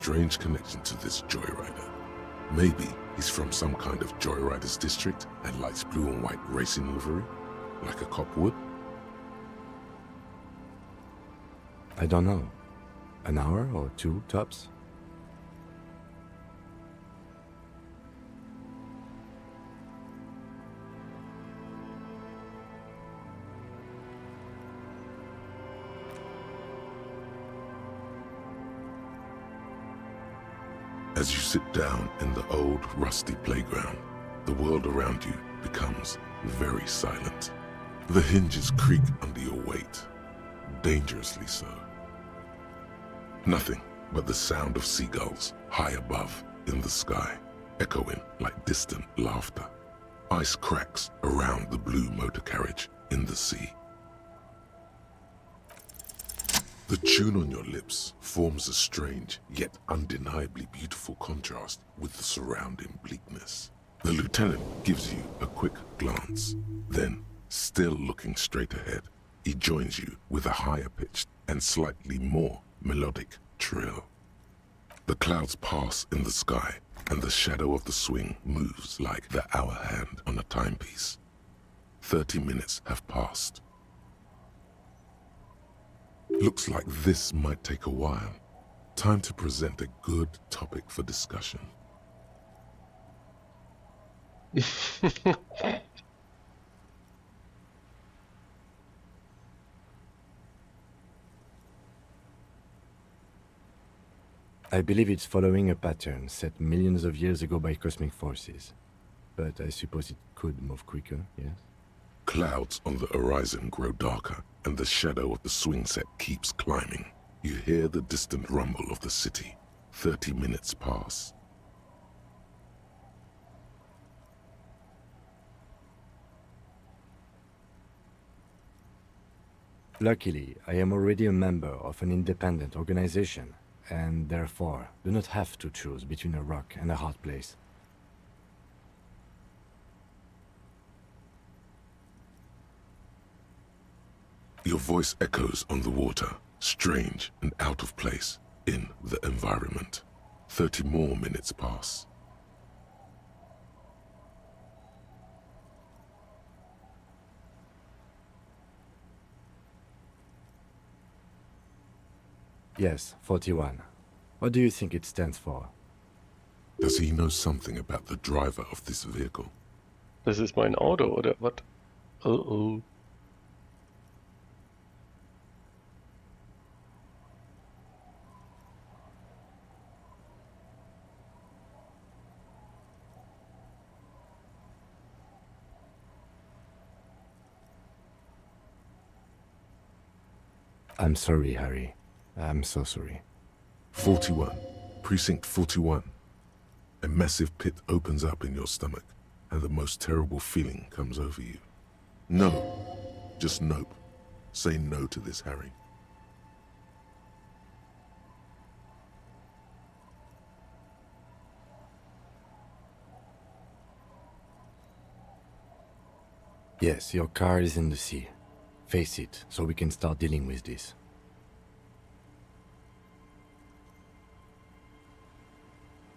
Strange connection to this joyrider. Maybe he's from some kind of joyrider's district and likes blue and white racing livery, like a cop would. I don't know. An hour or two, tops? As you sit down in the old, rusty playground, the world around you becomes very silent. The hinges creak under your weight, dangerously so. Nothing but the sound of seagulls high above in the sky, echoing like distant laughter. Ice cracks around the blue motor carriage in the sea. The tune on your lips forms a strange yet undeniably beautiful contrast with the surrounding bleakness. The lieutenant gives you a quick glance. Then, still looking straight ahead, he joins you with a higher pitched and slightly more melodic trill. The clouds pass in the sky, and the shadow of the swing moves like the hour hand on a timepiece. 30 minutes have passed. Looks like this might take a while. Time to present a good topic for discussion. I believe it's following a pattern set millions of years ago by cosmic forces. But I suppose it could move quicker, yes? Clouds on the horizon grow darker, and the shadow of the swing set keeps climbing. You hear the distant rumble of the city. 30 minutes pass. Luckily, I am already a member of an independent organization, and therefore do not have to choose between a rock and a hard place. Your voice echoes on the water, strange and out of place in the environment. 30 more minutes pass. Yes, 41. What do you think it stands for? Does he know something about the driver of this vehicle? Das ist mein Auto, oder was? Oh oh. I'm sorry, Harry. I'm so sorry. 41. Precinct 41. A massive pit opens up in your stomach, and the most terrible feeling comes over you. No. Just nope. Say no to this, Harry. Yes, your car is in the sea. Face it, so we can start dealing with this.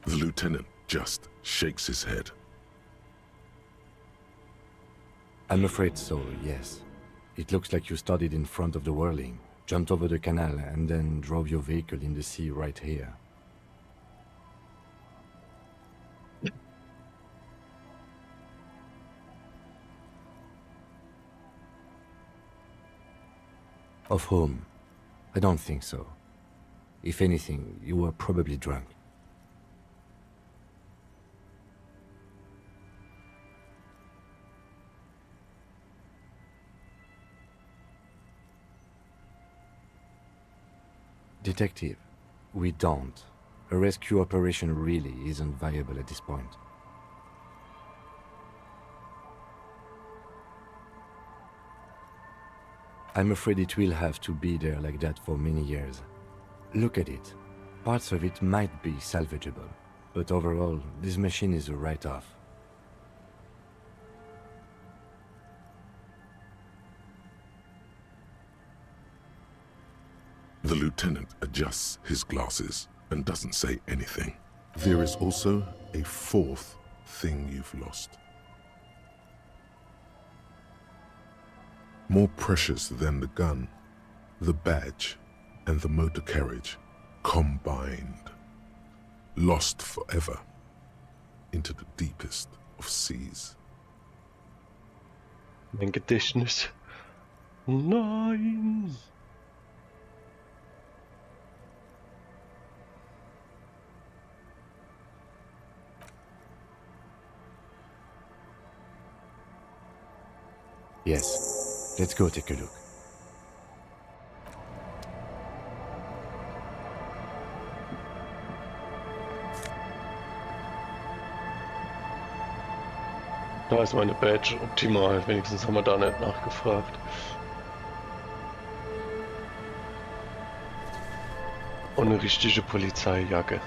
The lieutenant just shakes his head. I'm afraid so, yes. It looks like you started in front of the whirling, jumped over the canal, and then drove your vehicle in the sea right here. Of whom? I don't think so. If anything, you were probably drunk. Detective, we don't. A rescue operation really isn't viable at this point. I'm afraid it will have to be there like that for many years. Look at it. Parts of it might be salvageable, but overall, this machine is a write-off. The lieutenant adjusts his glasses and doesn't say anything. There is also a fourth thing you've lost. More precious than the gun, the badge, and the motor carriage combined. Lost forever into the deepest of seas. Mein Gedächtnis. Nein. Yes, let's go take a look. Da ist meine Badge optimal. Wenigstens haben wir da nicht nachgefragt. Und eine richtige Polizeijacke.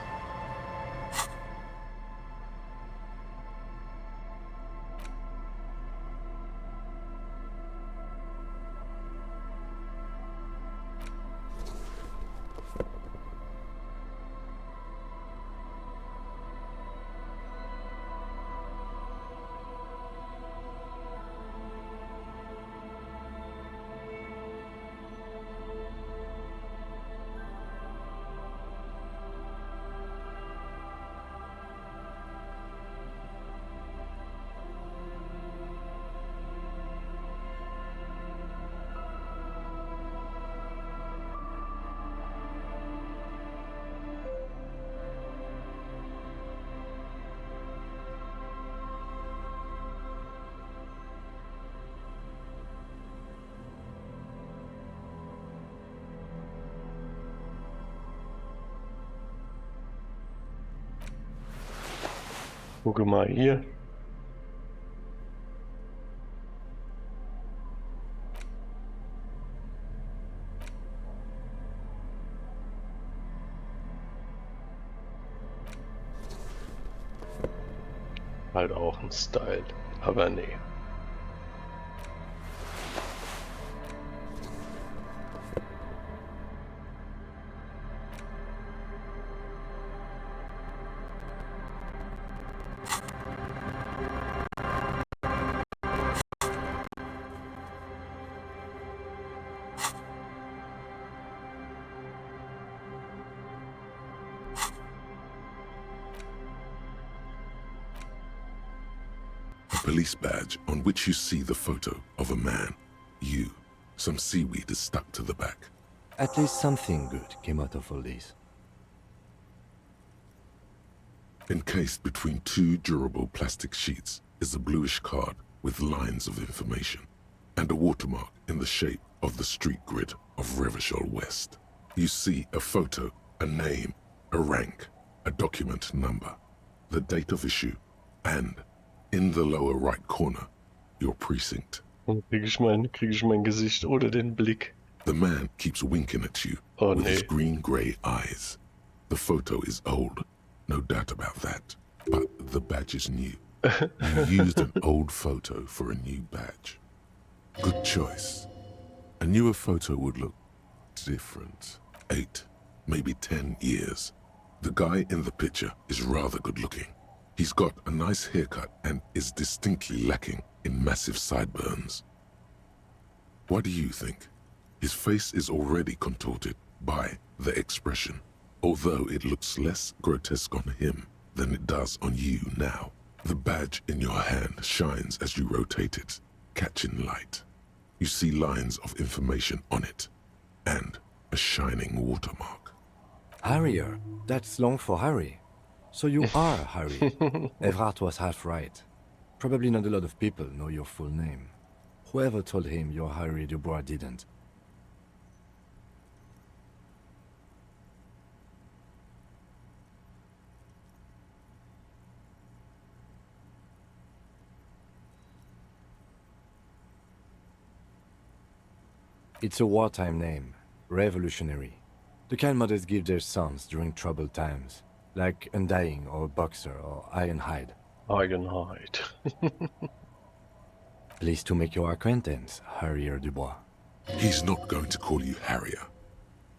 Gucke mal hier. Halt auch ein Style, aber nee. Police badge on which you see the photo of a man. You. Some seaweed is stuck to the back. At least something good came out of all this. Encased between two durable plastic sheets is a bluish card with lines of information and a watermark in the shape of the street grid of Revachol West. You see a photo, a name, a rank, a document number, the date of issue, and in the lower right corner, your precinct. Krieg ich mein Gesicht oder den Blick? The man keeps winking at you with his green-grey eyes. The photo is old, no doubt about that, but the badge is new. You used an old photo for a new badge. Good choice. A newer photo would look different. 8, maybe 10 years. The guy in the picture is rather good-looking. He's got a nice haircut and is distinctly lacking in massive sideburns. What do you think? His face is already contorted by the expression, although it looks less grotesque on him than it does on you now. The badge in your hand shines as you rotate it, catching light. You see lines of information on it, and a shining watermark. Harrier, that's long for Harry. So you are Harry. Evrard was half right. Probably not a lot of people know your full name. Whoever told him you're Harry Dubois didn't. It's a wartime name, revolutionary. The kind mothers give their sons during troubled times, like Undying or Boxer or Ironhide. Ironhide. Pleased to make your acquaintance, Harrier Dubois. He's not going to call you Harrier.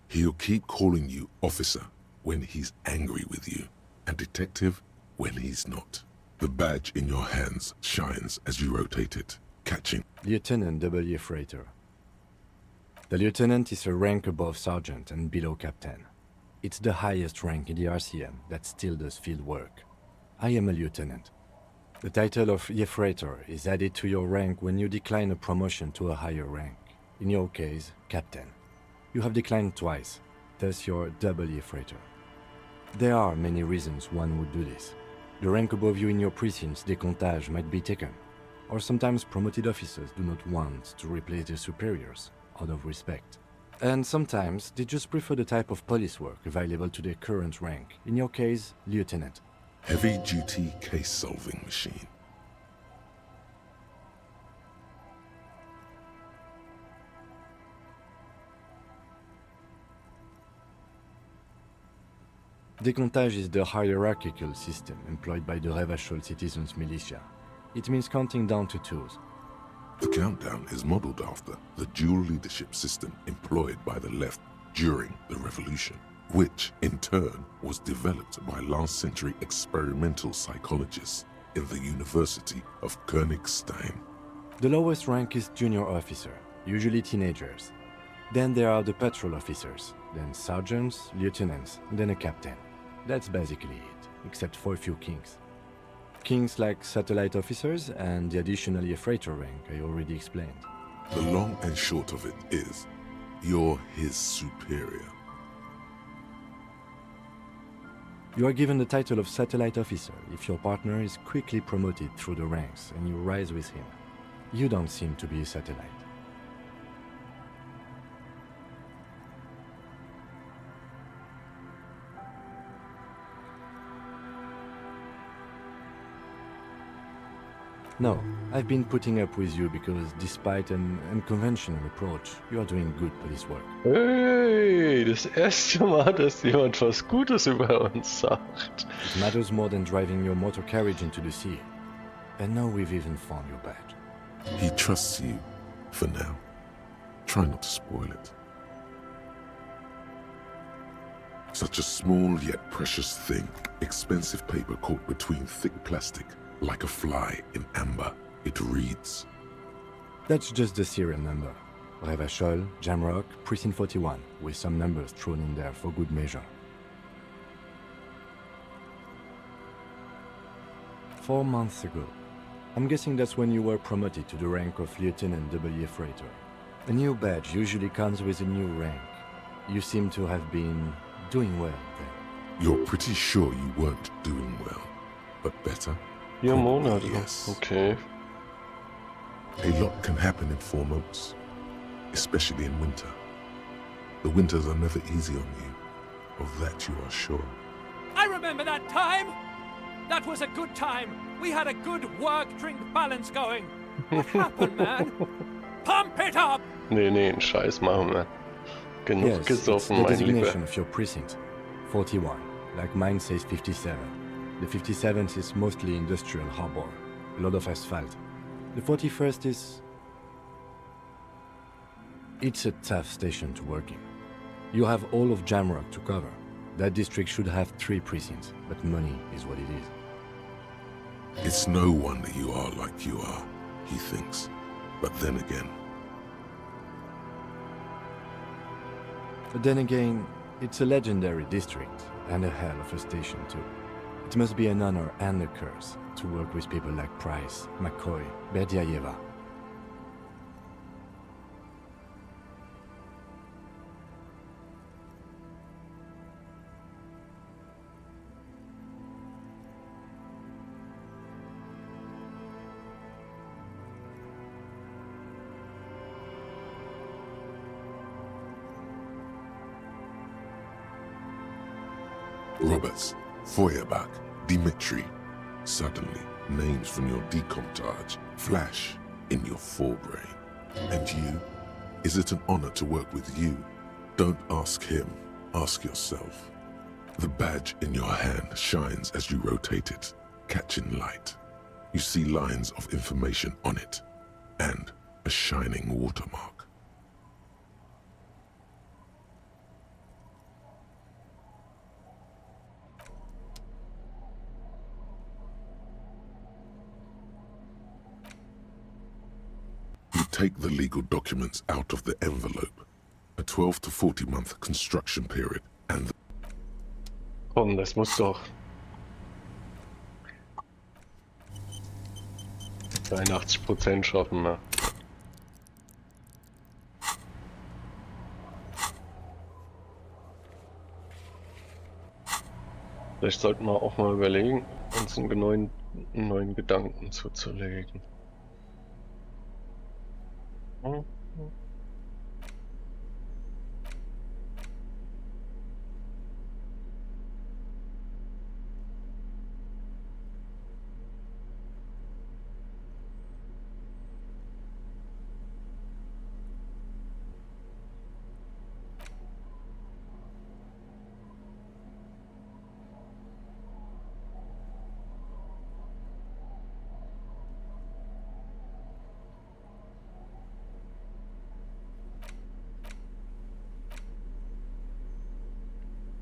He'll keep calling you officer when he's angry with you, and detective when he's not. The badge in your hands shines as you rotate it, catching. Lieutenant W. Freighter. The lieutenant is a rank above sergeant and below captain. It's the highest rank in the RCM that still does field work. I am a lieutenant. The title of Freighter is added to your rank when you decline a promotion to a higher rank. In your case, captain. You have declined twice, thus you're double Freighter. There are many reasons one would do this. The rank above you in your precinct's décomptage might be taken, or sometimes promoted officers do not want to replace their superiors, out of respect. And sometimes they just prefer the type of police work available to their current rank, in your case, lieutenant. Heavy-duty case-solving machine. Décomptage is the hierarchical system employed by the Revachol citizens' militia. It means counting down to twos. The countdown is modeled after the dual leadership system employed by the left during the revolution, which in turn was developed by last-century experimental psychologists in the University of Königstein. The lowest rank is junior officer, usually teenagers. Then there are the patrol officers, then sergeants, lieutenants, then a captain. That's basically it, except for a few kings. Kings like satellite officers and the additional freighter rank I already explained. The long and short of it is, you're his superior. You are given the title of satellite officer if your partner is quickly promoted through the ranks and you rise with him. You don't seem to be a satellite. No, I've been putting up with you because despite an unconventional approach, you are doing good police work. Hey, das erste Mal, dass jemand was Gutes über uns sagt. It matters more than driving your motor carriage into the sea. And now we've even found your badge. He trusts you, for now. Try not to spoil it. Such a small yet precious thing, expensive paper caught between thick plastic, like a fly in amber. It reads. That's just the serial number. Revachol, Jamrock, Precinct 41, with some numbers thrown in there for good measure. 4 months ago. I'm guessing that's when you were promoted to the rank of Lieutenant W. Freighter. A new badge usually comes with a new rank. You seem to have been doing well then. You're pretty sure you weren't doing well, but better? 4 Monate. Yes. Okay. A lot can happen in 4 months, especially in winter. The winters are never easy on you, of that you are sure. I remember that time! That was a good time. We had a good work-drink balance going. What happened, man? Pump it up! Nee, einen Scheiß machen wir. Genug Yes, it's gesoffen, the mein designation Lieber. of your precinct. 41, like mine says 57. The 57th is mostly industrial harbor, a lot of asphalt. The 41st is... It's a tough station to work in. You have all of Jamrock to cover. That district should have 3 precincts, but money is what it is. It's no wonder you are like you are, he thinks. But then again, But then again, it's a legendary district, and a hell of a station too. It must be an honor and a curse to work with people like Price, McCoy, Berdiaeva. Roberts, Feuerbach, Dimitri. Suddenly, names from your decomptage flash in your forebrain. And you? Is it an honor to work with you? Don't ask him, ask yourself. The badge in your hand shines as you rotate it, catching light. You see lines of information on it, and a shining watermark. take the legal documents out of the envelope. A 12 to 40 month construction period and Komm, das muss doch 83% schaffen, ne? Vielleicht sollten wir auch mal überlegen, uns einen neuen Gedanken zuzulegen.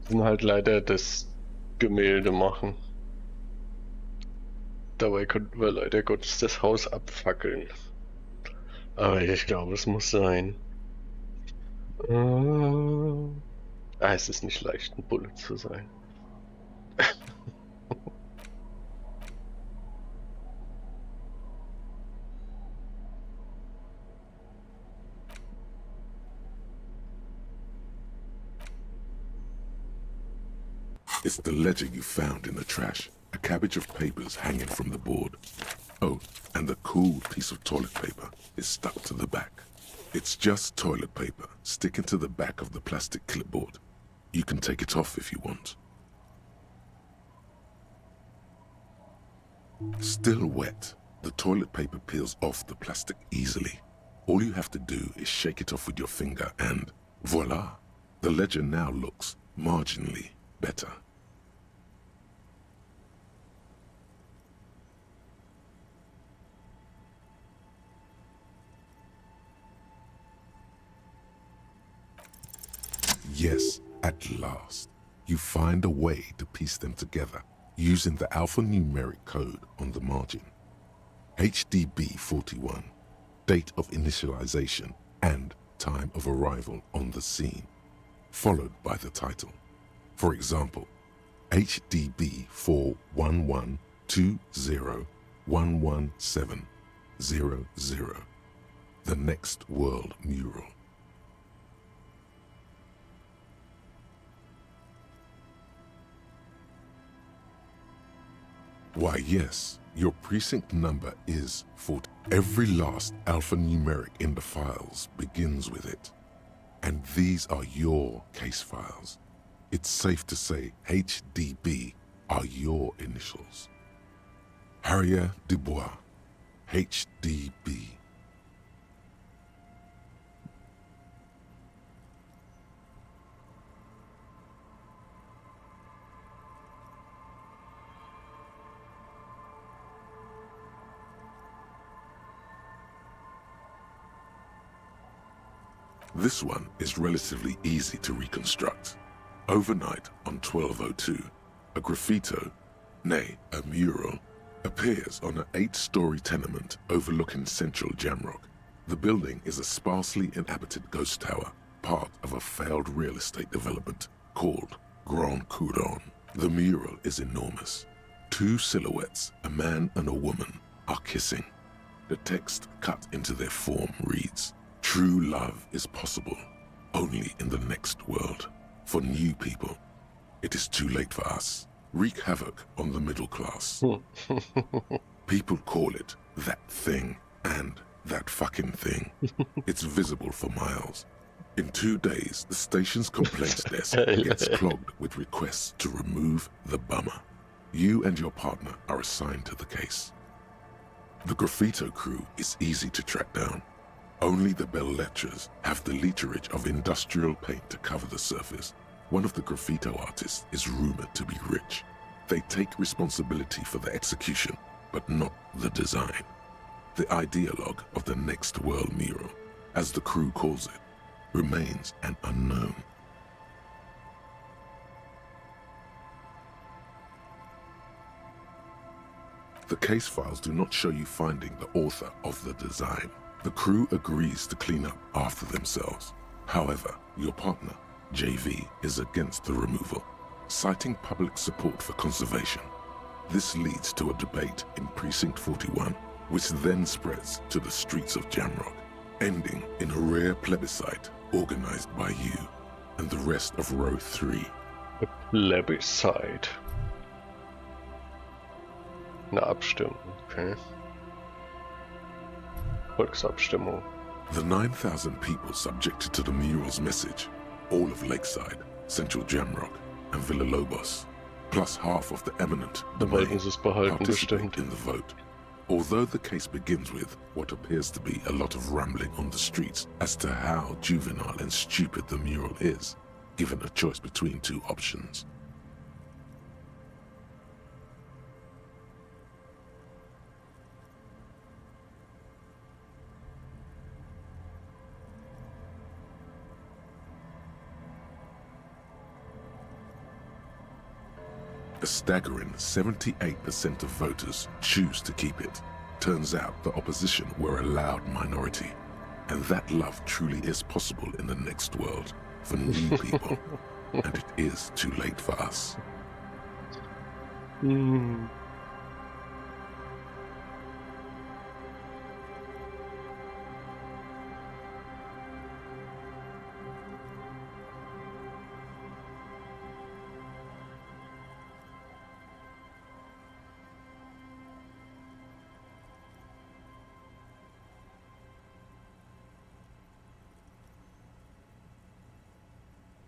Sind halt leider das Gemälde machen. Dabei könnten wir leider Gottes das Haus abfackeln. Aber ich glaube, es muss sein. Es ist nicht leicht, ein Bulle zu sein. it's the ledger you found in the trash. A cabbage of papers hanging from the board. Oh, and the cool piece of toilet paper is stuck to the back. It's just toilet paper sticking to the back of the plastic clipboard. You can take it off if you want. Still wet, the toilet paper peels off the plastic easily. All you have to do is shake it off with your finger and voila! The ledger now looks marginally better. Yes, at last, you find a way to piece them together using the alphanumeric code on the margin. HDB 41, date of initialization and time of arrival on the scene, followed by the title. For example, HDB 41120117000, the next world mural. Why, yes, your precinct number is 40. Every last alphanumeric in the files begins with it. And these are your case files. It's safe to say HDB are your initials. Harrier Dubois, HDB. This one is relatively easy to reconstruct. Overnight on 1202, a graffito, nay, a mural, appears on an 8-story tenement overlooking central Jamrock. The building is a sparsely inhabited ghost tower, part of a failed real estate development called Grand Couronne. The mural is enormous. 2 silhouettes, a man and a woman, are kissing. The text cut into their form reads, "True love is possible only in the next world. For new people, it is too late for us. Wreak havoc on the middle class." People call it that thing and that fucking thing. It's visible for miles. In 2 days, the station's complaints desk gets clogged with requests to remove the bummer. You and your partner are assigned to the case. The graffito crew is easy to track down. Only the belles-lettres have the literage of industrial paint to cover the surface. One of the graffito artists is rumored to be rich. They take responsibility for the execution, but not the design. The ideologue of the next world mural, as the crew calls it, remains an unknown. The case files do not show you finding the author of the design. The crew agrees to clean up after themselves. However, your partner, JV, is against the removal, citing public support for conservation. This leads to a debate in Precinct 41, which then spreads to the streets of Jamrock, ending in a rare plebiscite organized by you and the rest of Row 3. A plebiscite. Eine Abstimmung, okay. Volksabstimmung. The 9,000 people subjected to the mural's message, all of Lakeside, Central Jamrock, and Villalobos, plus half of the eminent Da wollten domain, sie es behalten, participate bestimmt. in the vote. Although the case begins with what appears to be a lot of rambling on the streets as to how juvenile and stupid the mural is, given a choice between two options. A staggering 78% of voters choose to keep it. Turns out the opposition were a loud minority, and that love truly is possible in the next world for new people, and it is too late for us.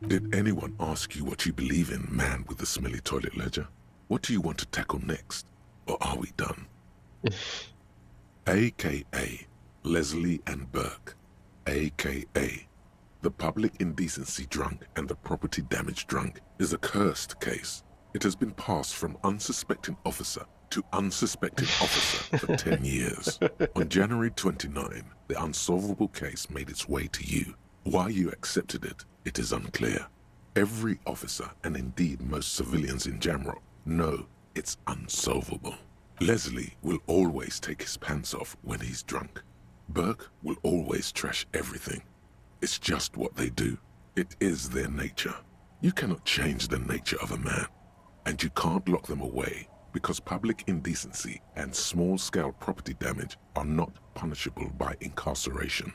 Did anyone ask you what you believe in, man with the smelly toilet ledger? What do you want to tackle next? Or are we done? AKA Leslie and Burke. AKA the public indecency drunk and the property damage drunk is a cursed case. It has been passed from unsuspecting officer to unsuspecting officer for 10 years. On January 29, the unsolvable case made its way to you. Why you accepted it, it is unclear. Every officer, and indeed most civilians in Jamrock, know it's unsolvable. Leslie will always take his pants off when he's drunk. Burke will always trash everything. It's just what they do. It is their nature. You cannot change the nature of a man, and you can't lock them away because public indecency and small-scale property damage are not punishable by incarceration.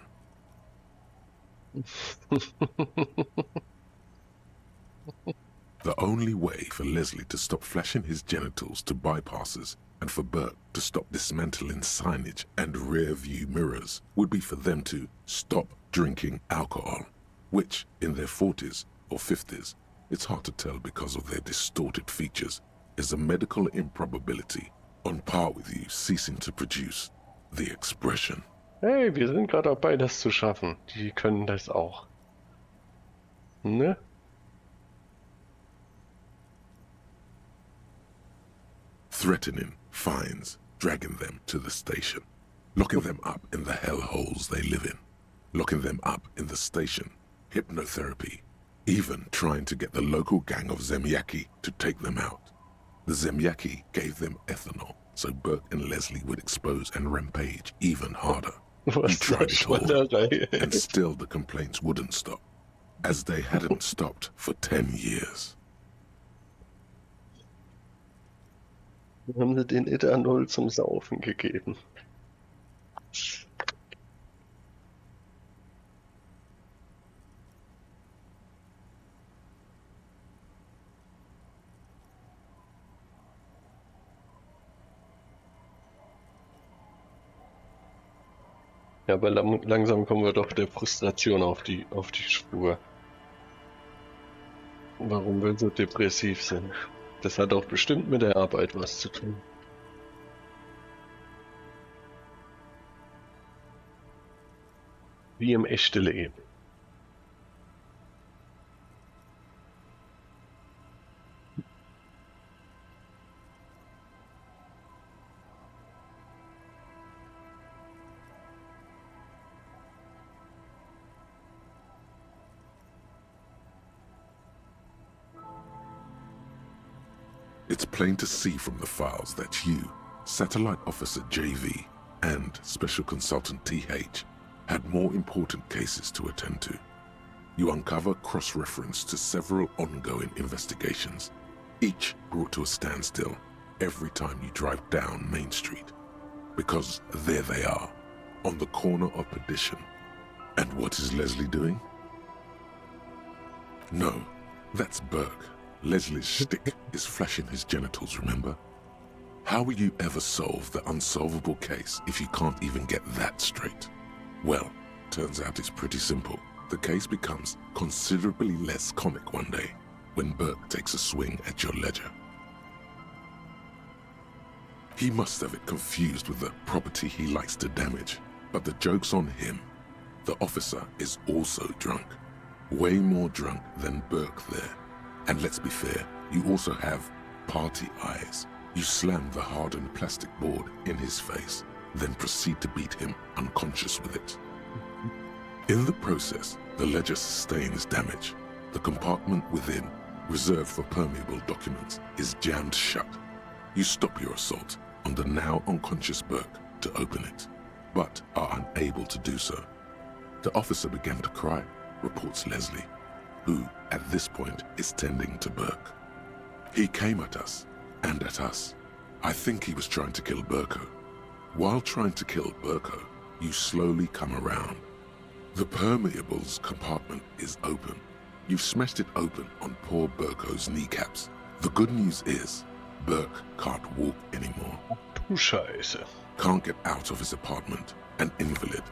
The only way for Leslie to stop flashing his genitals to bypassers and for Burke to stop dismantling signage and rear-view mirrors would be for them to stop drinking alcohol, which, in their 40s or 50s, it's hard to tell because of their distorted features, is a medical improbability on par with you ceasing to produce the expression. Hey, wir sind gerade dabei, das zu schaffen. Die können das auch. Ne? Threatening fines, dragging them to the station, locking them up in the hellholes they live in, locking them up in the station, hypnotherapy, even trying to get the local gang of Zemyaki to take them out. The Zemyaki gave them ethanol, so Burke and Leslie would expose and rampage even harder. You tried it all, and still the complaints wouldn't stop, as they hadn't stopped for 10 years. Haben sie den Ethanol zum Saufen gegeben. Ja, aber langsam kommen wir doch der Frustration auf die Spur. Warum wir so depressiv sind. Das hat auch bestimmt mit der Arbeit was zu tun. Wie im echten Leben. It's plain to see from the files that you, Satellite Officer JV, and Special Consultant TH had more important cases to attend to. You uncover cross-reference to several ongoing investigations, each brought to a standstill every time you drive down Main Street. Because there they are, on the corner of Perdition. And what is Leslie doing? No, that's Burke. Leslie's shtick is flashing his genitals, remember? How will you ever solve the unsolvable case if you can't even get that straight? Well, turns out it's pretty simple. The case becomes considerably less comic one day when Burke takes a swing at your ledger. He must have it confused with the property he likes to damage, but the joke's on him. The officer is also drunk. Way more drunk than Burke there. And let's be fair, you also have party eyes. You slam the hardened plastic board in his face, then proceed to beat him unconscious with it. In the process, the ledger sustains damage. The compartment within, reserved for permeable documents, is jammed shut. You stop your assault on the now unconscious Burke to open it, but are unable to do so. The officer began to cry, reports Leslie, who, at this point, is tending to Burke. He came at us, and at us. I think he was trying to kill Burko. While trying to kill Burko, you slowly come around. The permeables compartment is open. You've smashed it open on poor Burko's kneecaps. The good news is, Burke can't walk anymore. Du Scheiße. Can't get out of his apartment, an invalid.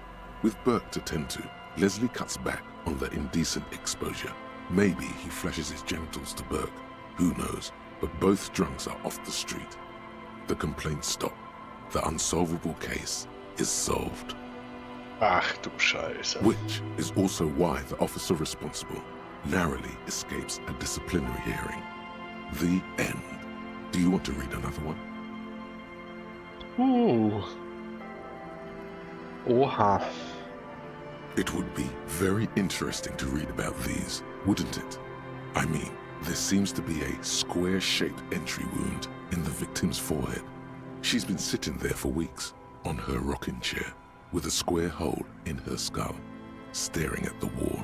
With Burke to tend to, Leslie cuts back on the indecent exposure. Maybe he flashes his genitals to Burke, who knows, but both drunks are off the street. The complaints stop. The unsolvable case is solved. Ach du Scheiße. Which is also why the officer responsible narrowly escapes a disciplinary hearing. The end. Do you want to read another one? Oha. It would be very interesting to read about these, wouldn't it? I mean, there seems to be a square-shaped entry wound in the victim's forehead. She's been sitting there for weeks, on her rocking chair, with a square hole in her skull, staring at the wall,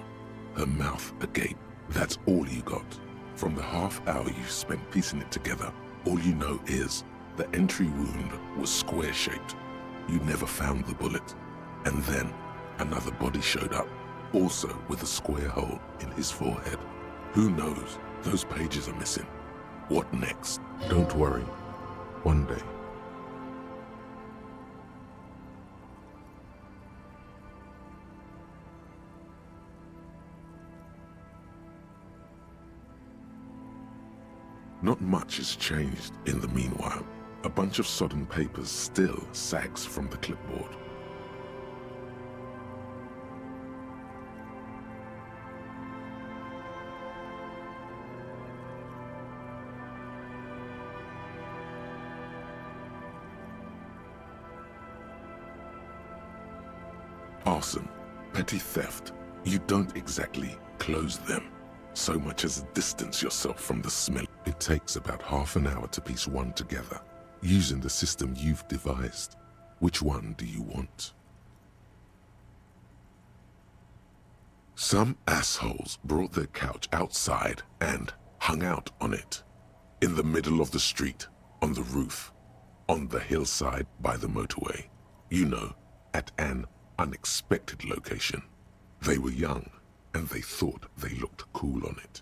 her mouth agape. That's all you got. From the half hour you spent piecing it together, all you know is the entry wound was square-shaped. You never found the bullet. And then another body showed up, also with a square hole in his forehead. Who knows? Those pages are missing. What next? Don't worry. One day. Not much has changed in the meanwhile. A bunch of sodden papers still sags from the clipboard. Arson, petty theft. You don't exactly close them, so much as distance yourself from the smell. It takes about half an hour to piece one together, using the system you've devised. Which one do you want? Some assholes brought their couch outside and hung out on it. In the middle of the street, on the roof, on the hillside by the motorway. You know, at an unexpected location. They were young, and they thought they looked cool on it.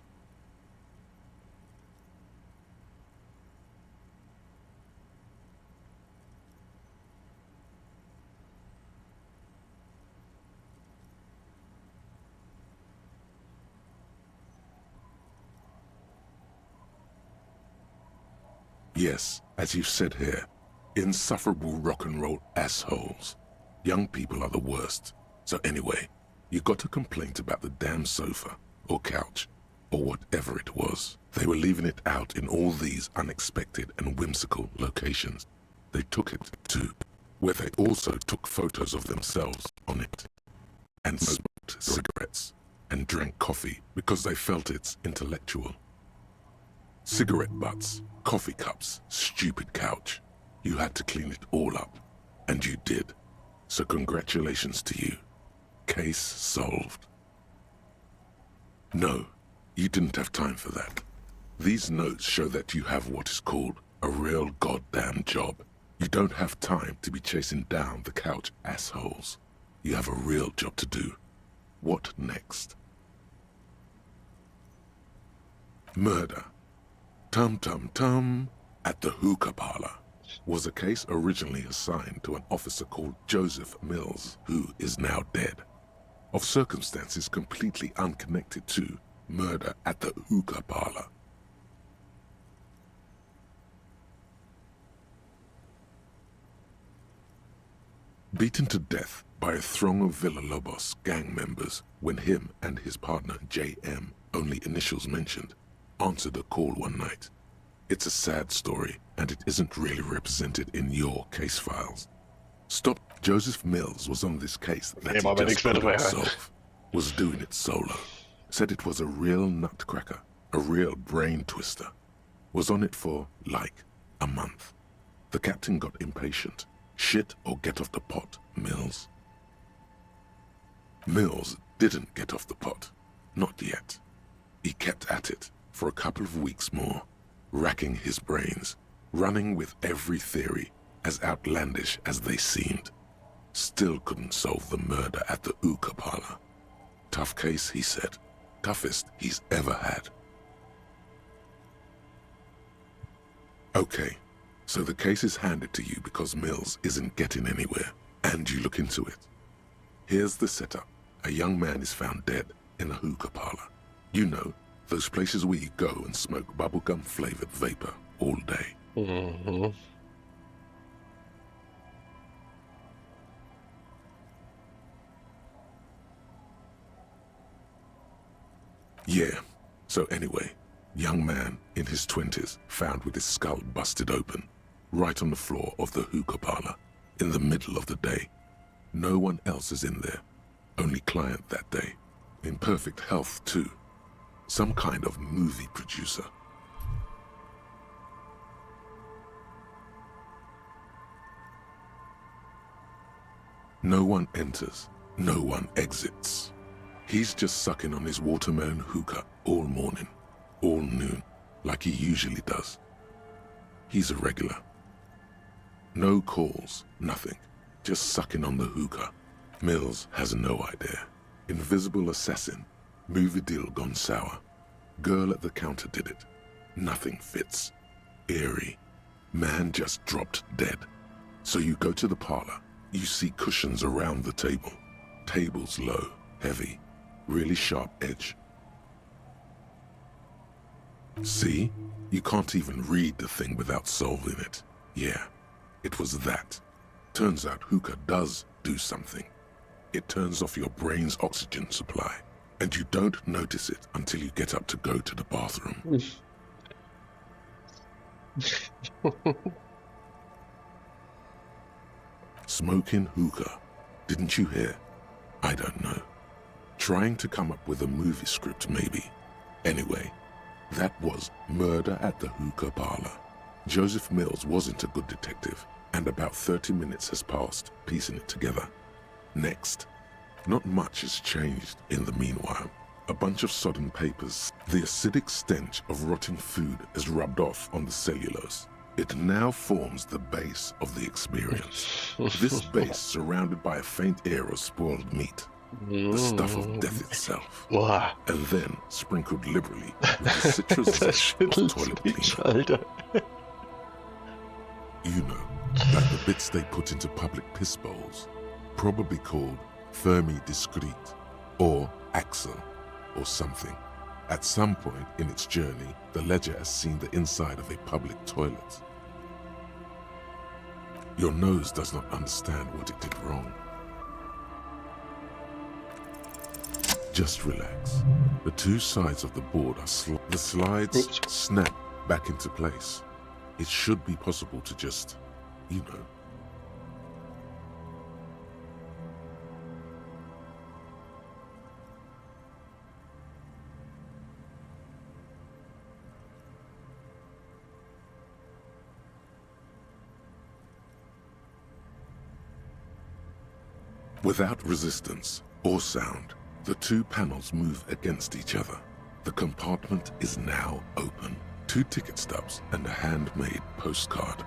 Yes, as you've said here, insufferable rock and roll assholes. Young people are the worst. So anyway, you got a complaint about the damn sofa, or couch, or whatever it was. They were leaving it out in all these unexpected and whimsical locations. They took it to where they also took photos of themselves on it, and smoked cigarettes, and drank coffee because they felt it's intellectual. Cigarette butts, coffee cups, stupid couch. You had to clean it all up, and you did. So congratulations to you. Case solved. No, you didn't have time for that. These notes show that you have what is called a real goddamn job. You don't have time to be chasing down the couch assholes. You have a real job to do. What next? Murder. Tum tum tum at the hookah parlor was a case originally assigned to an officer called Joseph Mills, who is now dead, of circumstances completely unconnected to murder at the hookah parlor. Beaten to death by a throng of Villalobos gang members when him and his partner J.M., only initials mentioned, answered a call one night. It's a sad story, and it isn't really represented in your case files. Stop. Joseph Mills was on this case that he just couldn't solve. Was doing it solo. Said it was a real nutcracker, a real brain twister. Was on it for, like, a month. The captain got impatient. Shit or get off the pot, Mills. Mills didn't get off the pot. Not yet. He kept at it for a couple of weeks more, racking his brains, running with every theory, as outlandish as they seemed. Still couldn't solve the murder at the hookah parlor. Tough case, he said. Toughest he's ever had. Okay, so the case is handed to you because Mills isn't getting anywhere, and you look into it. Here's the setup. A young man is found dead in a hookah parlor. You know, those places where you go and smoke bubblegum-flavored vapor all day. Mm-hmm. Yeah, so anyway, young man in his 20s found with his skull busted open, right on the floor of the hookah parlor, in the middle of the day. No one else is in there, only client that day. In perfect health, too. Some kind of movie producer. No one enters, no one exits. He's just sucking on his watermelon hookah all morning, all noon, like he usually does. He's a regular. No calls, nothing, just sucking on the hookah. Mills has no idea. Invisible assassin, movie deal gone sour. Girl at the counter did it. Nothing fits. Eerie. Man just dropped dead. So you go to the parlor. You see cushions around the table. Tables low, heavy, really sharp edge. See? You can't even read the thing without solving it. Yeah, it was that. Turns out hookah does do something. It turns off your brain's oxygen supply, and you don't notice it until you get up to go to the bathroom. Smoking hookah. Didn't you hear? I don't know. Trying to come up with a movie script, maybe. Anyway, that was murder at the hookah parlor. Joseph Mills wasn't a good detective, and about 30 minutes has passed piecing it together. Next. Not much has changed in the meanwhile. A bunch of sodden papers. The acidic stench of rotting food is rubbed off on the cellulose. It now forms the base of the experience. This base surrounded by a faint air of spoiled meat. The stuff of death itself. Wow. And then sprinkled liberally with the citrus zest of toilet cleaner. Alter. You know, like the bits they put into public piss bowls. Probably called Fermi Discrete, or Axel, or something. At some point in its journey, the ledger has seen the inside of a public toilet. Your nose does not understand what it did wrong. Just relax. The two sides of the board are the slides snap back into place. It should be possible to just, you know. Without resistance or sound, the two panels move against each other. The compartment is now open. 2 ticket stubs and a handmade postcard.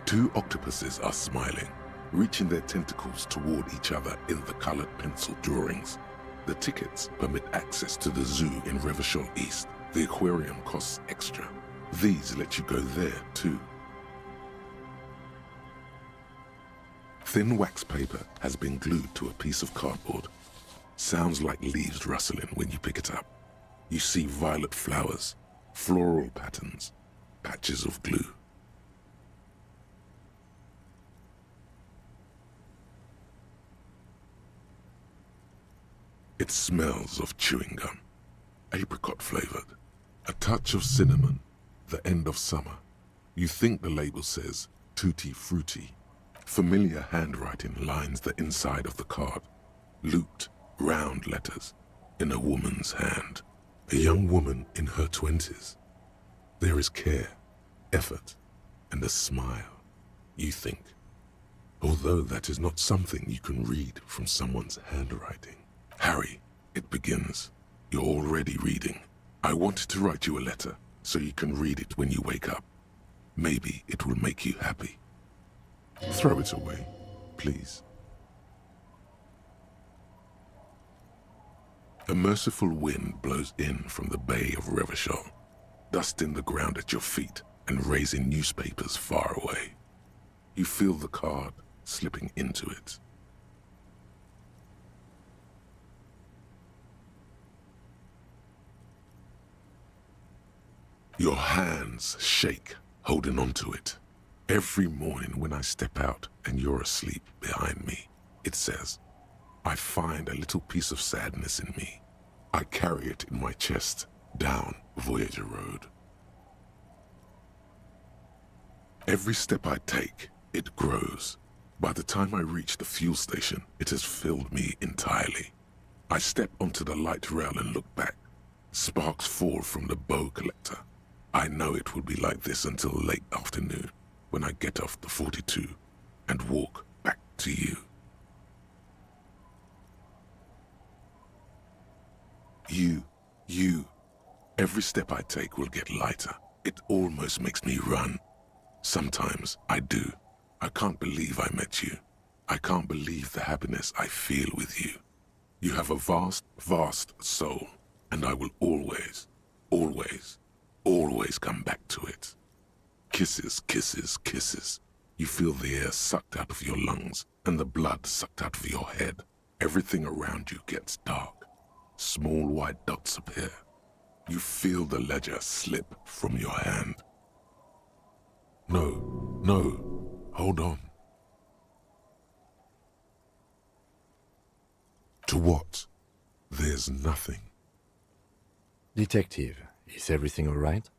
Two octopuses are smiling, reaching their tentacles toward each other in the colored pencil drawings. The tickets permit access to the zoo in Revachol East. The aquarium costs extra. These let you go there too. Thin wax paper has been glued to a piece of cardboard. Sounds like leaves rustling when you pick it up. You see violet flowers, floral patterns, patches of glue. It smells of chewing gum, apricot flavored, a touch of cinnamon, the end of summer. You think the label says tutti frutti. Familiar handwriting lines the inside of the card, looped, round letters in a woman's hand. A young woman in her 20s. There is care, effort, and a smile, you think. Although that is not something you can read from someone's handwriting. Harry, it begins. You're already reading. I wanted to write you a letter so you can read it when you wake up. Maybe it will make you happy. Throw it away, please. A merciful wind blows in from the bay of Revachol, dusting the ground at your feet and raising newspapers far away. You feel the card slipping into it. Your hands shake, holding onto it. Every morning when I step out and you're asleep behind me, it says, I find a little piece of sadness in me. I carry it in my chest down Voyager Road. Every step I take, it grows. By the time I reach the fuel station, it has filled me entirely. I step onto the light rail and look back. Sparks fall from the bow collector. I know it will be like this until late afternoon, when I get off the 42 and walk back to you. You. Every step I take will get lighter. It almost makes me run. Sometimes I do. I can't believe I met you. I can't believe the happiness I feel with you. You have a vast, vast soul, and I will always, always, always come back to it. Kisses, kisses, kisses. You feel the air sucked out of your lungs and the blood sucked out of your head. Everything around you gets dark. Small white dots appear. You feel the ledger slip from your hand. No, hold on. To what? There's nothing. Detective, is everything all right?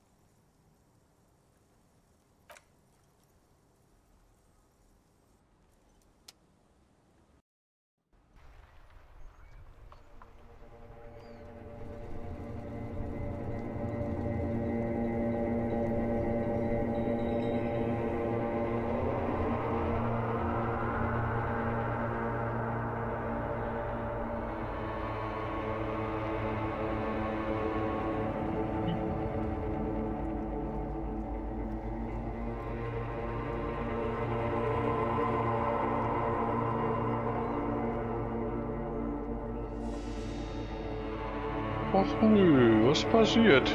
Ach nö, was passiert?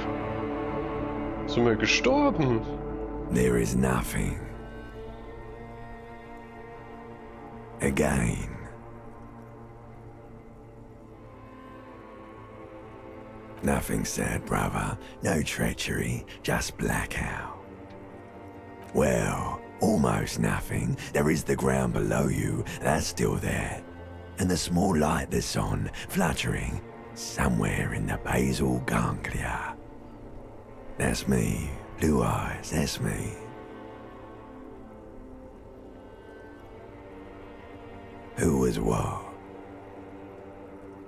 Sind wir gestorben? There is nothing. Again. Nothing sad, brother. No treachery, just blackout. Well, almost nothing. There is the ground below you, that's still there. And the small light that's on, fluttering, somewhere in the basal ganglia. That's me. Blue eyes, that's me. Who was what?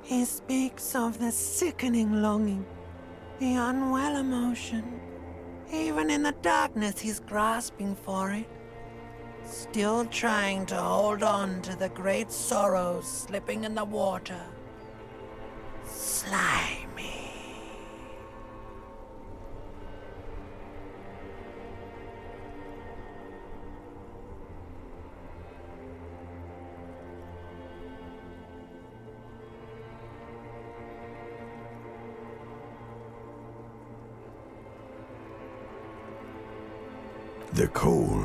He speaks of the sickening longing The unwell emotion. Even in the darkness, he's grasping for it. Still trying to hold on to the great sorrows slipping in the water. Slimy. The call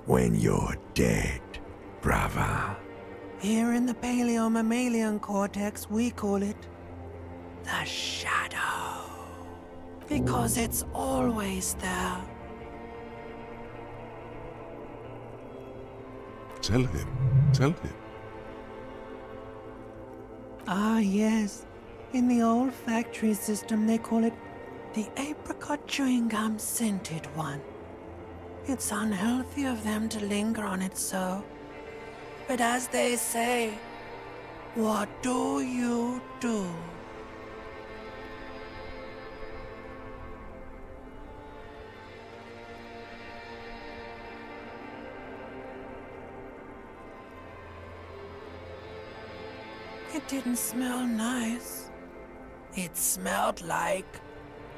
when you're dead, brother. Here in the paleo-mammalian cortex, we call it the shadow. Because it's always there. Tell him. Ah, yes. In the olfactory system, they call it the apricot chewing gum scented one. It's unhealthy of them to linger on it so. But as they say, what do you do? It didn't smell nice. It smelled like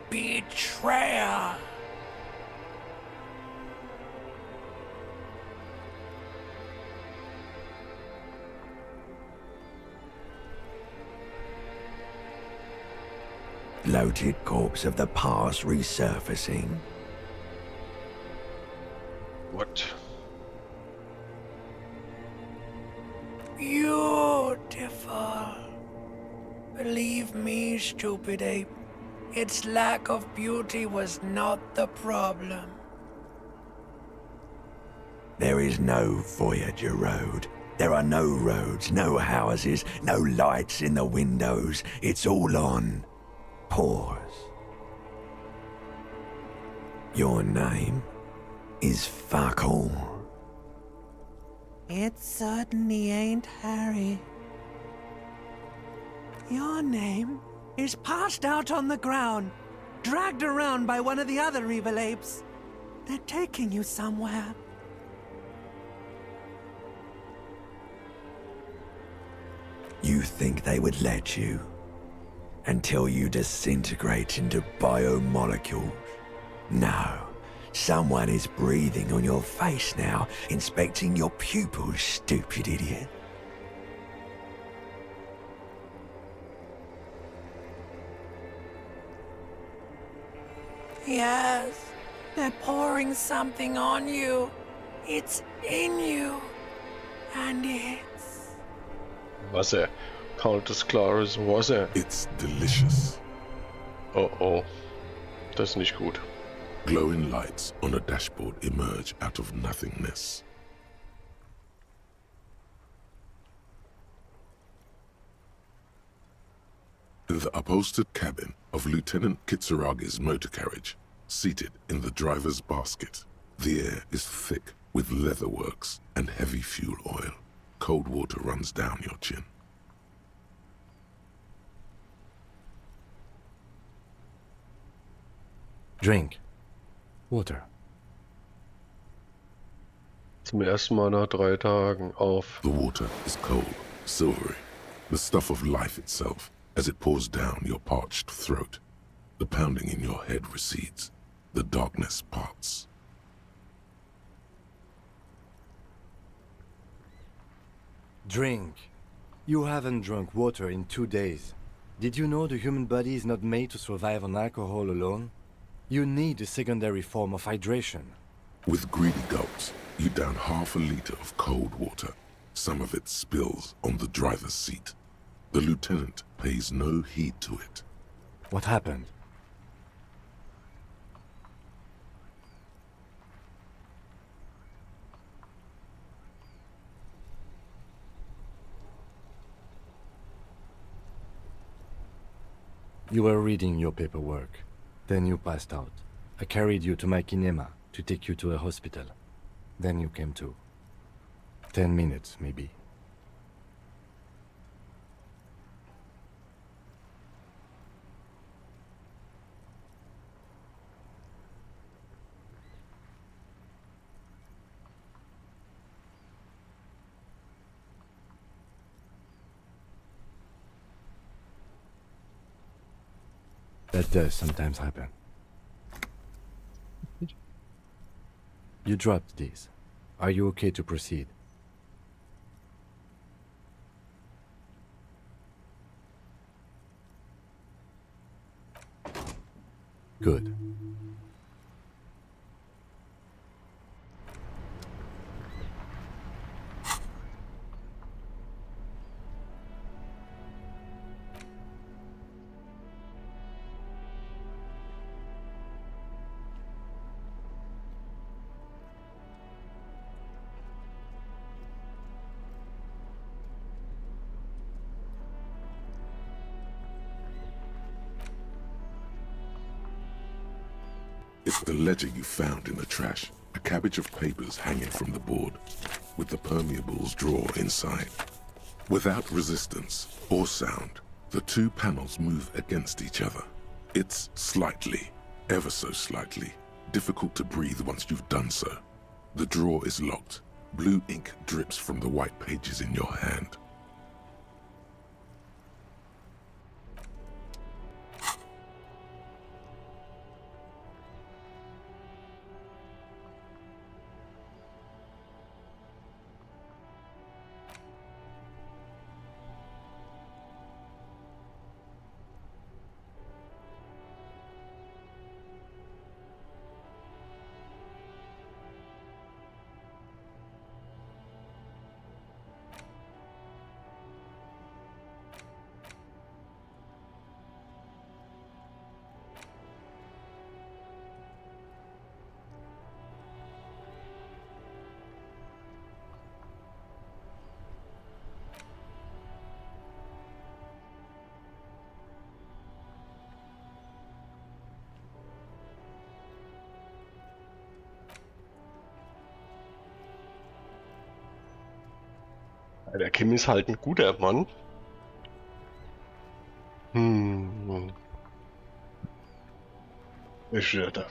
betrayal. Bloated corpse of the past resurfacing. What? Beautiful. Believe me, stupid ape, its lack of beauty was not the problem. There is no Voyager Road. There are no roads, no houses, no lights in the windows. It's all on. Pause. Your name is fuck all. It certainly ain't Harry. Your name is passed out on the ground, dragged around by one of the other evil apes. They're taking you somewhere. You think they would let you? Until you disintegrate into biomolecules? No. Someone is breathing on your face now, inspecting your pupils, stupid idiot. Yes, they're pouring something on you. It's in you. And it's... Wasser. Kaltes, klares Wasser. It's delicious. Oh oh. Das ist nicht gut. Glowing lights on a dashboard emerge out of nothingness. In the upholstered cabin of Lieutenant Kitsuragi's motor carriage, seated in the driver's basket, the air is thick with leatherworks and heavy fuel oil. Cold water runs down your chin. Drink. Water. Zum ersten Mal nach 3 Tagen auf. The water is cold, silvery, the stuff of life itself, as it pours down your parched throat. The pounding in your head recedes. The darkness parts. Drink. You haven't drunk water in 2 days. Did you know the human body is not made to survive on alcohol alone? You need a secondary form of hydration. With greedy gulps, you down half a liter of cold water. Some of it spills on the driver's seat. The lieutenant pays no heed to it. What happened? You were reading your paperwork. Then you passed out. I carried you to my kinema to take you to a hospital. Then you came to. 10 minutes, maybe. That does sometimes happen. You dropped these. Are you okay to proceed? Good. It's the ledger you found in the trash. A cabbage of papers hanging from the board, with the permeables drawer inside. Without resistance or sound, the two panels move against each other. It's slightly, ever so slightly, difficult to breathe once you've done so. The drawer is locked. Blue ink drips from the white pages in your hand. Der Kim ist halt ein guter Mann. Ich schwöre.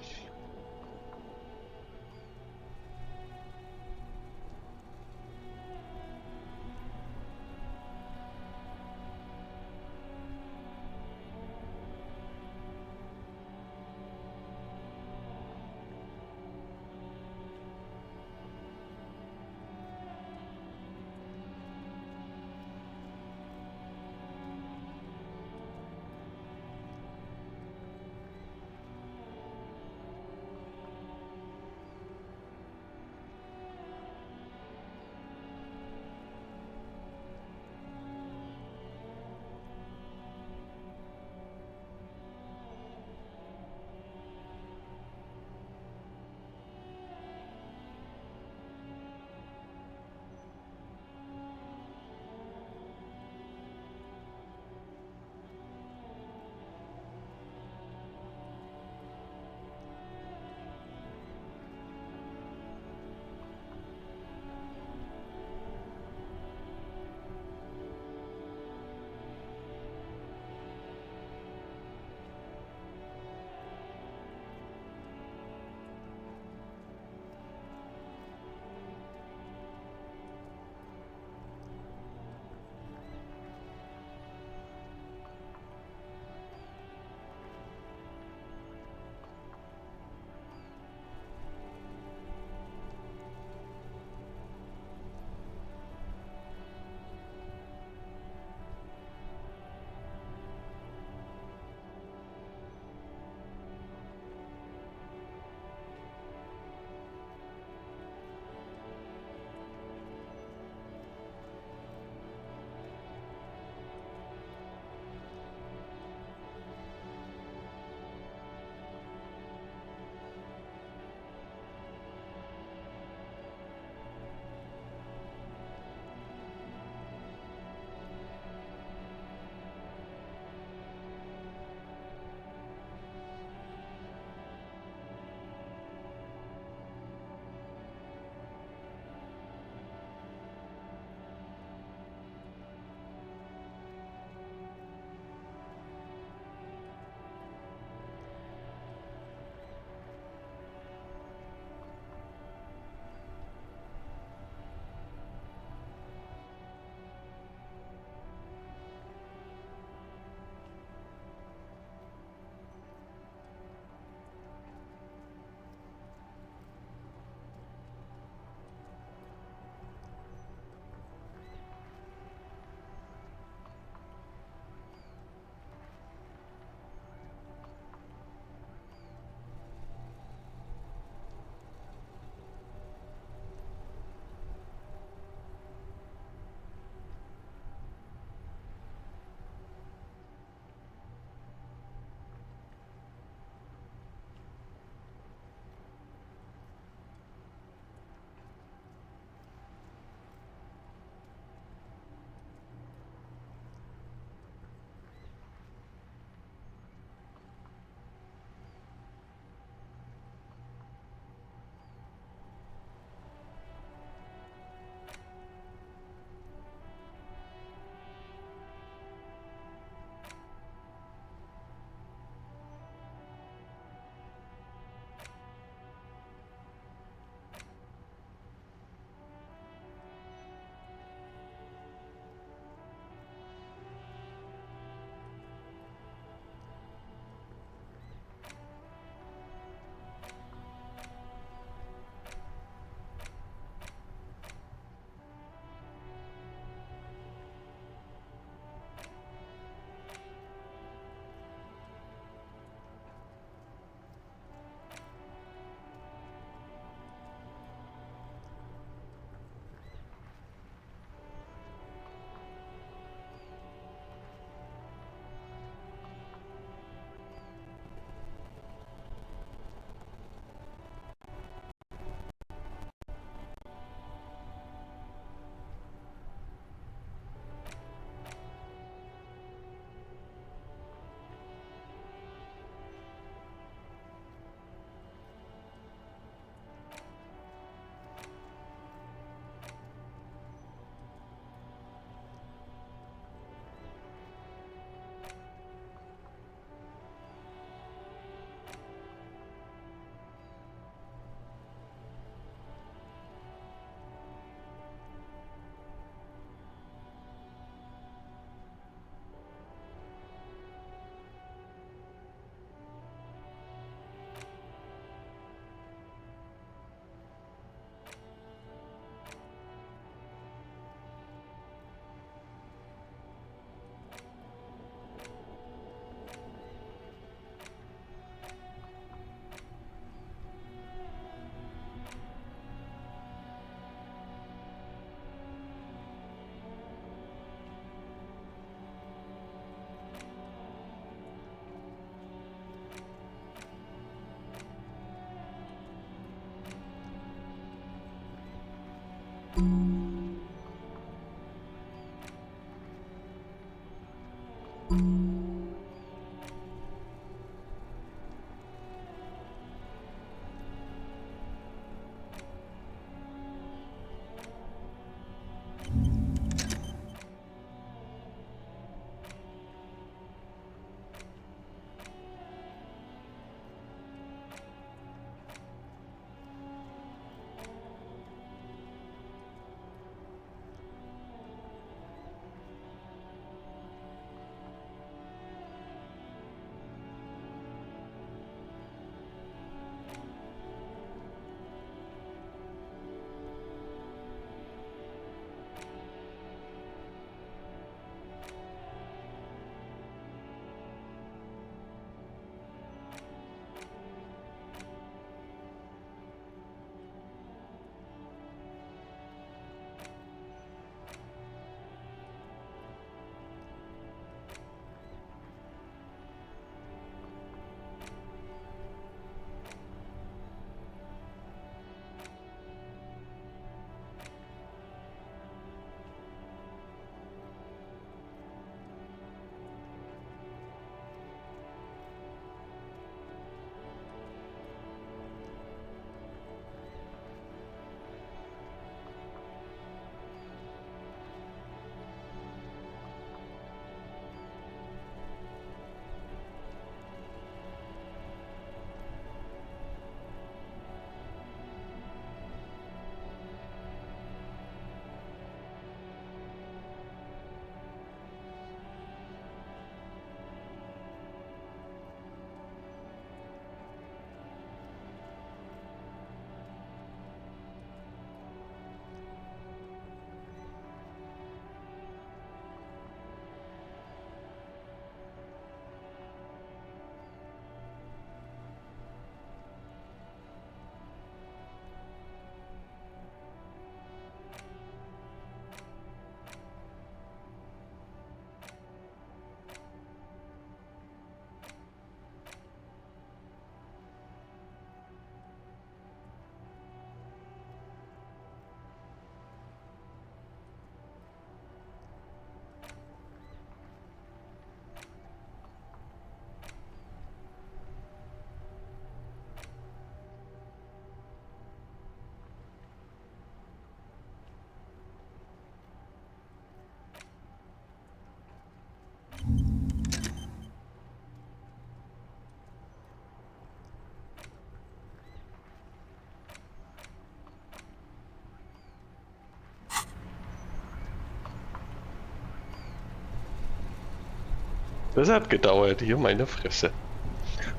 Das hat gedauert, hier meine Fresse.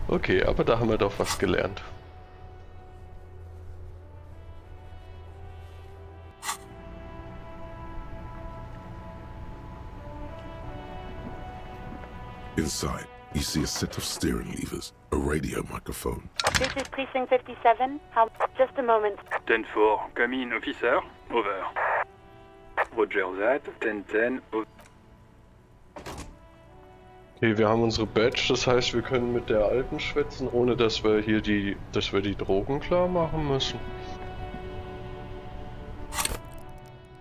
Okay, aber da haben wir doch was gelernt. Inside, you see a set of steering levers, a radio microphone. This is Precinct 57. How? Just a moment. 10-4, come in, officer. Over. Roger that, 10-10, over. Okay, wir haben unsere Badge, das heißt, wir können mit der alten schwätzen, ohne dass wir hier die Drogen klar machen müssen.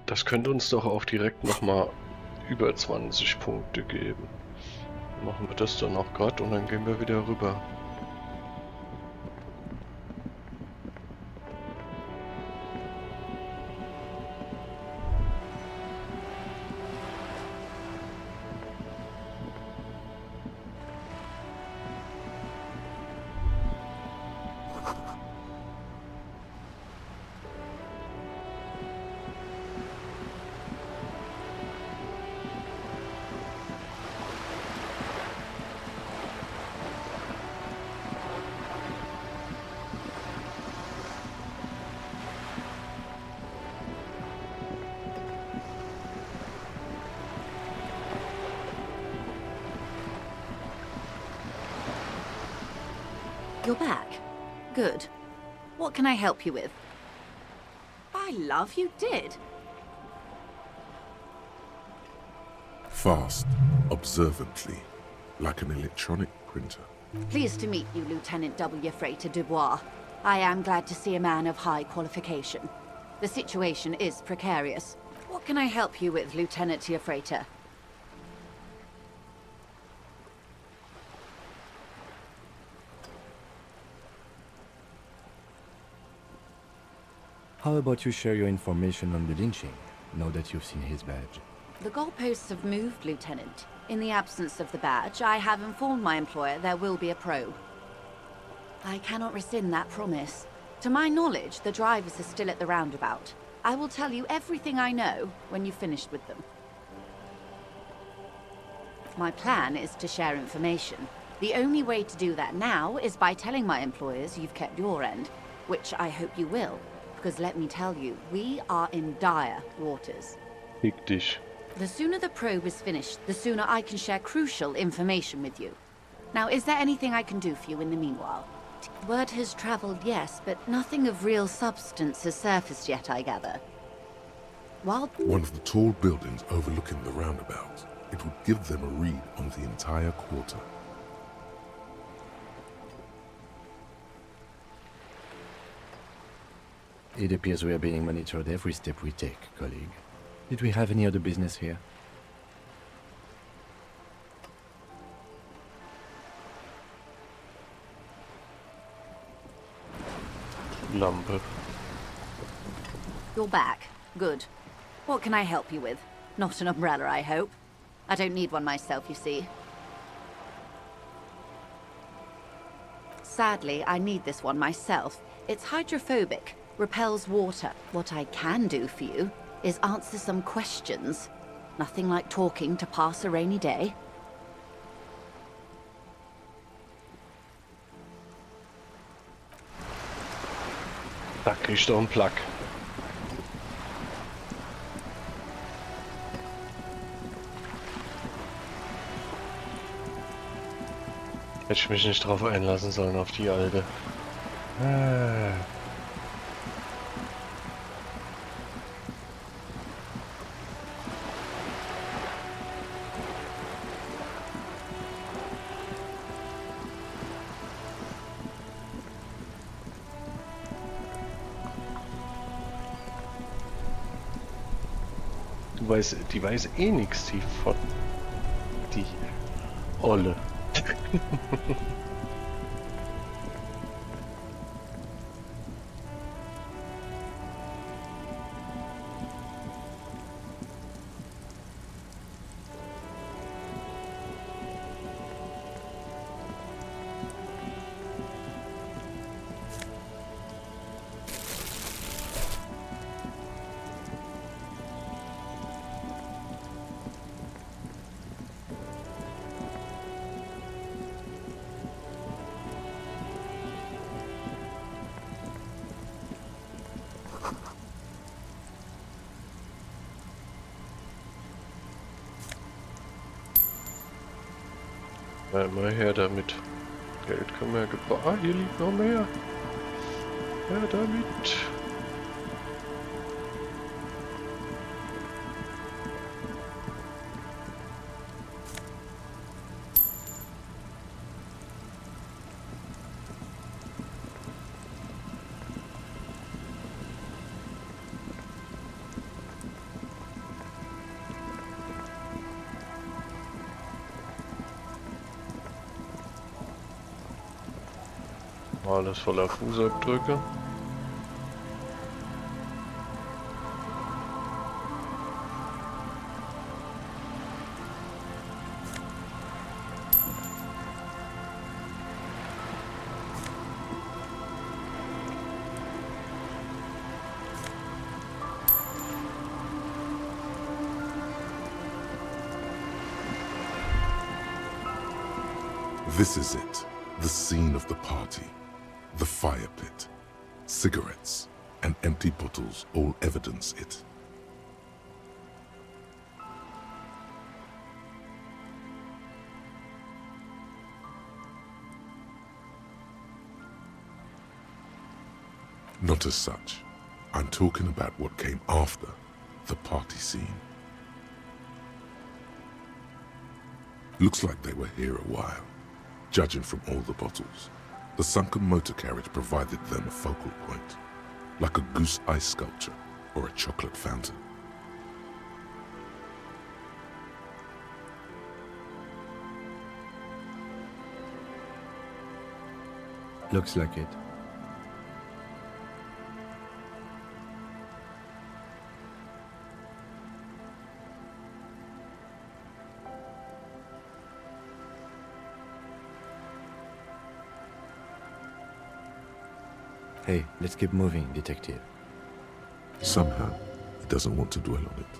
Das könnte uns doch auch direkt nochmal über 20 Punkte geben. Machen wir das dann auch gerade und dann gehen wir wieder rüber. You're back. Good. What can I help you with? By love, you did. Fast, observantly, like an electronic printer. Pleased to meet you, Lieutenant W. Freighter Dubois. I am glad to see a man of high qualification. The situation is precarious. What can I help you with, Lieutenant Freighter? How about you share your information on the lynching, now that you've seen his badge? The goalposts have moved, Lieutenant. In the absence of the badge, I have informed my employer there will be a probe. I cannot rescind that promise. To my knowledge, the drivers are still at the roundabout. I will tell you everything I know when you've finished with them. My plan is to share information. The only way to do that now is by telling my employers you've kept your end, which I hope you will, because let me tell you, we are in dire waters. Fick dich. The sooner the probe is finished, the sooner I can share crucial information with you. Now, is there anything I can do for you in the meanwhile? Word has traveled, yes, but nothing of real substance has surfaced yet, I gather. While One of the tall buildings overlooking the roundabout. It would give them a read on the entire quarter. It appears we are being monitored every step we take, colleague. Did we have any other business here? Lampe. you're back. Good. What can I help you with? Not an umbrella, I hope. I don't need one myself, you see. Sadly, I need this one myself. It's hydrophobic, repels water. What I can do for you is answer some questions. Nothing like talking to pass a rainy day. Da kriegst du einen Plug. Hätte ich mich nicht drauf einlassen sollen, auf die alte. Die weiß eh nix, die von... Die Olle. Mal her damit. Geld können wir gebrauchen. Ah, hier liegt noch mehr. Her damit. Alles voller Fußabdrücke. This is it, the scene of the party. The fire pit, cigarettes, and empty bottles all evidence it. Not as such. I'm talking about what came after the party scene. Looks like they were here a while, judging from all the bottles. The sunken motor carriage provided them a focal point, like a goose ice sculpture or a chocolate fountain. Looks like it. Hey, let's keep moving, detective. Somehow, he doesn't want to dwell on it.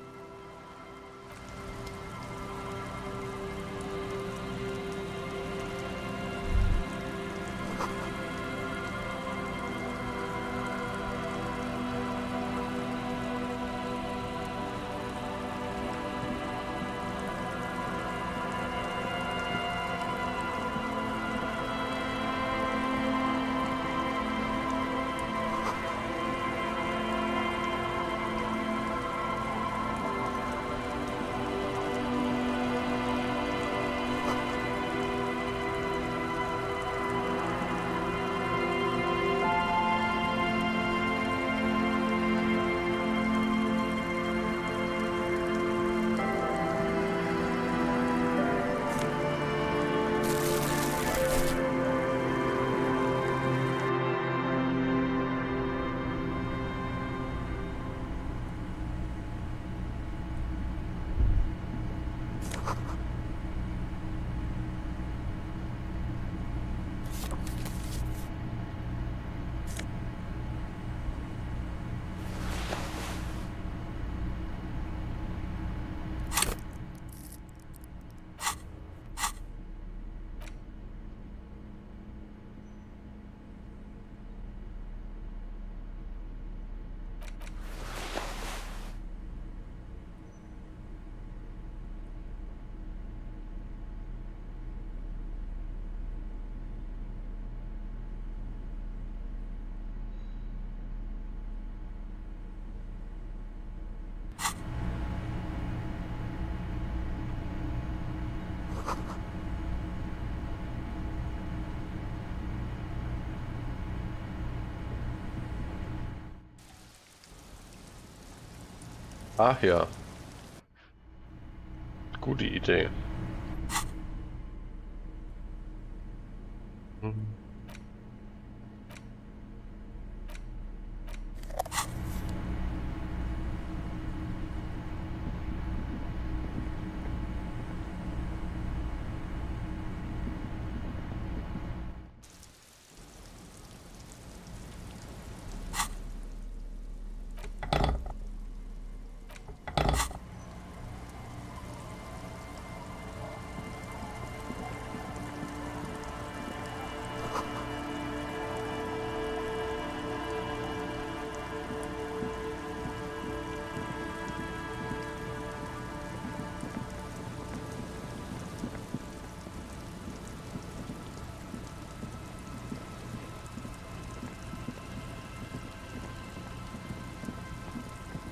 Ach ja. Gute Idee. Mhm.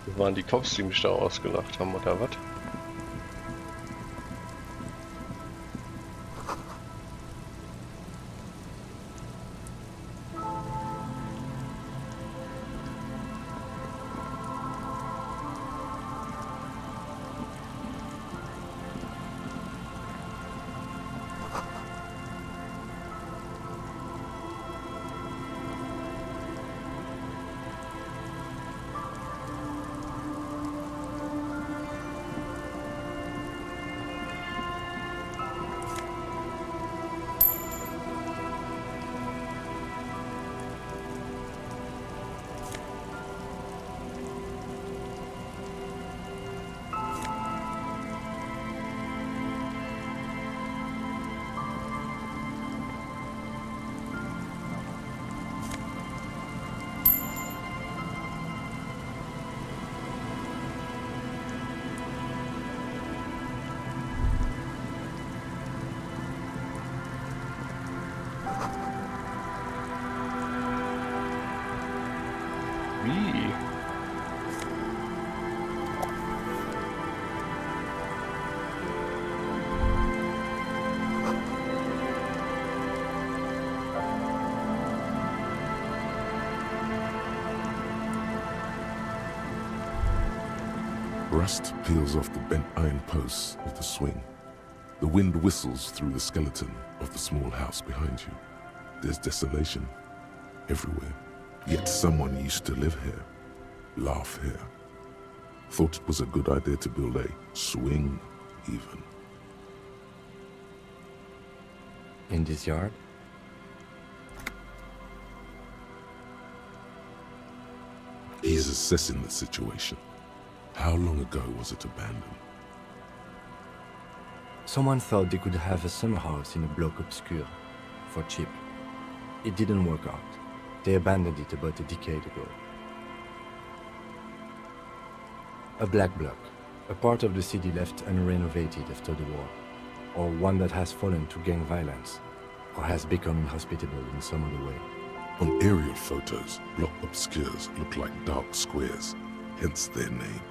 Das waren die Cops, die mich da ausgelacht haben, oder was? Wie? Rust peels off the bent iron posts of the swing. The wind whistles through the skeleton of the small house behind you. There's desolation everywhere. Yet someone used to live here, laugh here. Thought it was a good idea to build a swing, even. In this yard? He's assessing the situation. How long ago was it abandoned? Someone thought they could have a summer house in a bloc obscur, for cheap. It didn't work out. They abandoned it about a decade ago. A black bloc, a part of the city left unrenovated after the war, or one that has fallen to gang violence, or has become inhospitable in some other way. On aerial photos, block obscures look like dark squares, hence their name.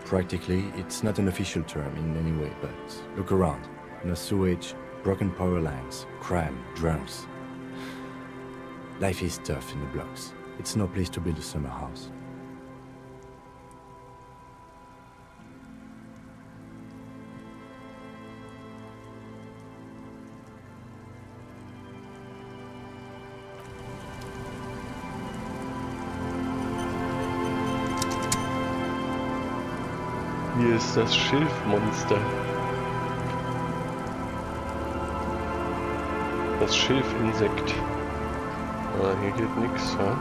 Practically, it's not an official term in any way, but look around. No sewage, broken power lines, crime, drums. Life is tough in the blocks. It's no place to build a summer house. Hier ist das Schilfmonster. Das Schilfinsekt. Ah, hier geht nix, ja?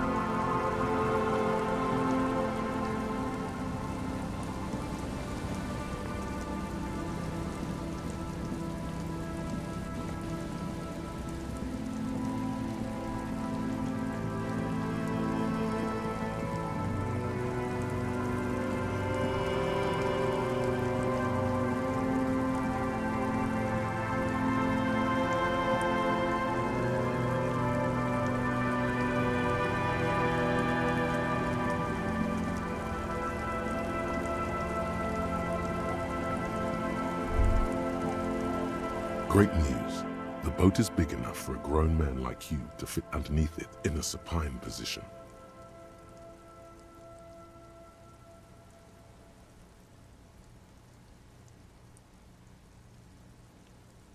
Great news. The boat is big enough for a grown man like you to fit underneath it in a supine position.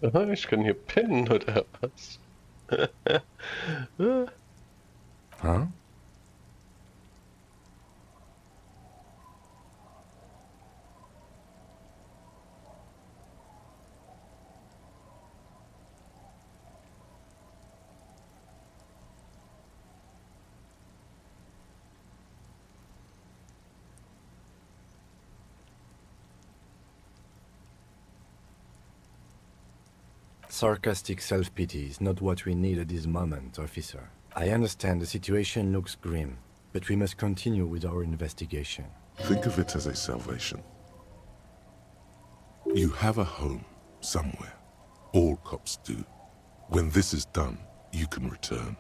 Aha, ich kann hier pennen, oder was? Huh? Sarcastic self-pity is not what we need at this moment, officer. I understand the situation looks grim, but we must continue with our investigation. Think of it as a salvation. You have a home somewhere. All cops do. When this is done, you can return.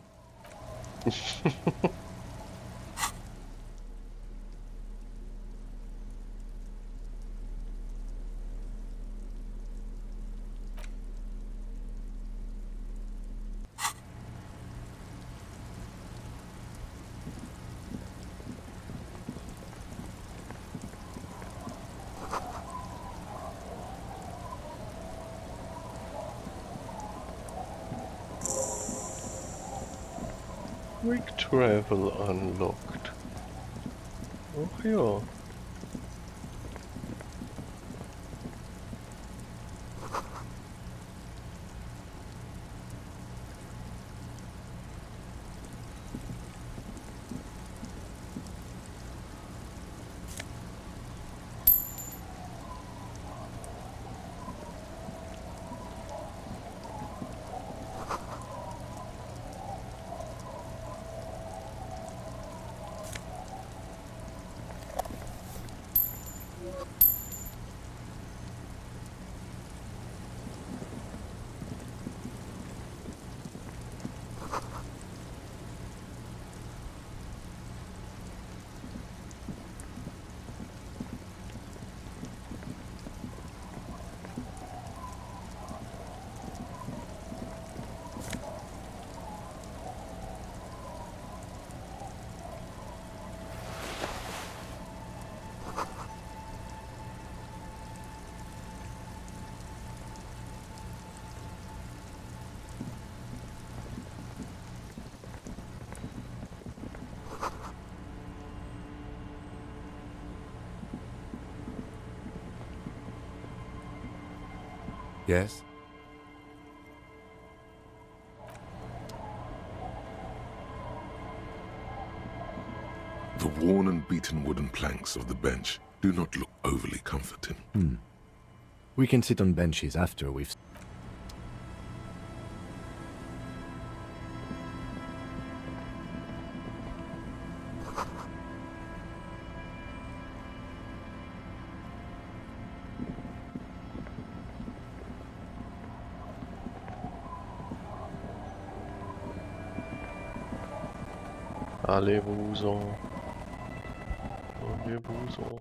Quick travel unlocked. Oh ja. Yes? The worn and beaten wooden planks of the bench do not look overly comforting. We can sit on benches after we've... Allez-vous-en. Allez-vous-en.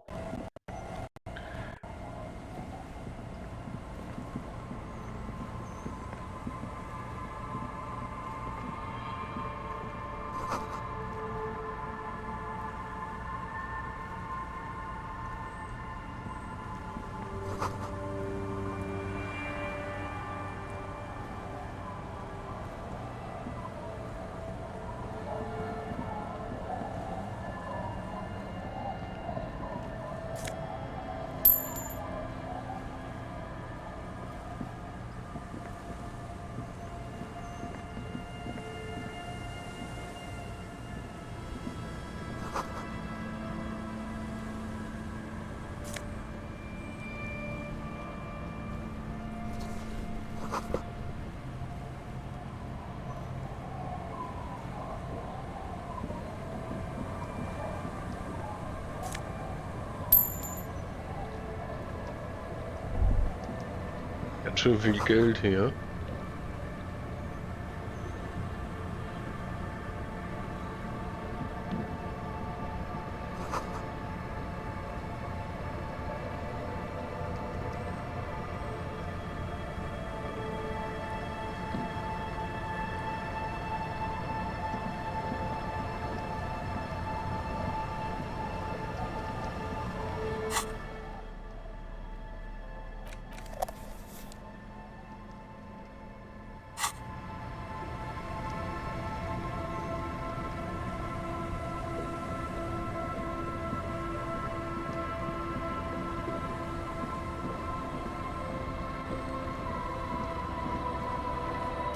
Ganz schön viel Geld hier.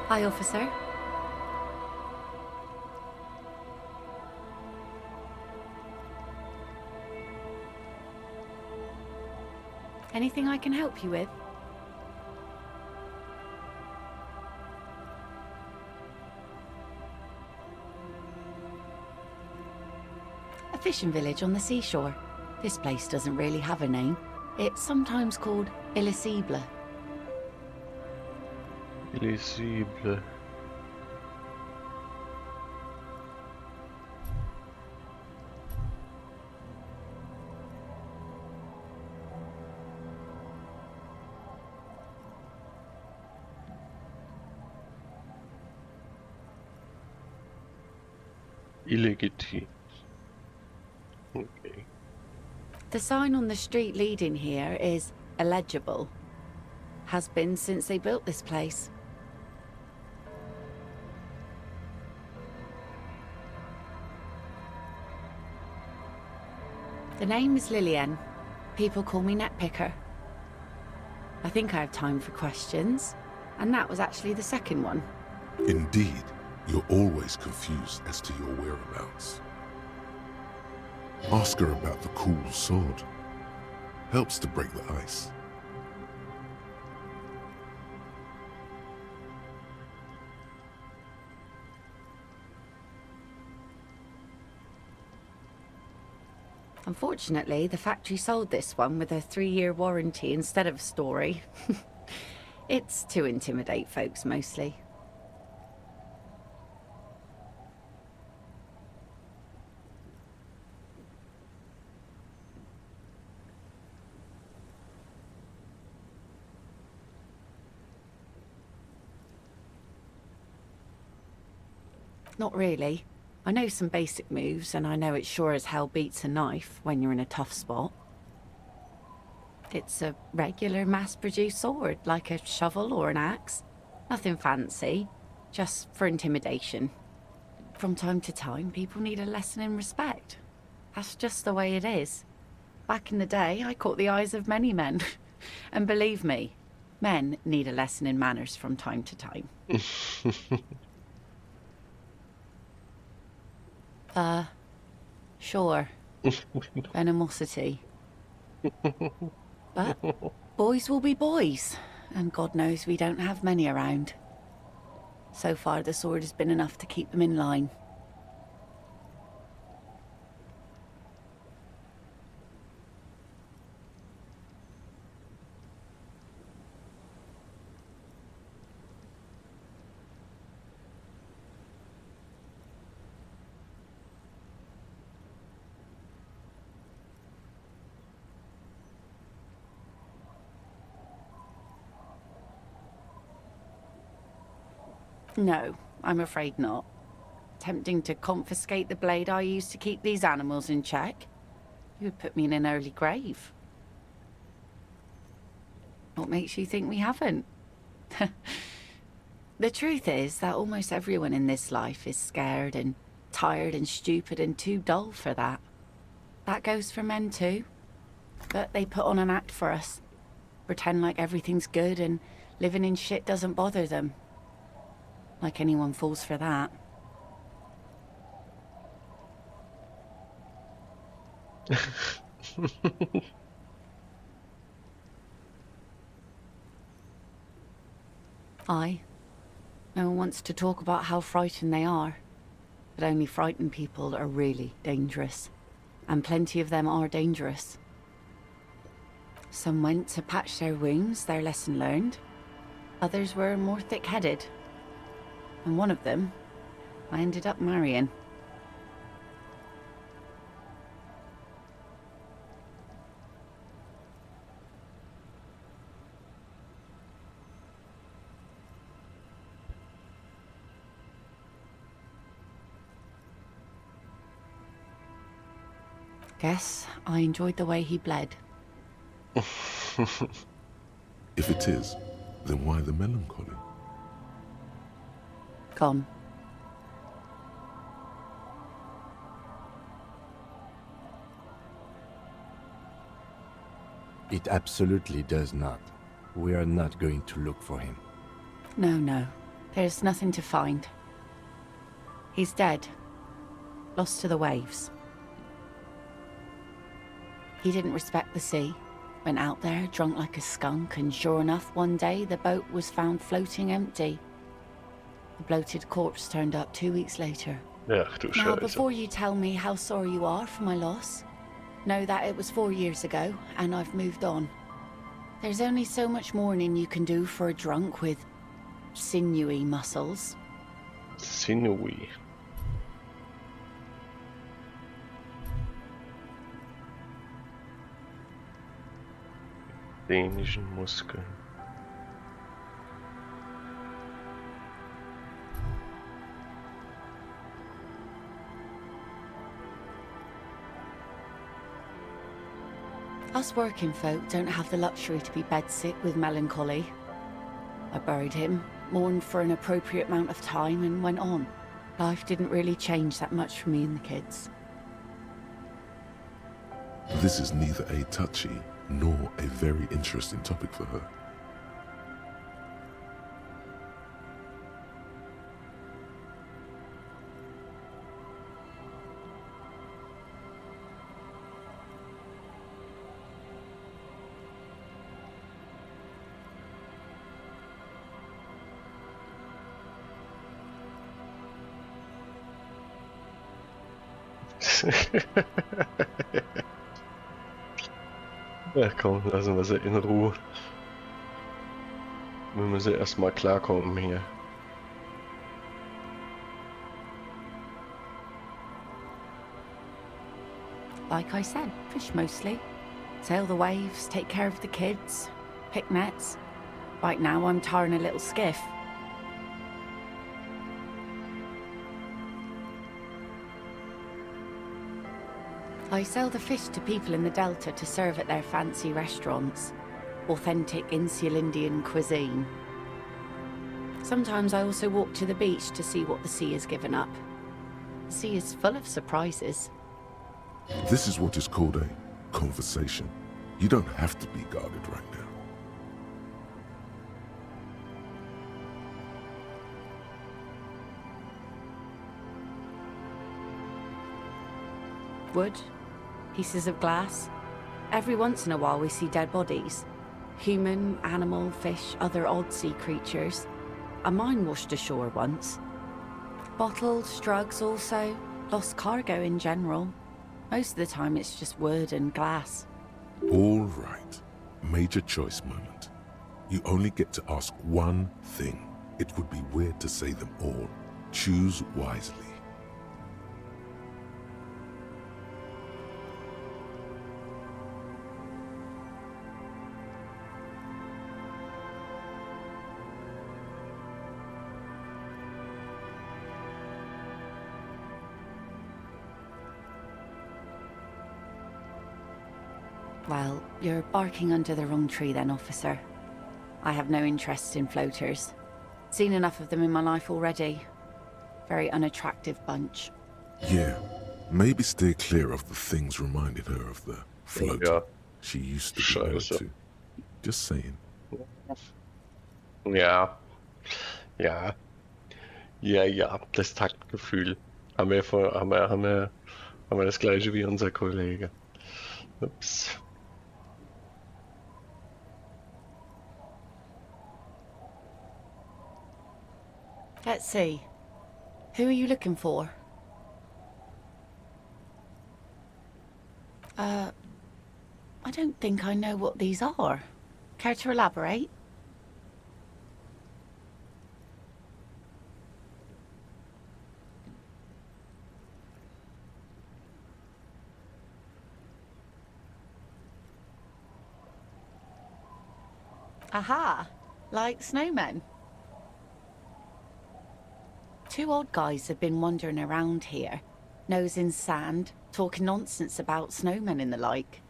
Hi, officer. Anything I can help you with? A fishing village on the seashore. This place doesn't really have a name. It's sometimes called Illisible. Illisible. Illegitim. Okay. The sign on the street leading here is illegible. Has been since they built this place. The name is Lillian. People call me Netpicker. I think I have time for questions, and that was actually the second one. Indeed, you're always confused as to your whereabouts. Ask her about the cool sword. Helps to break the ice. Unfortunately, the factory sold this one with a 3-year warranty instead of a story. It's to intimidate folks, mostly. Not really. I know some basic moves, and I know it sure as hell beats a knife when you're in a tough spot. It's a regular mass-produced sword, like a shovel or an axe. Nothing fancy, just for intimidation. From time to time, people need a lesson in respect. That's just the way it is. Back in the day, I caught the eyes of many men. And believe me, men need a lesson in manners from time to time. Sure. Venomosity. But boys will be boys, and God knows we don't have many around. So far, the sword has been enough to keep them in line. No, I'm afraid not. Tempting to confiscate the blade I used to keep these animals in check? You would put me in an early grave. What makes you think we haven't? The truth is that almost everyone in this life is scared and tired and stupid and too dull for that. That goes for men too. But they put on an act for us. Pretend like everything's good and living in shit doesn't bother them. Like anyone falls for that. No one wants to talk about how frightened they are. But only frightened people are really dangerous. And plenty of them are dangerous. Some went to patch their wounds, their lesson learned. Others were more thick-headed. And one of them, I ended up marrying. Guess I enjoyed the way he bled. If it is, then why the melancholy? Gone. It absolutely does not. We are not going to look for him. No. There's nothing to find. He's dead. Lost to the waves. He didn't respect the sea. Went out there, drunk like a skunk, and sure enough, one day the boat was found floating empty. The bloated corpse turned up 2 weeks later. Ja, du Now, Scheiße. before you tell me how sorry you are for my loss, know that it was 4 years ago, and I've moved on. There's only so much mourning you can do for a drunk with sinewy muscles. Sinewy. Dänischen Muskeln. Us working folk don't have the luxury to be bedsick with melancholy. I buried him, mourned for an appropriate amount of time, and went on. Life didn't really change that much for me and the kids. This is neither a touchy nor a very interesting topic for her. Ja, komm, lassen wir sie in Ruhe. Wir müssen erstmal klarkommen hier. Like I said, fish mostly. Sail the waves, take care of the kids, pick nets. Right now I'm tarring a little skiff. I sell the fish to people in the Delta to serve at their fancy restaurants. Authentic Insular Indian cuisine. Sometimes I also walk to the beach to see what the sea has given up. The sea is full of surprises. This is what is called a conversation. You don't have to be guarded right now. Wood, pieces of glass. Every once in a while we see dead bodies. Human, animal, fish, other odd sea creatures. A mine washed ashore once. Bottles, drugs also. Lost cargo in general. Most of the time it's just wood and glass. All right. Major choice moment. You only get to ask one thing. It would be weird to say them all. Choose wisely. Well, you're barking under the wrong tree then, officer. I have no interest in floaters. Seen enough of them in my life already. Very unattractive bunch. Yeah, maybe steer clear of the things reminding her of the floater Ja. she used to be heard Scheiße. to. Just saying. Ja. Ja. Ja, das Taktgefühl. Haben wir das gleiche wie unser Kollege. Ups. Let's see. Who are you looking for? I don't think I know what these are. Care to elaborate? Aha! Like snowmen. Two odd guys have been wandering around here, nose in sand, talking nonsense about snowmen and the like.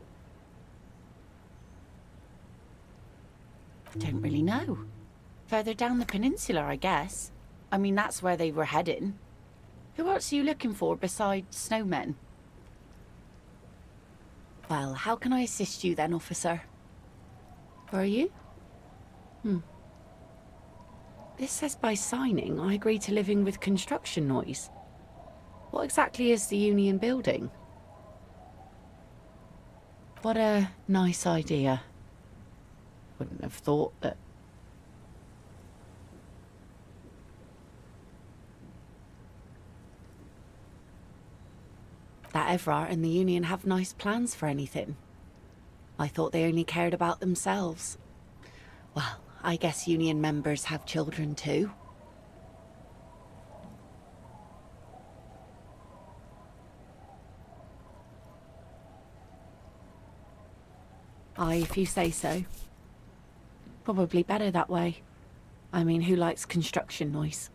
Don't really know. Further down the peninsula, I guess. I mean, that's where they were heading. Who else are you looking for besides snowmen? Well, how can I assist you then, officer? Where are you? This says by signing, I agree to living with construction noise. What exactly is the Union building? What a nice idea. Wouldn't have thought that... that Evrart and the Union have nice plans for anything. I thought they only cared about themselves. Well, I guess Union members have children too. Aye, if you say so. Probably better that way. I mean, who likes construction noise?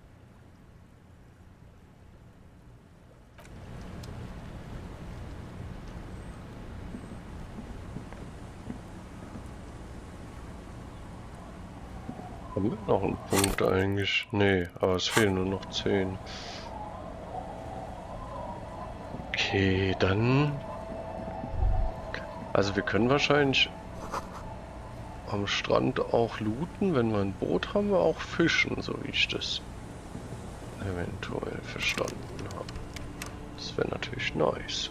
Haben wir noch einen Punkt eigentlich? Nee, aber es fehlen nur noch 10. Okay, dann... Also wir können wahrscheinlich am Strand auch looten. Wenn wir ein Boot haben, wir auch fischen, so wie ich das eventuell verstanden habe. Das wäre natürlich nice.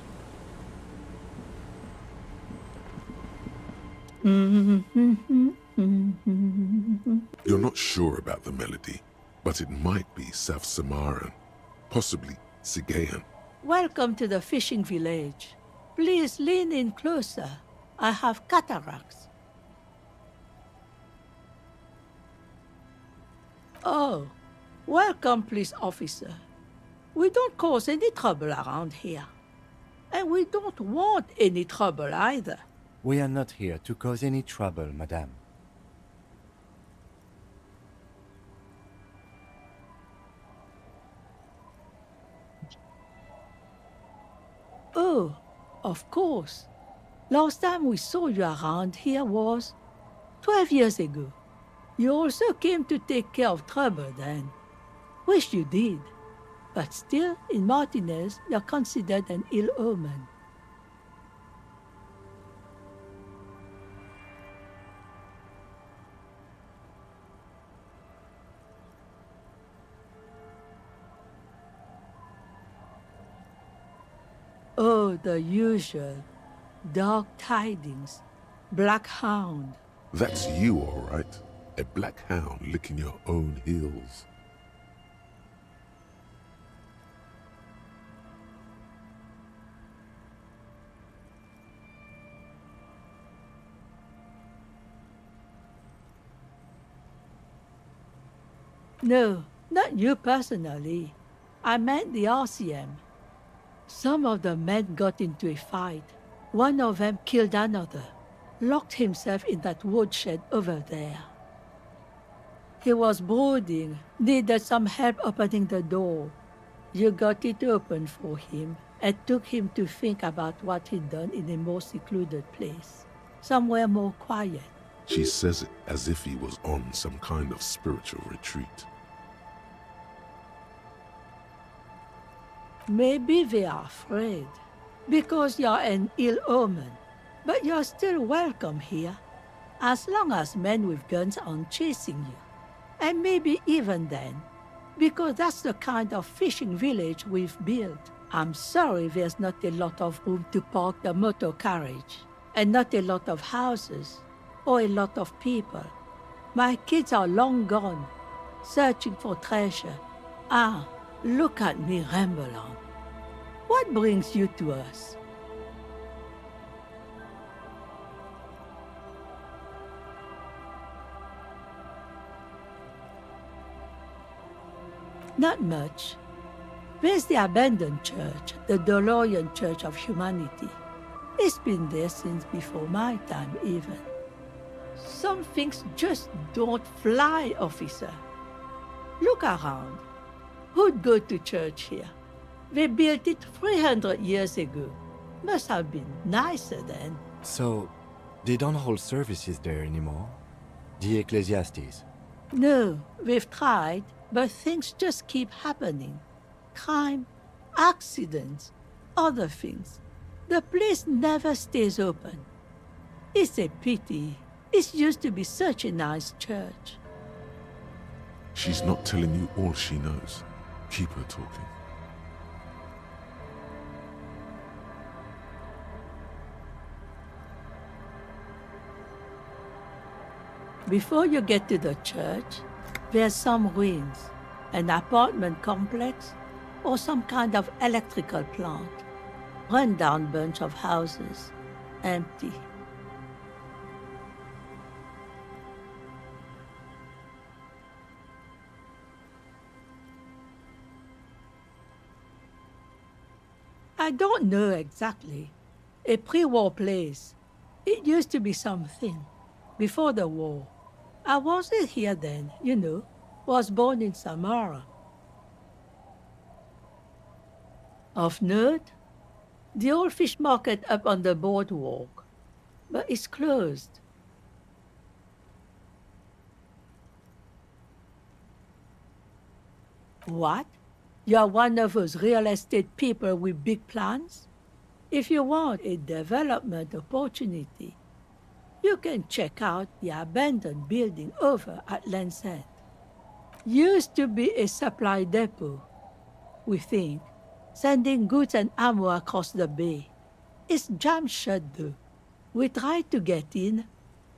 You're not sure about the melody, but it might be South Samaran, possibly Sigayan. Welcome to the fishing village. Please lean in closer. I have cataracts. Oh, welcome, police officer. We don't cause any trouble around here. And we don't want any trouble either. We are not here to cause any trouble, madame. Oh, of course. Last time we saw you around here was 12 years ago. You also came to take care of trouble then. Wish you did. But still, in Martinez, you're considered an ill omen. Oh, the usual. Dark tidings. Black hound. That's you, all right. A black hound licking your own heels. No, not you personally. I meant the RCM. Some of the men got into a fight. One of them killed another, locked himself in that woodshed over there. He was brooding, needed some help opening the door. You got it open for him and took him to think about what he'd done in a more secluded place, somewhere more quiet. She says it as if he was on some kind of spiritual retreat. Maybe they are afraid, because you're an ill omen. But you're still welcome here, as long as men with guns aren't chasing you. And maybe even then, because that's the kind of fishing village we've built. I'm sorry there's not a lot of room to park the motor carriage, and not a lot of houses, or a lot of people. My kids are long gone, searching for treasure. Ah, look at me ramble on. What brings you to us? Not much. There's the abandoned church, the DeLorean Church of Humanity. It's been there since before my time, even. Some things just don't fly, officer. Look around. Who'd go to church here? They built it 300 years ago. Must have been nicer then. So, they don't hold services there anymore? The Ecclesiastes? No, we've tried, but things just keep happening. Crime, accidents, other things. The place never stays open. It's a pity. It used to be such a nice church. She's not telling you all she knows. Keep her talking. Before you get to the church, there's some ruins, an apartment complex, or some kind of electrical plant. Run-down bunch of houses, empty. I don't know exactly. A pre-war place. It used to be something. Before the war. I wasn't here then, you know. Was born in Samara. Of note, the old fish market up on the boardwalk. But it's closed. What? You're one of those real estate people with big plans? If you want a development opportunity, you can check out the abandoned building over at Land's End. Used to be a supply depot, we think, sending goods and ammo across the bay. It's jammed shut though. We tried to get in,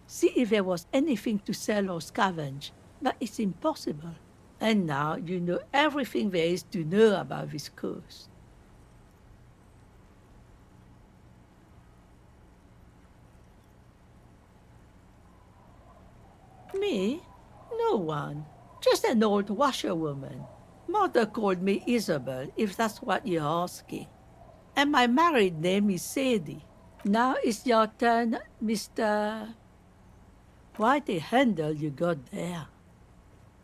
see if there was anything to sell or scavenge, but it's impossible. And now you know everything there is to know about this coast. Me? No one. Just an old washerwoman. Mother called me Isabel, if that's what you're asking. And my married name is Sadie. Now it's your turn, Mr. Quite a handle you got there.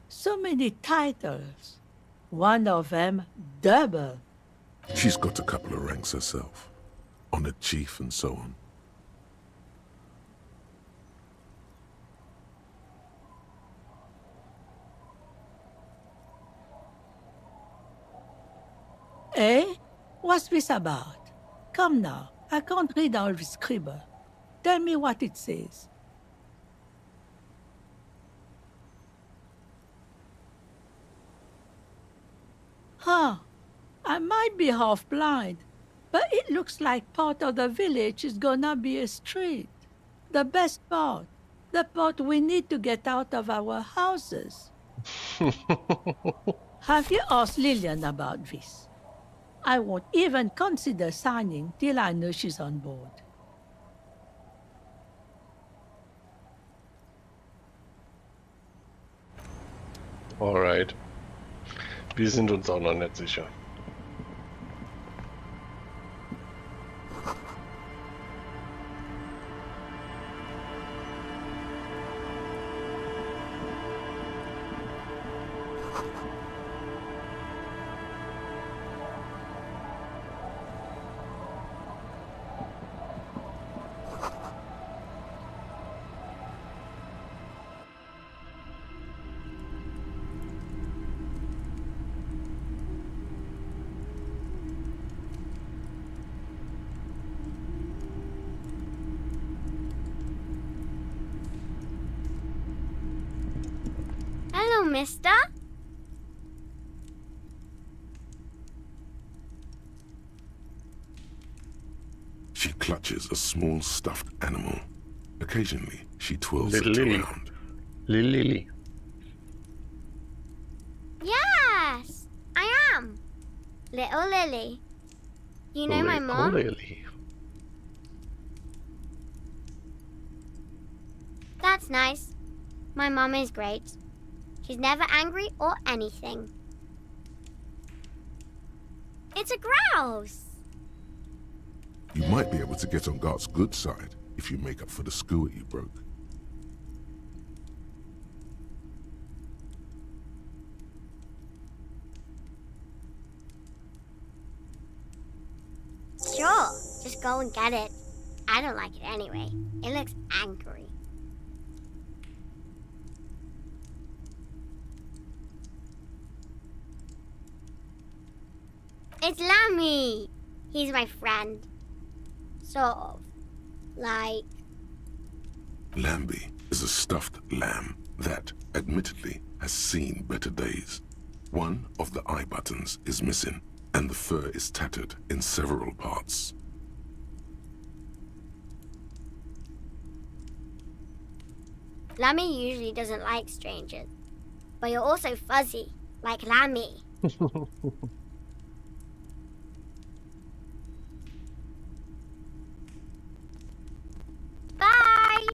So many titles. One of them double. She's got a couple of ranks herself. Honored chief and so on. Eh? What's this about? Come now, I can't read all this scribble. Tell me what it says. Huh. I might be half blind, But it looks like part of the village is gonna be a street. The best part. The part we need to get out of our houses. Have you asked Lillian about this? I won't even consider signing till I know she's on board. Alright. Wir sind uns auch noch nicht sicher. Hello, mister. She clutches a small stuffed animal. Occasionally, she twirls Little it Lily. around. Lily. Yes, I am. Little Lily. You know my mom? Lily. That's nice. My mom is great. She's never angry or anything. It's a grouse. You might be able to get on Gart's good side if you make up for the skewer you broke. Sure, just go and get it. I don't like it anyway. It looks angry. It's Lammy. He's my friend. Sort of. Like... Lambie is a stuffed lamb that, admittedly, has seen better days. One of the eye buttons is missing, and the fur is tattered in several parts. Lammy usually doesn't like strangers. But you're also fuzzy, like Lammy. Bye!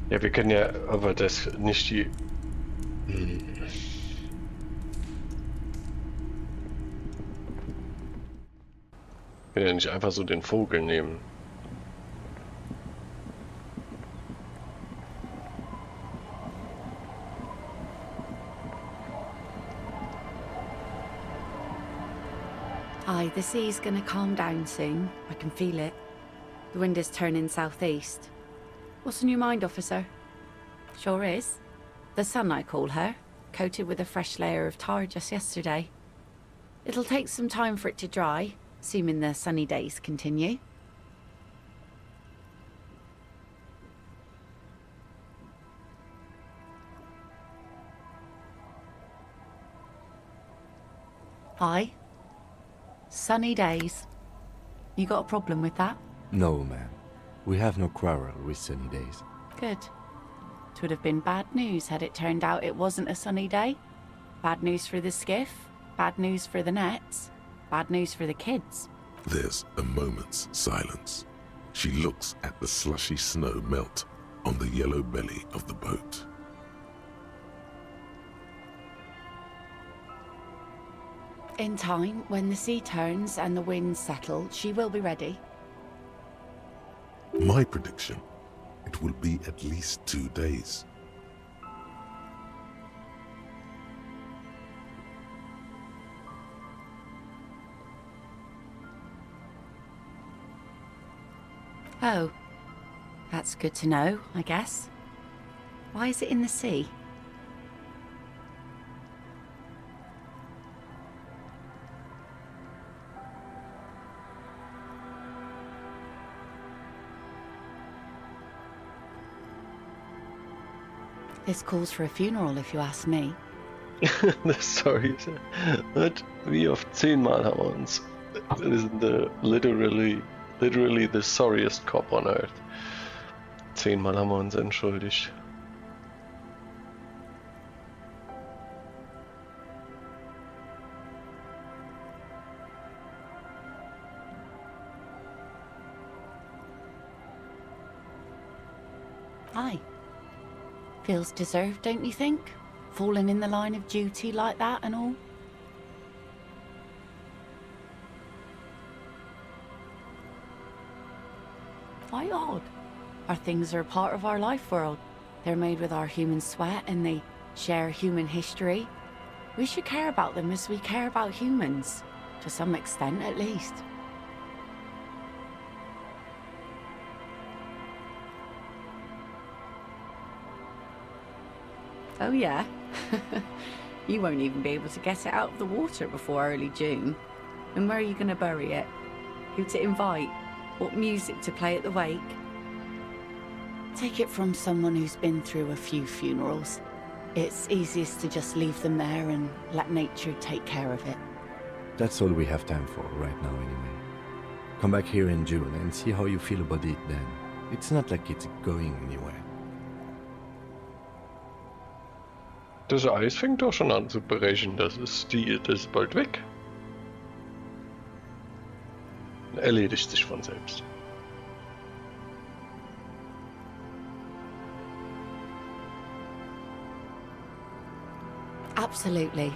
Ja, wir können ja aber das nicht die... Wir können ja nicht einfach so den Vogel nehmen. Aye, the sea's gonna calm down soon. I can feel it. The wind is turning southeast. What's on your mind, officer? Sure is. The sun, I call her, coated with a fresh layer of tar just yesterday. It'll take some time for it to dry, assuming the sunny days continue. Aye. Sunny days. You got a problem with that? No, ma'am. We have no quarrel with sunny days. Good. It would have been bad news had it turned out it wasn't a sunny day. Bad news for the skiff, bad news for the nets, bad news for the kids. There's a moment's silence. She looks at the slushy snow melt on the yellow belly of the boat. In time, when the sea turns and the winds settle, she will be ready. My prediction, it will be at least 2 days. Oh, that's good to know, I guess. Why is it in the sea? This calls for a funeral, if you ask me. Sorry, wie oft 10-mal haben wir uns. Wir sind literally the sorriest cop on earth. 10-mal haben wir uns entschuldigt. Aye. Feels deserved, don't you think? Falling in the line of duty like that and all? Why odd? Our things are a part of our life world. They're made with our human sweat and they share human history. We should care about them as we care about humans. To some extent, at least. Oh yeah? You won't even be able to get it out of the water before early June. And where are you going to bury it? Who to invite? What music to play at the wake? Take it from someone who's been through a few funerals. It's easiest to just leave them there and let nature take care of it. That's all we have time for right now anyway. Come back here in June and see how you feel about it then. It's not like it's going anywhere. Das Eis fängt doch schon an zu brechen. Das ist bald weg. Erledigt sich von selbst. Absolutely.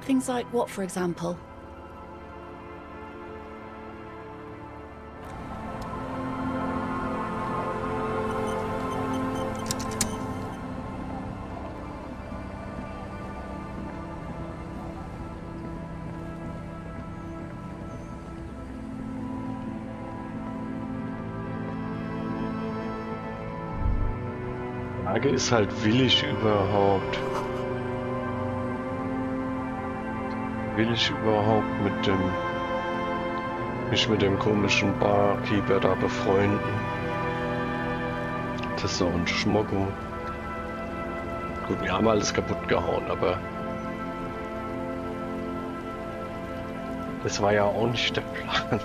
Things like what, for example? Die Frage ist halt, will ich überhaupt mich mit dem komischen Barkeeper da befreunden? Das ist doch ein Schmocko. Gut, wir haben alles kaputt gehauen, aber das war ja auch nicht der Plan.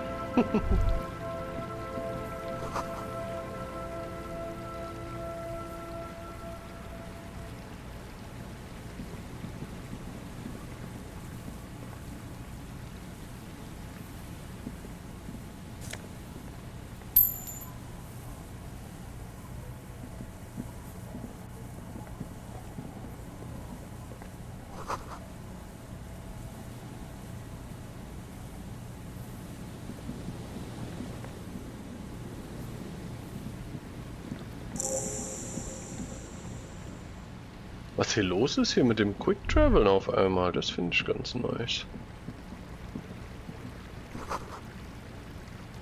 Was hier los ist hier mit dem Quick Travel auf einmal, das finde ich ganz nice.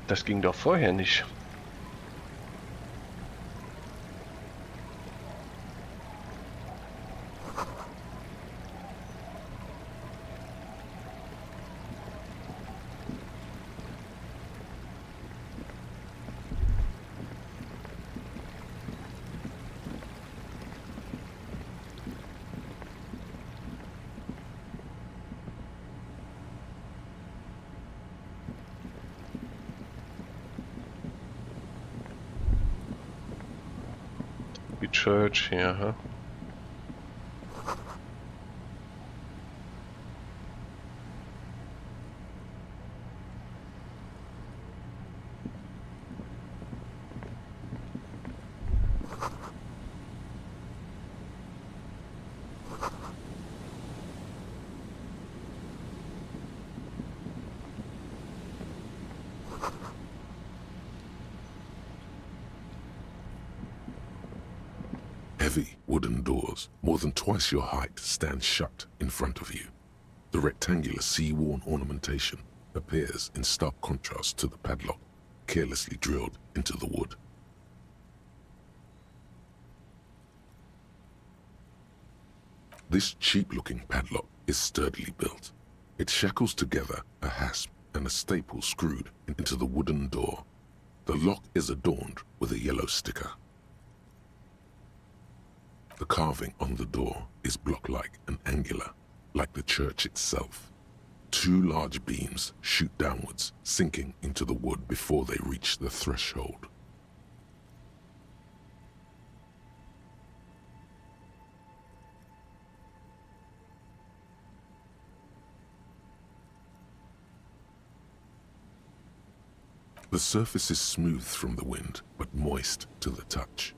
Das ging doch vorher nicht. Church here, huh? Heavy wooden doors, more than twice your height, stand shut in front of you. The rectangular sea-worn ornamentation appears in stark contrast to the padlock, carelessly drilled into the wood. This cheap-looking padlock is sturdily built. It shackles together a hasp and a staple screwed into the wooden door. The lock is adorned with a yellow sticker. The carving on the door is block-like and angular, like the church itself. 2 large beams shoot downwards, sinking into the wood before they reach the threshold. The surface is smooth from the wind, but moist to the touch.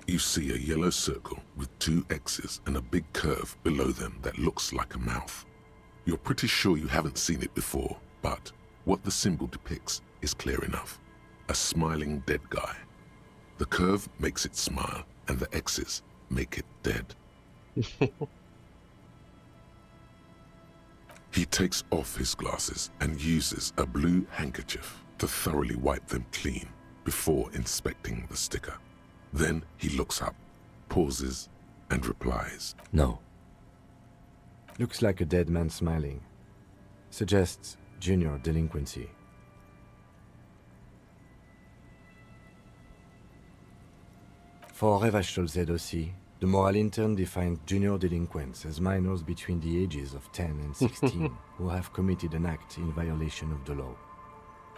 You see a yellow circle with 2 X's and a big curve below them that looks like a mouth. You're pretty sure you haven't seen it before, but what the symbol depicts is clear enough. A smiling dead guy. The curve makes it smile, and the X's make it dead. He takes off his glasses and uses a blue handkerchief to thoroughly wipe them clean before inspecting the sticker. Then he looks up, pauses, and replies. No. Looks like a dead man smiling. Suggests junior delinquency. For Revachol aussi, the moral intern defined junior delinquents as minors between the ages of 10 and 16 who have committed an act in violation of the law.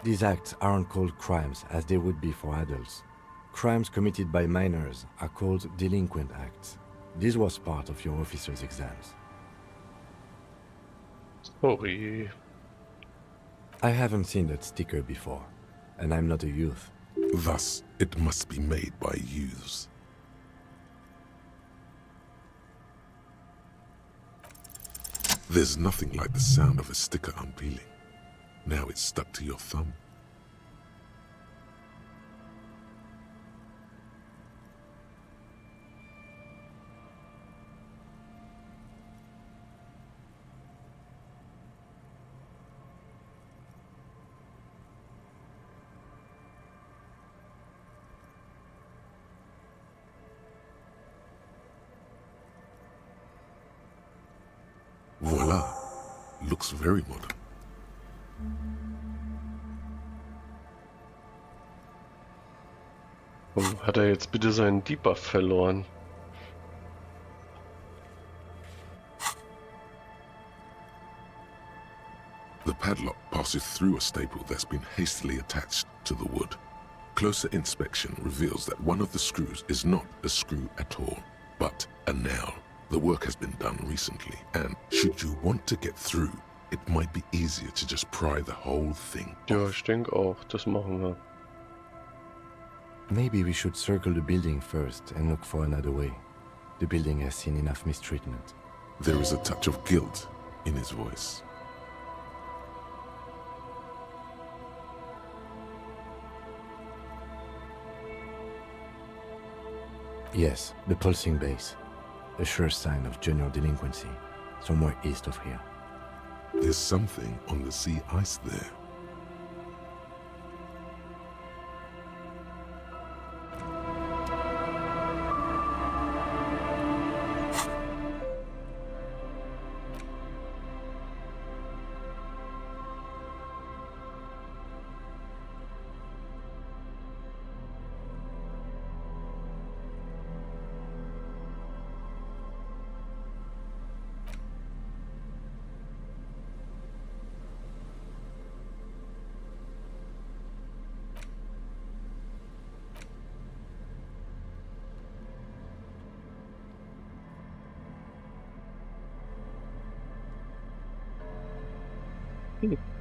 These acts aren't called crimes as they would be for adults. Crimes committed by minors are called delinquent acts. This was part of your officer's exams. Sorry. I haven't seen that sticker before, and I'm not a youth. Thus, it must be made by youths. There's nothing like the sound of a sticker unpeeling. Now it's stuck to your thumb. Voila! Looks very modern. Warum hat er jetzt bitte seinen Debuff verloren? The padlock passes through a staple that's been hastily attached to the wood. Closer inspection reveals that one of the screws is not a screw at all, but a nail. The work has been done recently, and should you want to get through, it might be easier to just pry the whole thing Ja, off. ich denke auch. Das machen wir. Maybe we should circle the building first and look for another way. The building has seen enough mistreatment. There is a touch of guilt in his voice. Yes, the pulsing base. A sure sign of junior delinquency, somewhere east of here. There's something on the sea ice there.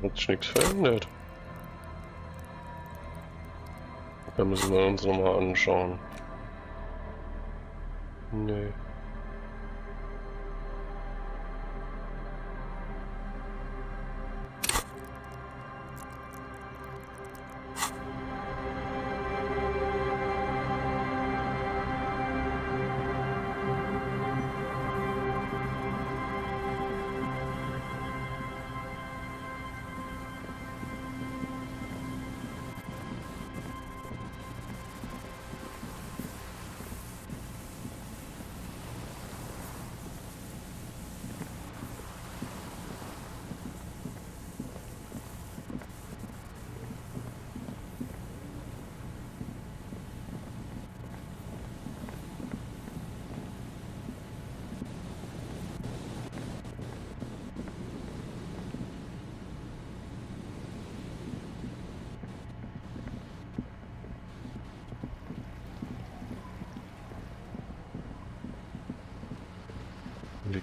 Hat sich nichts verändert. Da müssen wir uns nochmal anschauen. Nee.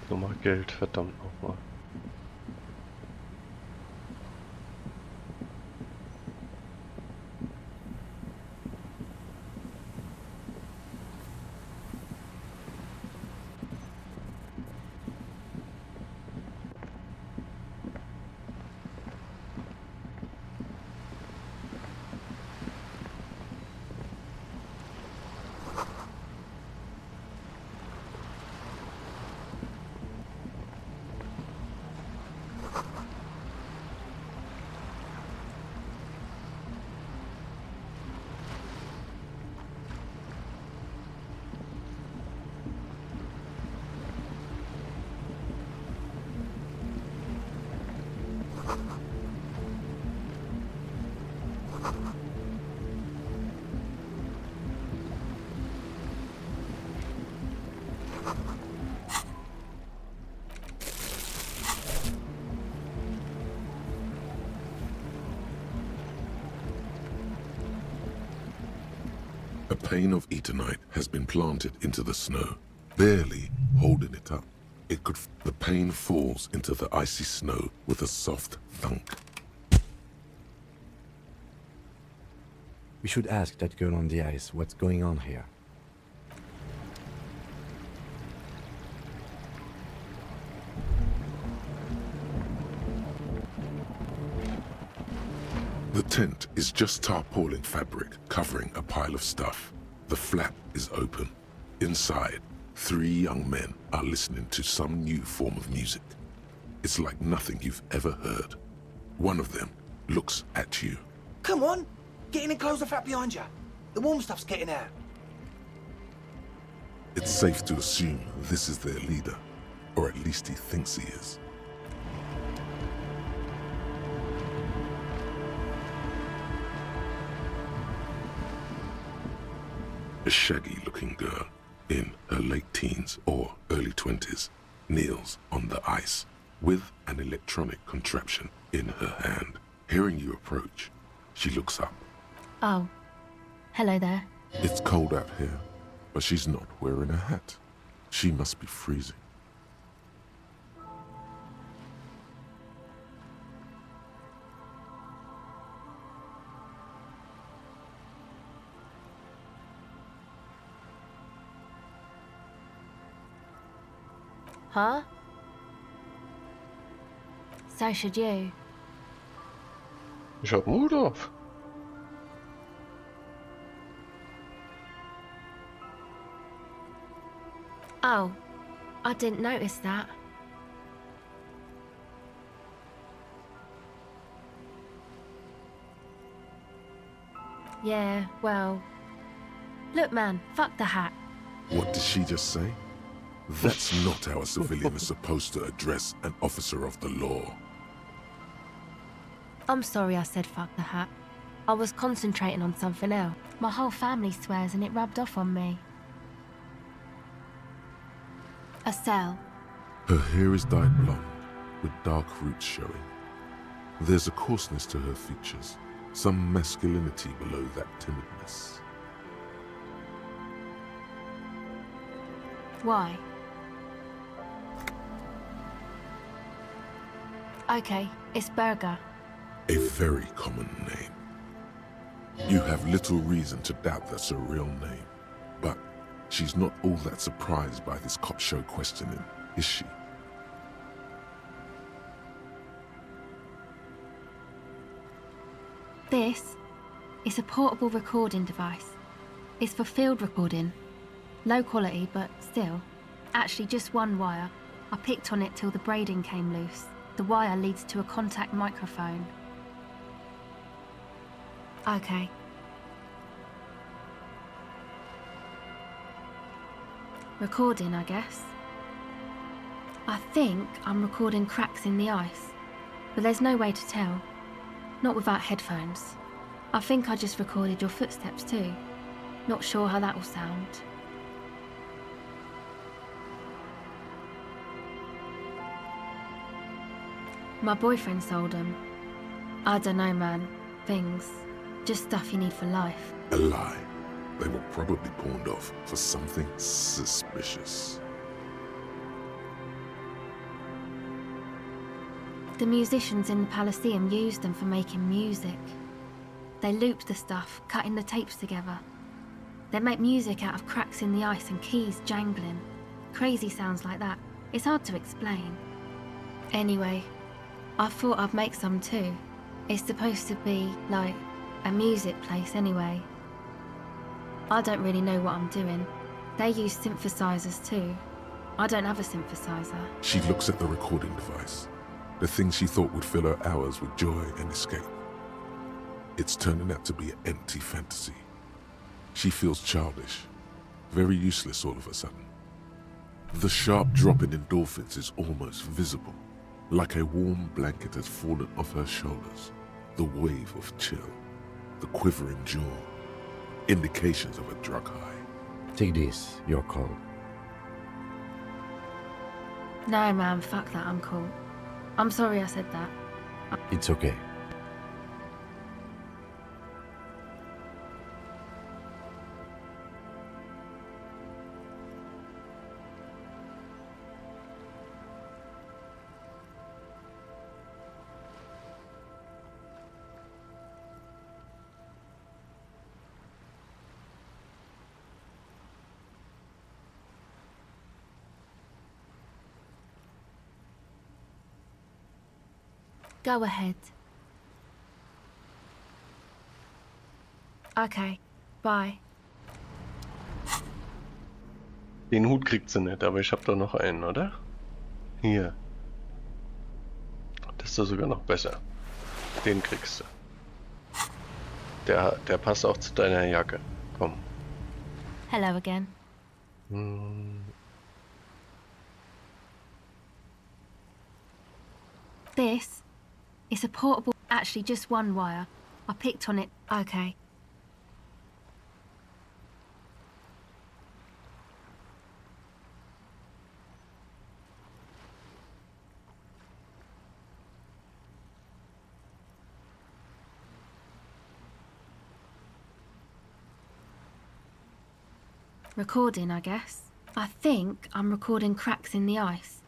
Nochmal Geld, verdammt nochmal. A pane of Eternite has been planted into the snow, barely holding it up. The pane falls into the icy snow with a soft thunk. We should ask that girl on the ice what's going on here. The tent is just tarpaulin fabric covering a pile of stuff. The flap is open. Inside, 3 young men are listening to some new form of music. It's like nothing you've ever heard. One of them looks at you. Come on! Get in and close the flap behind you. The warm stuff's getting out. It's safe to assume this is their leader, or at least he thinks he is. A shaggy-looking girl in her late teens or early 20s kneels on the ice with an electronic contraption in her hand. Hearing you approach, she looks up. Oh, hello there. It's cold out here, but she's not wearing a hat. She must be freezing. Huh? So should you. Ich hab Mut auf. Oh, I didn't notice that. Yeah, well... Look man, fuck the hat. What did she just say? That's not how a civilian is supposed to address an officer of the law. I'm sorry I said fuck the hat. I was concentrating on something else. My whole family swears and it rubbed off on me. A cell. Her hair is dyed blonde, with dark roots showing. There's a coarseness to her features, some masculinity below that timidness. Why? Okay, it's Burger. A very common name. You have little reason to doubt that's a real name, but she's not all that surprised by this cop show questioning, is she? This is a portable recording device. It's for field recording. Low quality, but still. Actually, just one wire. I picked on it till the braiding came loose. The wire leads to a contact microphone. Okay. Recording, I guess. I think I'm recording cracks in the ice, but there's no way to tell. Not without headphones. I think I just recorded your footsteps too. Not sure how that will sound. My boyfriend sold them. I don't know, man. Things. Just stuff you need for life. A lie. They were probably pawned off for something suspicious. The musicians in the Palaceum used them for making music. They looped the stuff, cutting the tapes together. They make music out of cracks in the ice and keys jangling. Crazy sounds like that. It's hard to explain. Anyway, I thought I'd make some too. It's supposed to be, like, a music place anyway. I don't really know what I'm doing. They use synthesizers too. I don't have a synthesizer. She looks at the recording device, the thing she thought would fill her hours with joy and escape. It's turning out to be an empty fantasy. She feels childish, very useless all of a sudden. The sharp drop in endorphins is almost visible, like a warm blanket has fallen off her shoulders. The wave of chill, the quivering jaw, indications of a drug high. Take this, you're cold. No, man, fuck that, I'm cool. I'm sorry I said that. It's okay. Go ahead. Okay, bye. Den Hut kriegt sie nicht, aber ich hab doch noch einen, oder? Hier. Das ist doch sogar noch besser. Den kriegst du. Der passt auch zu deiner Jacke. Komm. Hello again. This is a portable, actually just one wire. I picked on it. Okay. Recording, I guess. I think I'm recording cracks in the ice,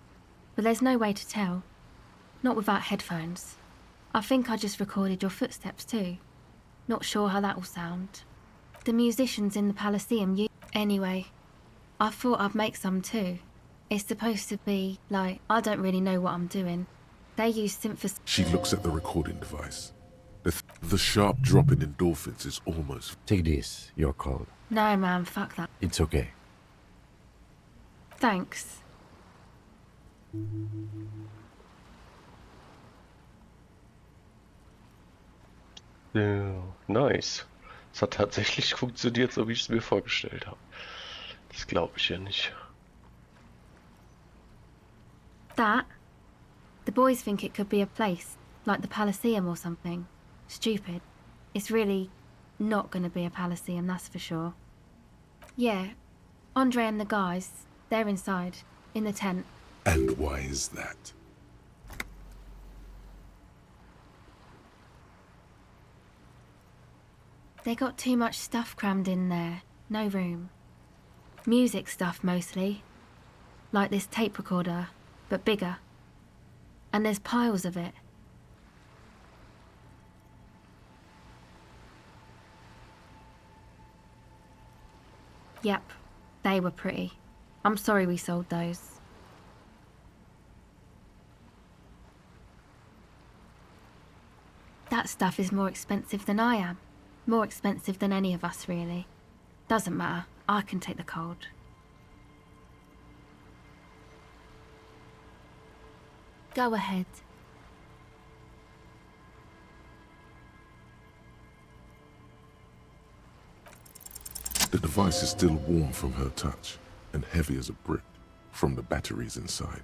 but there's no way to tell. Not without headphones. I think I just recorded your footsteps too. Not sure how that will sound. The musicians in the Palaceum Anyway, I thought I'd make some too. It's supposed to be, like, I don't really know what I'm doing. They use synthesizers. She looks at the recording device. The sharp drop in endorphins is almost... Take this, you're cold. No, man, fuck that. It's okay. Thanks. Ja, nice. Es hat tatsächlich funktioniert, so wie ich es mir vorgestellt habe. Das glaube ich ja nicht. That? The boys think it could be a place, like the Palaceum or something. Stupid. It's really not gonna be a Palaceum, that's for sure. Yeah, Andre and the guys, they're inside, in the tent. And why is that? They got too much stuff crammed in there. No room. Music stuff mostly. Like this tape recorder, but bigger. And there's piles of it. Yep, they were pretty. I'm sorry we sold those. That stuff is more expensive than I am. More expensive than any of us, really. Doesn't matter. I can take the cold. Go ahead. The device is still warm from her touch and heavy as a brick from the batteries inside.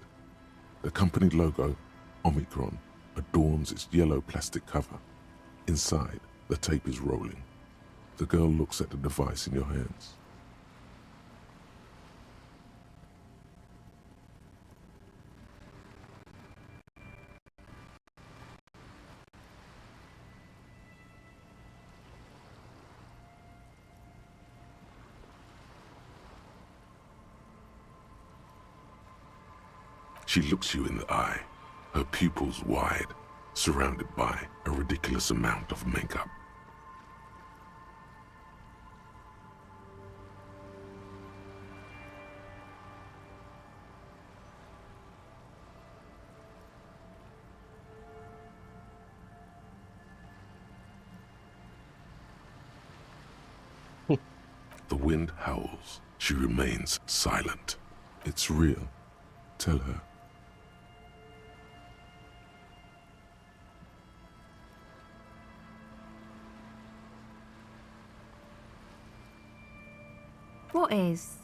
The company logo, Omicron, adorns its yellow plastic cover. Inside, the tape is rolling. The girl looks at the device in your hands. She looks you in the eye, her pupils wide, surrounded by a ridiculous amount of makeup. The wind howls. She remains silent. It's real. Tell her. What is?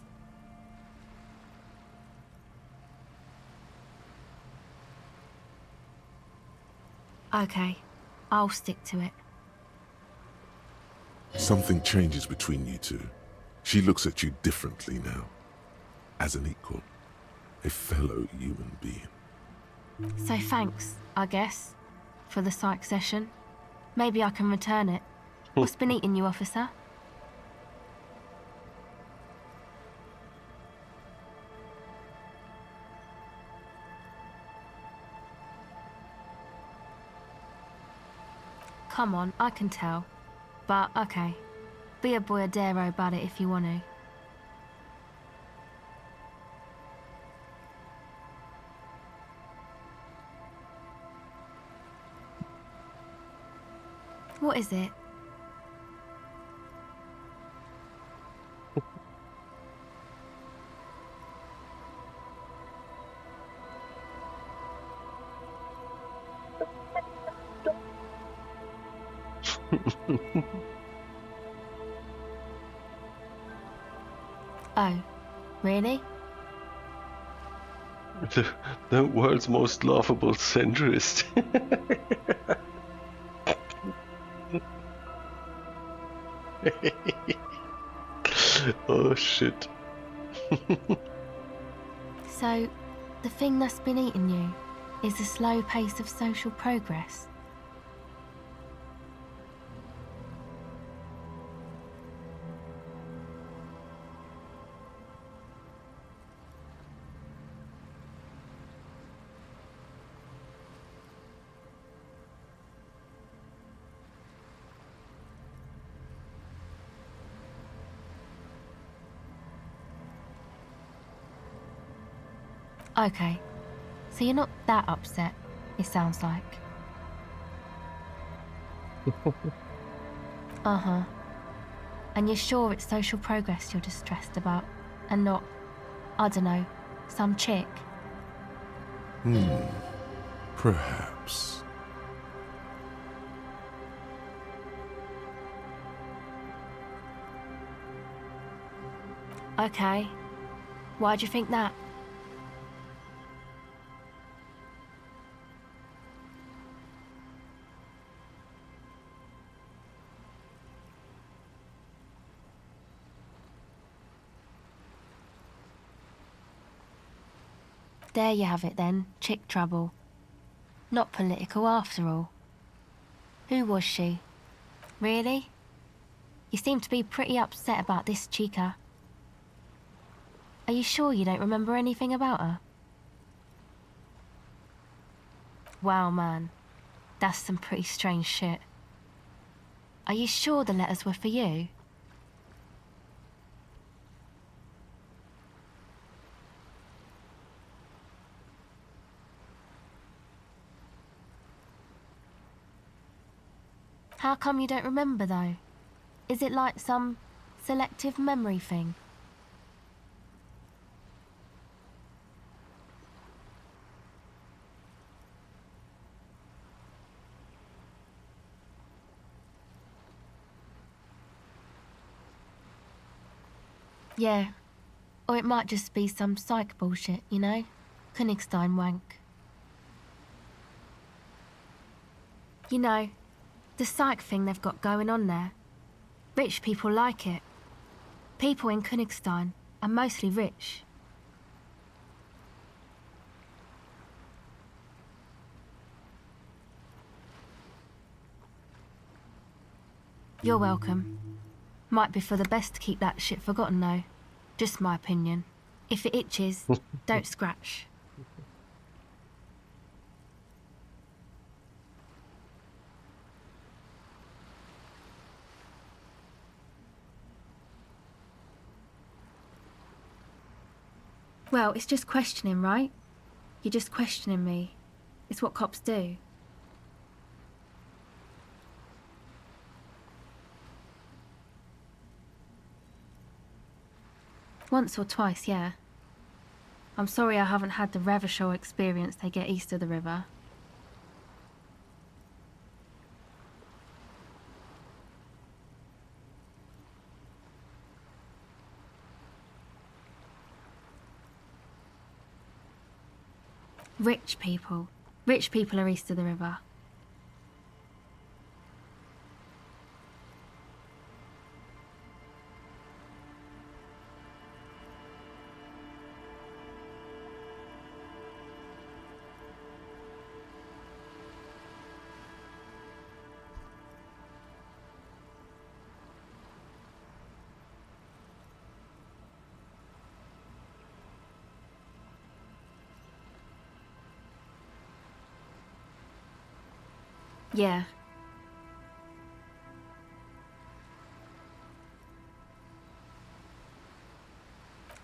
Okay, I'll stick to it. Something changes between you two. She looks at you differently now. As an equal. A fellow human being. So thanks, I guess, for the psych session. Maybe I can return it. What's been eating you, officer? Come on, I can tell. But, okay. Be a boyadero about it if you want to. What is it? Oh, really? The world's most laughable centrist. Oh shit. So, the thing that's been eating you is the slow pace of social progress. Okay, so you're not that upset, it sounds like. Uh-huh. And you're sure it's social progress you're distressed about, and not, I don't know, some chick? Perhaps. Okay. Why do you think that? There you have it then, chick trouble. Not political after all. Who was she? Really? You seem to be pretty upset about this chica. Are you sure you don't remember anything about her? Wow, man. That's some pretty strange shit. Are you sure the letters were for you? How come you don't remember, though? Is it like some selective memory thing? Yeah. Or it might just be some psych bullshit, you know? Königstein wank. You know, the psych thing they've got going on there. Rich people like it. People in Königstein are mostly rich. You're welcome. Might be for the best to keep that shit forgotten, though. Just my opinion. If it itches, don't scratch. Well, it's just questioning, right? You're just questioning me. It's what cops do. Once or twice, yeah. I'm sorry I haven't had the Revachol experience they get east of the river. Rich people. Rich people are east of the river. Yeah.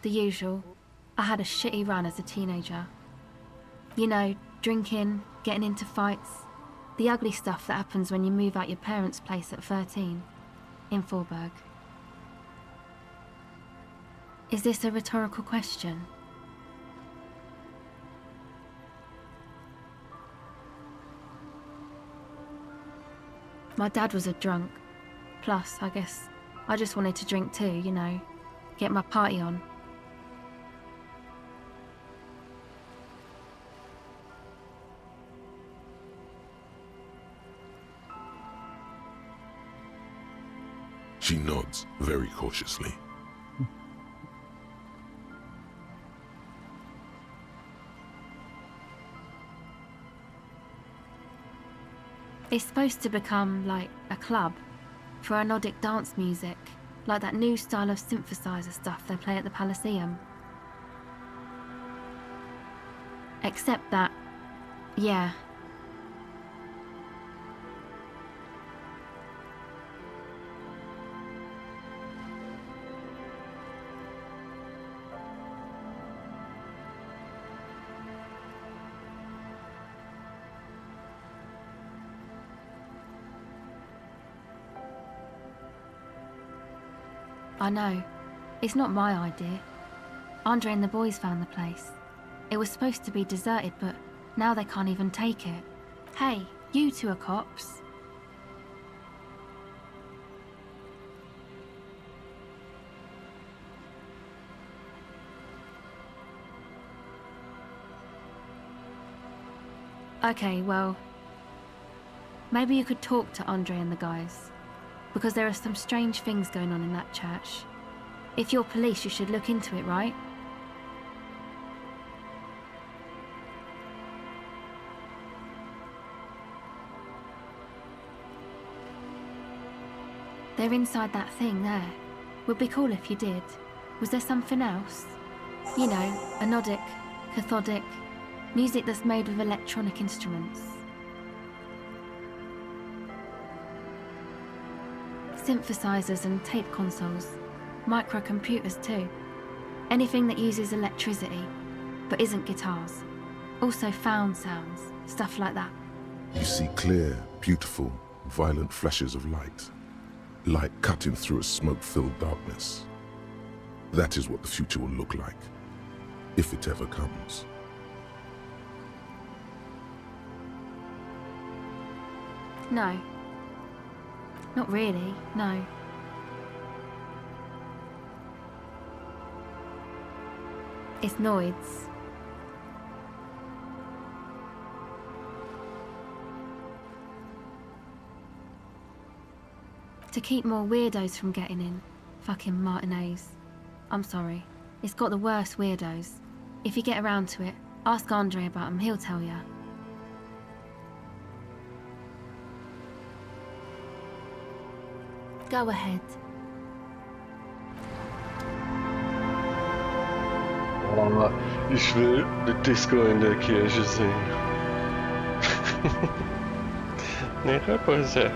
The usual. I had a shitty run as a teenager. You know, drinking, getting into fights. The ugly stuff that happens when you move out your parents' place at 13. In Forberg. Is this a rhetorical question? My dad was a drunk. Plus, I guess, I just wanted to drink too, you know. Get my party on. She nods very cautiously. It's supposed to become, like, a club for Nordic dance music, like that new style of synthesizer stuff they play at the Palaceum. Except that, yeah. I know. It's not my idea. Andre and the boys found the place. It was supposed to be deserted, but now they can't even take it. Hey, you two are cops. Okay, well, maybe you could talk to Andre and the guys. Because there are some strange things going on in that church. If you're police, you should look into it, right? They're inside that thing there. Would be cool if you did. Was there something else? You know, anodic, cathodic, music that's made with electronic instruments. Synthesizers and tape consoles, microcomputers too. Anything that uses electricity, but isn't guitars. Also found sounds, stuff like that. You see clear, beautiful, violent flashes of light. Light cutting through a smoke-filled darkness. That is what the future will look like, if it ever comes. No. Not really, no. It's Noids. To keep more weirdos from getting in. Fucking Martinez. I'm sorry. It's got the worst weirdos. If you get around to it, ask Andre about them, he'll tell ya. Go ahead. Oh, ich will eine Disco in der Kirche sehen. Ne, reposer.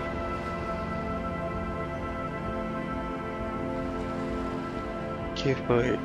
Que foi?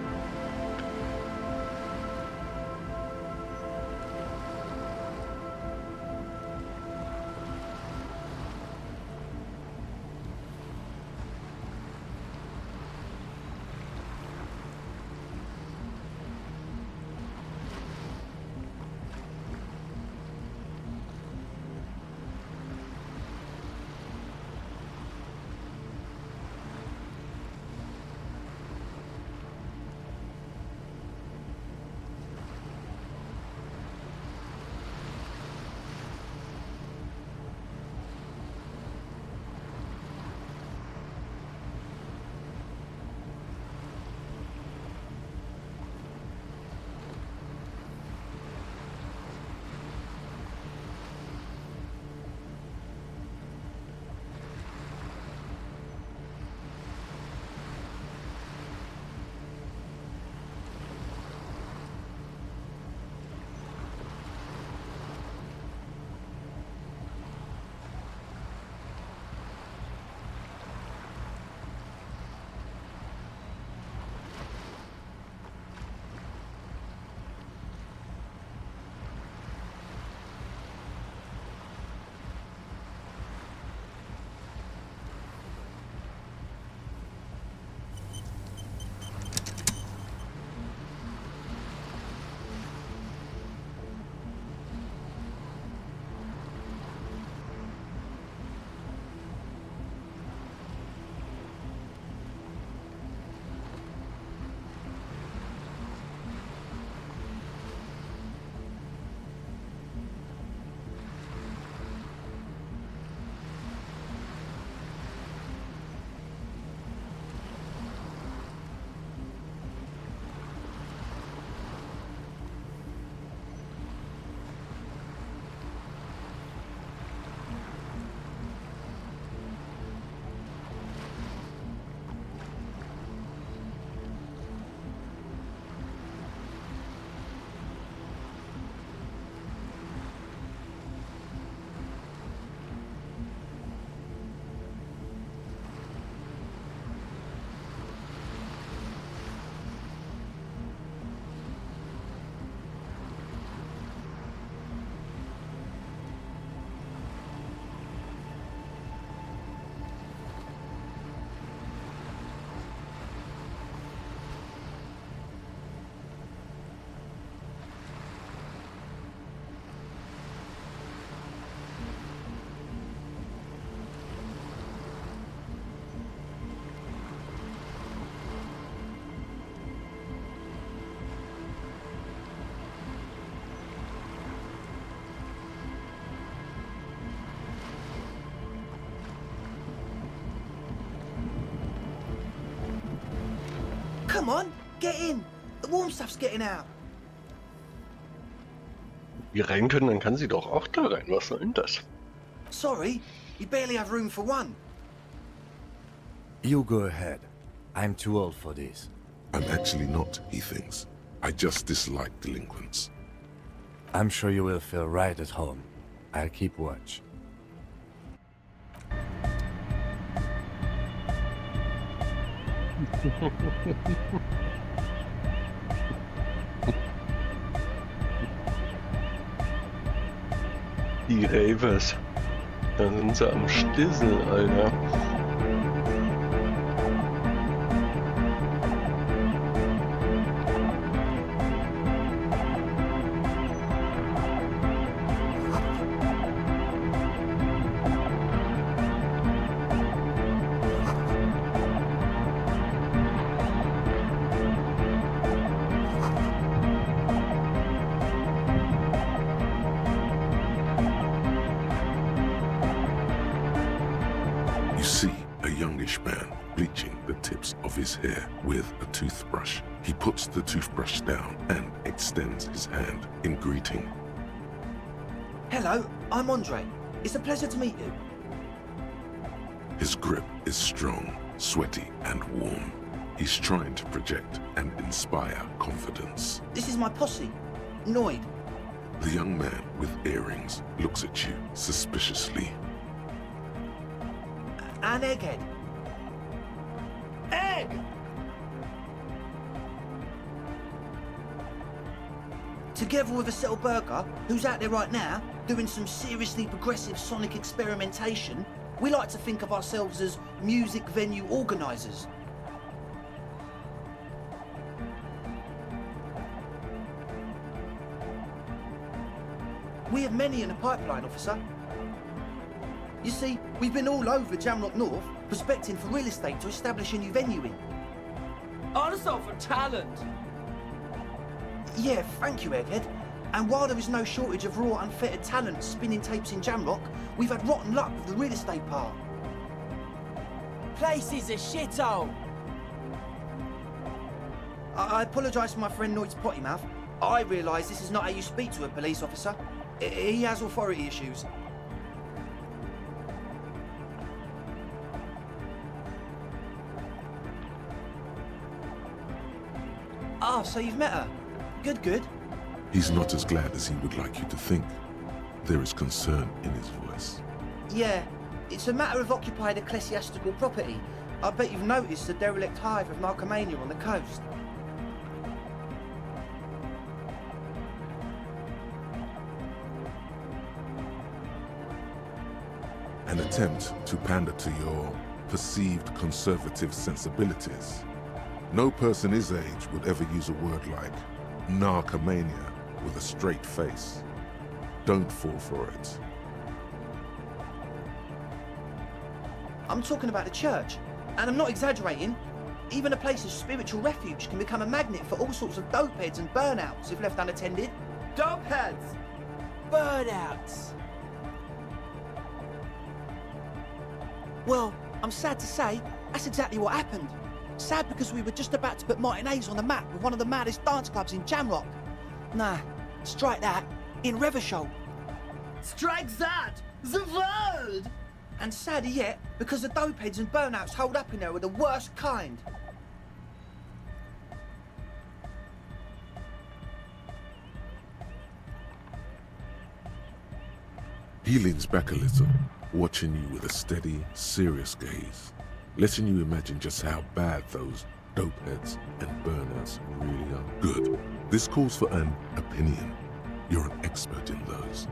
Come on, get in. The warm stuff's getting out. Die rein können, dann kann sie doch auch da rein. Was soll denn das? Sorry, you barely have room for one. You go ahead. I'm too old for this. I'm actually not, he thinks. I just dislike delinquents. I'm sure you will feel right at home. I'll keep watch. Die Ravers. Da sind sie am Stissel, Alter. His hair with a toothbrush. He puts the toothbrush down and extends his hand in greeting. Hello, I'm Andre. It's a pleasure to meet you. His grip is strong, sweaty, and warm. He's trying to project and inspire confidence. This is my posse, Noid. The young man with earrings looks at you suspiciously. And Egghead. Egg! Together with a Settle Burger, who's out there right now, doing some seriously progressive sonic experimentation, we like to think of ourselves as music venue organisers. We have many in the pipeline, officer. You see, we've been all over Jamrock North, prospecting for real estate to establish a new venue in. Also for talent. Yeah, thank you, Egghead. And while there is no shortage of raw, unfettered talent spinning tapes in Jamrock, we've had rotten luck with the real estate part. Place is a shithole. I apologise for my friend Noid's potty mouth. I realise this is not how you speak to a police officer. He has authority issues. Ah, so you've met her. Good, good. He's not as glad as he would like you to think. There is concern in his voice. Yeah, it's a matter of occupied ecclesiastical property. I bet you've noticed the derelict hive of narcomania on the coast. An attempt to pander to your perceived conservative sensibilities. No person his age would ever use a word like narcomania with a straight face. Don't fall for it. I'm talking about the church, and I'm not exaggerating. Even a place of spiritual refuge can become a magnet for all sorts of dopeheads and burnouts if left unattended. Dopeheads! Burnouts! Well, I'm sad to say, that's exactly what happened. Sad because we were just about to put Martinez on the map with one of the maddest dance clubs in Jamrock. Nah, strike that, in Revachol. Strike that! The world! And sadder yet, because the dopeheads and burnouts holed up in there are the worst kind. He leans back a little, watching you with a steady, serious gaze, letting you imagine just how bad those dopeheads and burnouts really are. Good. This calls for an opinion. You're an expert in those.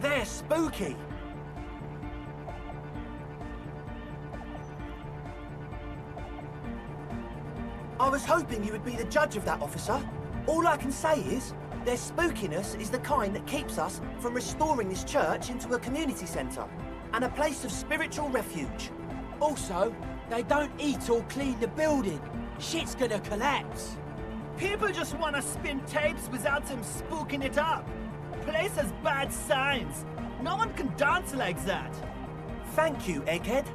They're spooky. I was hoping you would be the judge of that, officer. All I can say is, Their spookiness is the kind that keeps us from restoring this church into a community centre and a place of spiritual refuge. Also, they don't eat or clean the building. Shit's gonna collapse. People just wanna spin tapes without them spooking it up. Place has bad signs. No one can dance like that. Thank you, Egghead.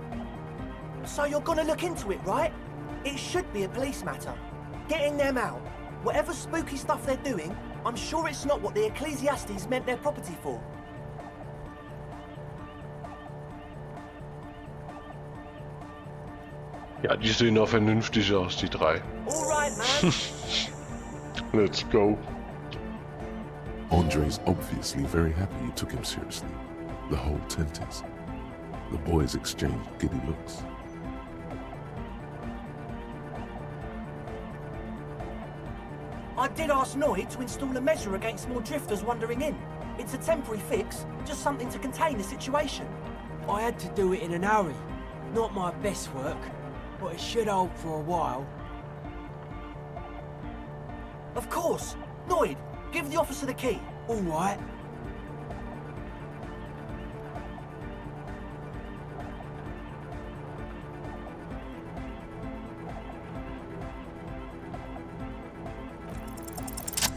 So you're gonna look into it, right? It should be a police matter. Getting them out. Whatever spooky stuff they're doing, I'm sure it's not what the Ecclesiastes meant their property for. Ja, die sehen auch vernünftig aus, die drei. Alright, man. Let's go. Andre's obviously very happy you took him seriously. The whole tent is. The boys exchange giddy looks. I did ask Noid to install a measure against more drifters wandering in. It's a temporary fix, just something to contain the situation. I had to do it in an hurry. Not my best work, but it should hold for a while. Of course. Noid, give the officer the key. All right.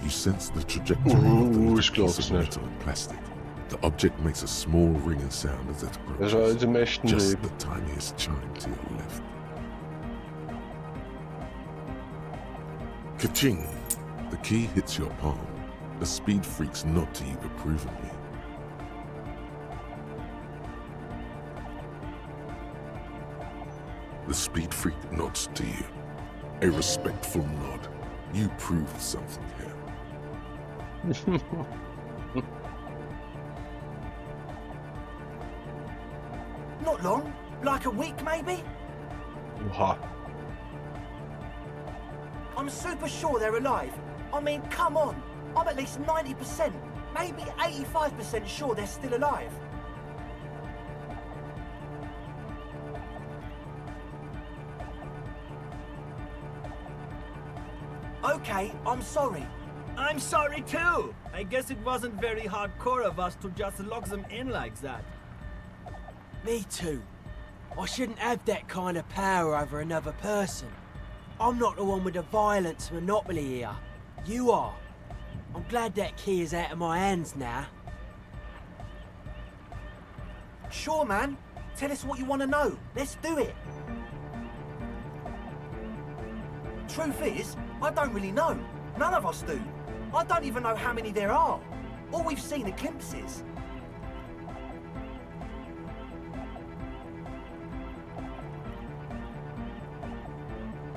You sense the trajectory of the little piece of metal and plastic. The object makes a small ringing sound as it approaches. Just the tiniest chime to your left. Ka-ching! The key hits your palm. The speed freaks nod to you approvingly. The speed freak nods to you. A respectful nod. You proved something here. Not long. Like a week, maybe? I'm super sure they're alive. I mean, come on. I'm at least 90%, maybe 85% sure they're still alive. Okay, I'm sorry. I'm sorry too. I guess it wasn't very hardcore of us to just lock them in like that. Me too. I shouldn't have that kind of power over another person. I'm not the one with the violence monopoly here. You are. I'm glad that key is out of my hands now. Sure, man. Tell us what you want to know. Let's do it. Truth is, I don't really know. None of us do. I don't even know how many there are. All we've seen are glimpses.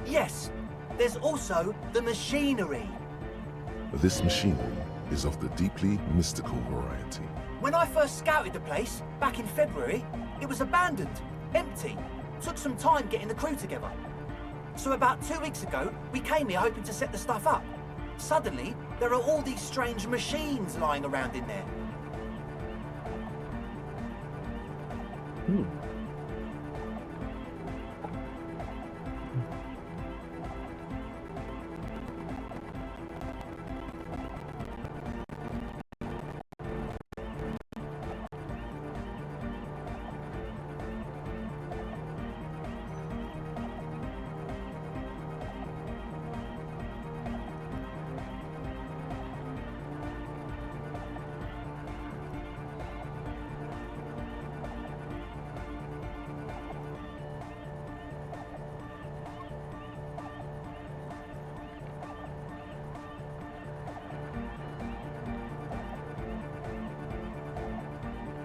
Yes, there's also the machinery. This machinery is of the deeply mystical variety. When I first scouted the place, back in February, it was abandoned, empty. Took some time getting the crew together. So about 2 weeks ago, we came here hoping to set the stuff up. Suddenly, there are all these strange machines lying around in there.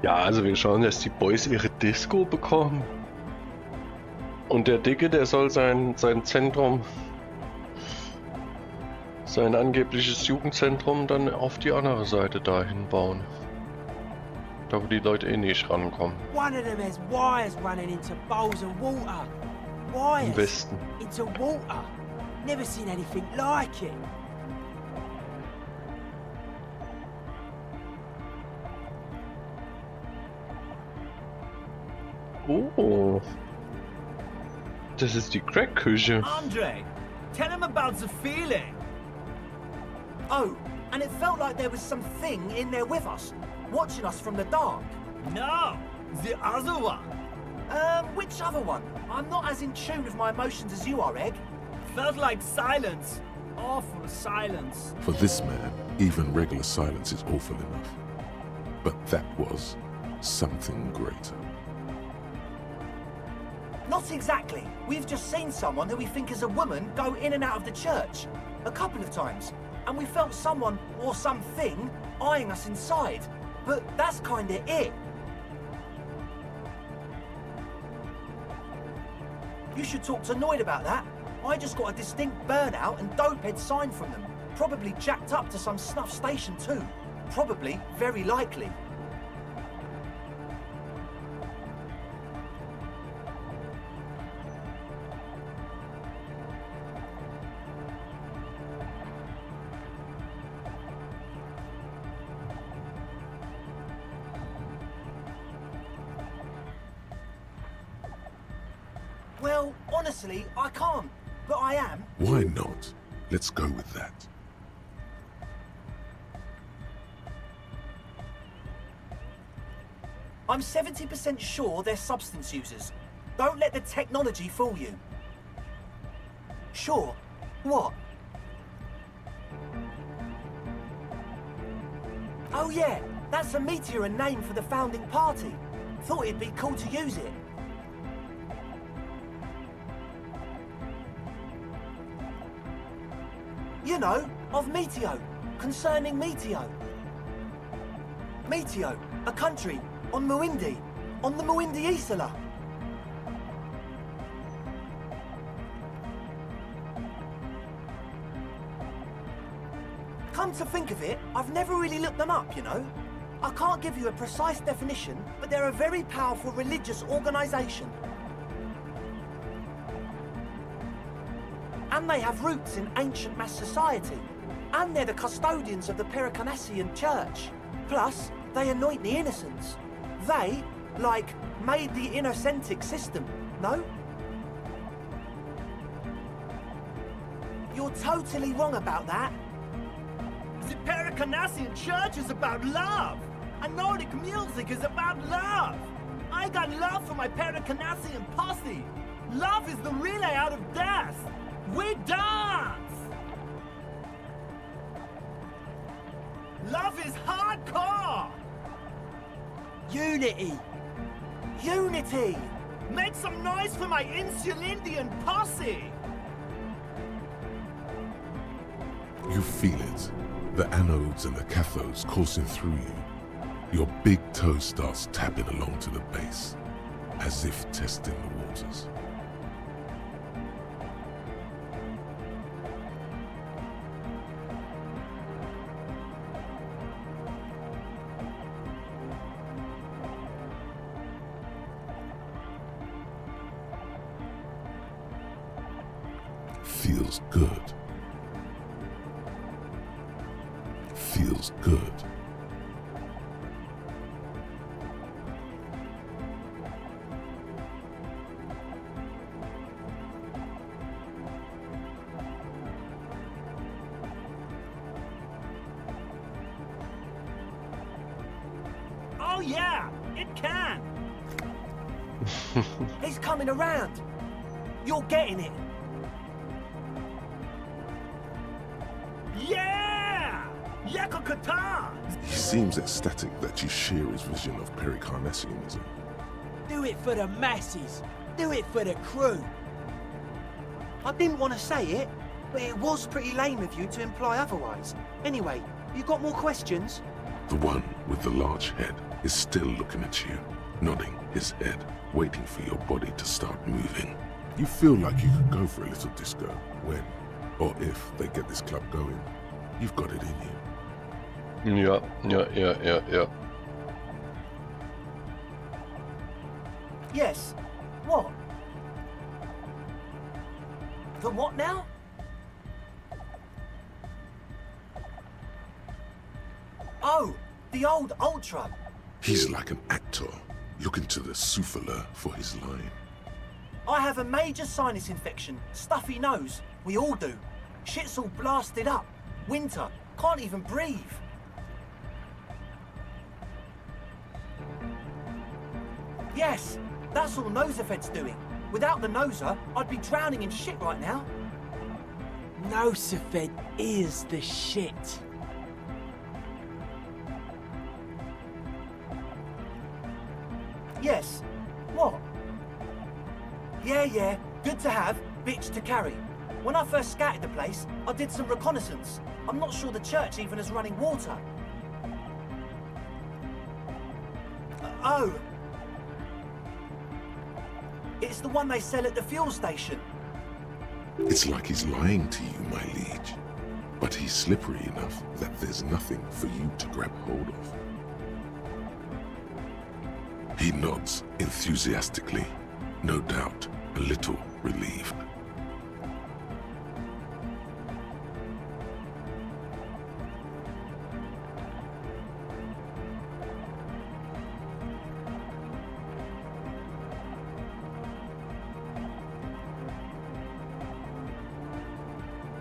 Ja, also wir schauen, dass die Boys ihre Disco bekommen. Und der Dicke, der soll sein Zentrum, sein angebliches Jugendzentrum dann auf die andere Seite dahin bauen. Da wo die Leute eh nicht rankommen. One of them has wires running into bowls of water. Wires Im Westen. into water. Never seen anything like it. Oh. Das ist die Crack-Küche. Andre, tell him about the feeling. Oh, and it felt like there was something in there with us, watching us from the dark. No, the other one. Which other one? I'm not as in tune with my emotions as you are, Egg. Felt like silence. Awful silence. For this man, even regular silence is awful enough. But that was something greater. Not exactly. We've just seen someone who we think is a woman go in and out of the church a couple of times, and we felt someone or something eyeing us inside. But that's kinda it. You should talk to Noid about that. I just got a distinct burnout and dopehead sign from them. Probably jacked up to some snuff station too. Probably, very likely. Well, honestly, I can't. But I am. Why not? Let's go with that. I'm 70% sure they're substance users. Don't let the technology fool you. Sure. What? Oh yeah, that's a meteor and name for the founding party. Thought it'd be cool to use it. You know, of Meteo, concerning Meteo. Meteo, a country, on Muindi, on the Muindi Isla. Come to think of it, I've never really looked them up, you know. I can't give you a precise definition, but they're a very powerful religious organisation. And they have roots in ancient mass society. And they're the custodians of the Pericanassian Church. Plus, they anoint the innocents. They, like, made the innocentic system, no? You're totally wrong about that. The Pericanassian Church is about love. And Nordic music is about love. I got love for my Pericanassian posse. Love is the relay out of death. We dance! Love is hardcore! Unity! Unity! Make some noise for my Insulindian posse! You feel it. The anodes and the cathodes coursing through you. Your big toe starts tapping along to the base, as if testing the waters. Feels good. Feels good. Oh yeah, it can! He's coming around! You're getting it! Yeah! Yakokata! He seems ecstatic that you share his vision of Pericarnassianism. Do it for the masses! Do it for the crew! I didn't want to say it, but it was pretty lame of you to imply otherwise. Anyway, you got more questions? The one with the large head is still looking at you, nodding his head, waiting for your body to start moving. You feel like you could go for a little disco when, or if they get this club going. You've got it in you. Yeah. Yes. What? The what now? Oh, the old Ultra. He's like an actor, looking to the souffleur for his line. I have a major sinus infection, stuffy nose. We all do. Shit's all blasted up. Winter, can't even breathe. Yes, that's all Nosefed's doing. Without the Noser, I'd be drowning in shit right now. Nosefed is the shit. Yes. What? Yeah, good to have, bitch to carry. When I first scouted the place, I did some reconnaissance. I'm not sure the church even has running water. Oh. It's the one they sell at the fuel station. It's like he's lying to you, my liege. But he's slippery enough that there's nothing for you to grab hold of. He nods enthusiastically, no doubt a little relieved.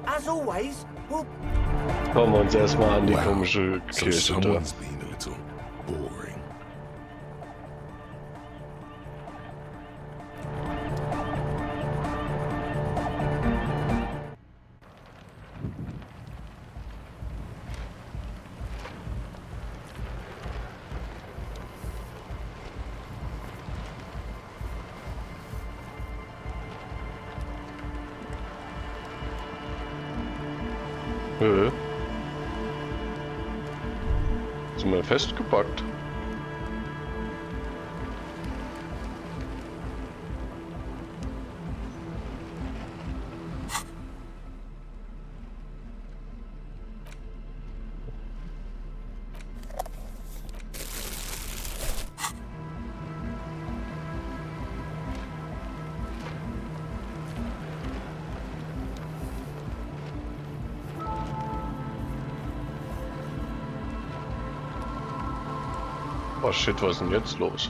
As always, we'll... Schauen wir uns erstmal an die Wow, komische so Kirche da. someone's been a little boring. Sind wir festgepackt? Oh shit, was ist denn jetzt los?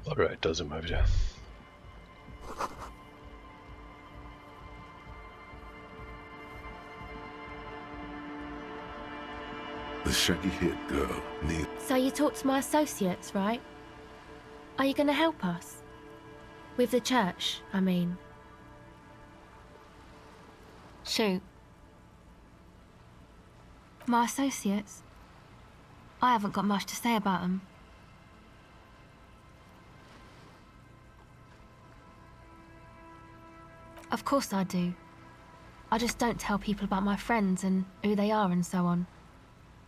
Alright, da sind wir wieder. The shaggy-haired girl near. So you talked to my associates, right? Are you going to help us? With the church, I mean. Shoot. My associates? I haven't got much to say about them. Of course I do. I just don't tell people about my friends and who they are and so on.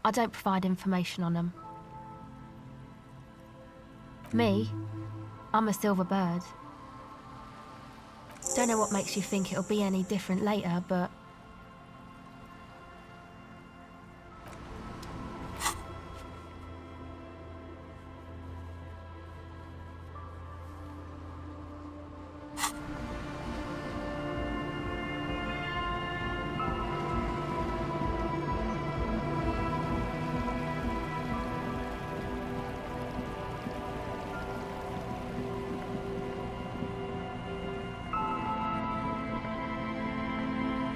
I don't provide information on them. Me? I'm a silver bird. Don't know what makes you think it'll be any different later, but...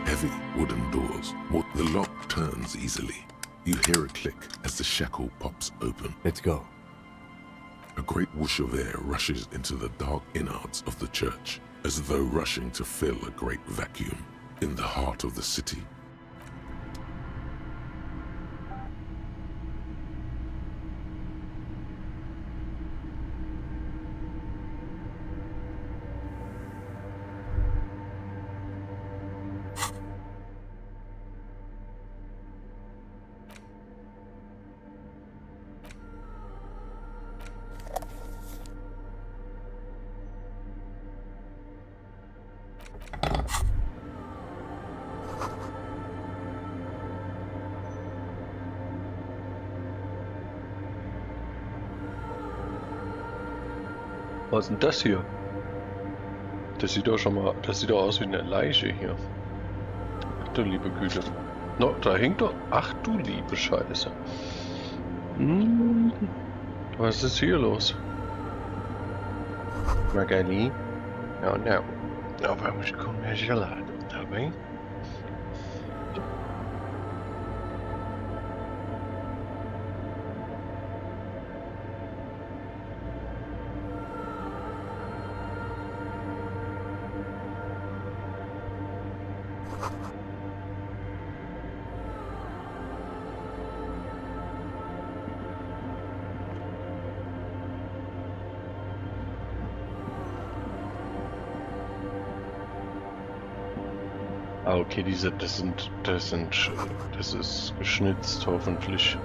Heavy wooden doors. The lock turns easily. You hear a click as the shackle pops open. Let's go. A great whoosh of air rushes into the dark innards of the church, as though rushing to fill a great vacuum in the heart of the city. Was ist denn das hier? Das sieht doch schon mal, das sieht doch aus wie eine Leiche hier. Ach du liebe Güte. No, da hängt doch, ach du liebe Scheiße. Was ist hier los? Magali? Oh não. Não vamos comer gelado, tá bem? Ah, okay, das ist geschnitzt, hoffentlich.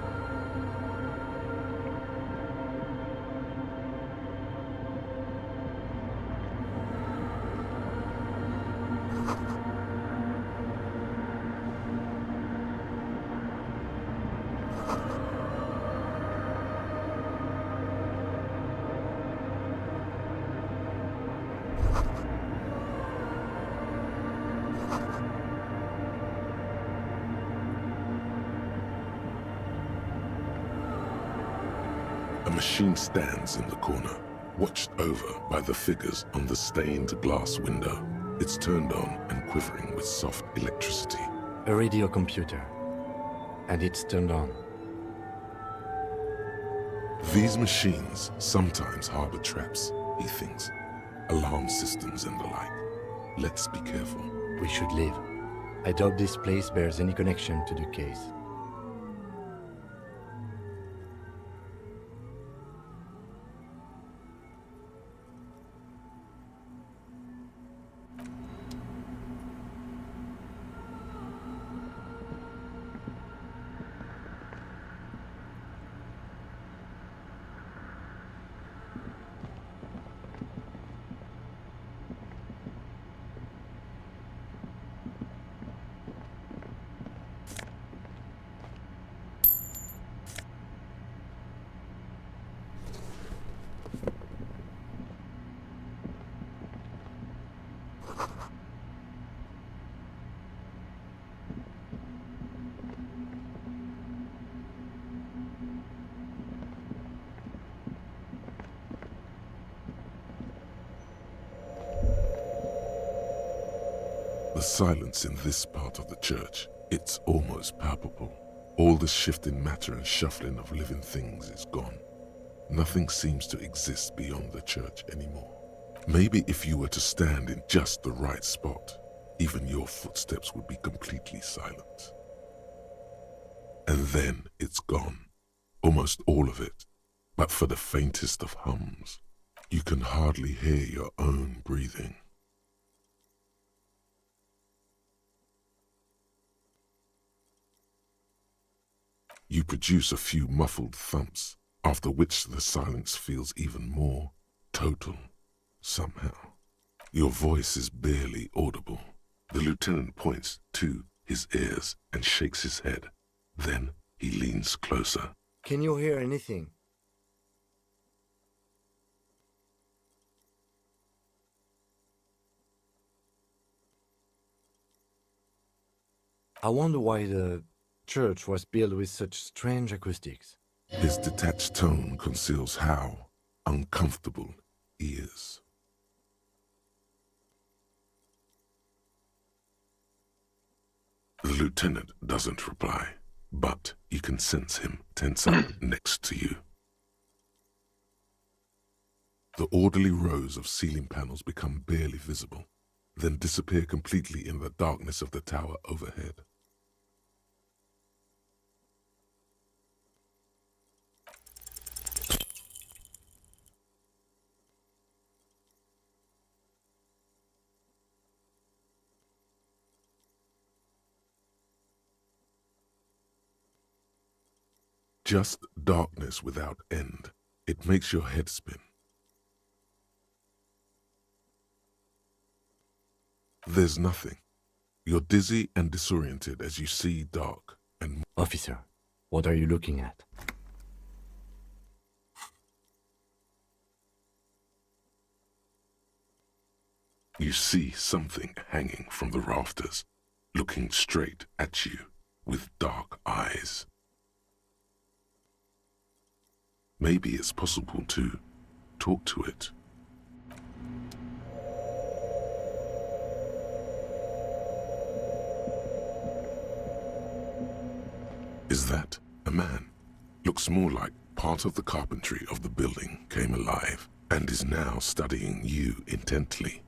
A machine stands in the corner, watched over by the figures on the stained glass window. It's turned on and quivering with soft electricity. A radio computer. And it's turned on. These machines sometimes harbor traps, he thinks. Alarm systems and the like. Let's be careful. We should leave. I doubt this place bears any connection to the case. The silence in this part of the church, it's almost palpable. All the shifting matter and shuffling of living things is gone. Nothing seems to exist beyond the church anymore. Maybe if you were to stand in just the right spot, even your footsteps would be completely silent. And then it's gone. Almost all of it. But for the faintest of hums, you can hardly hear your own breathing. You produce a few muffled thumps, after which the silence feels even more total, somehow. Your voice is barely audible. The lieutenant points to his ears and shakes his head. Then he leans closer. Can you hear anything? I wonder why the church was built with such strange acoustics. His detached tone conceals how uncomfortable he is. The lieutenant doesn't reply, but you can sense him tense up next to you. The orderly rows of ceiling panels become barely visible, then disappear completely in the darkness of the tower overhead. Just darkness without end. It makes your head spin. There's nothing. You're dizzy and disoriented as you see dark and... Officer, what are you looking at? You see something hanging from the rafters, looking straight at you with dark eyes. Maybe it's possible to talk to it. Is that a man? Looks more like part of the carpentry of the building came alive and is now studying you intently.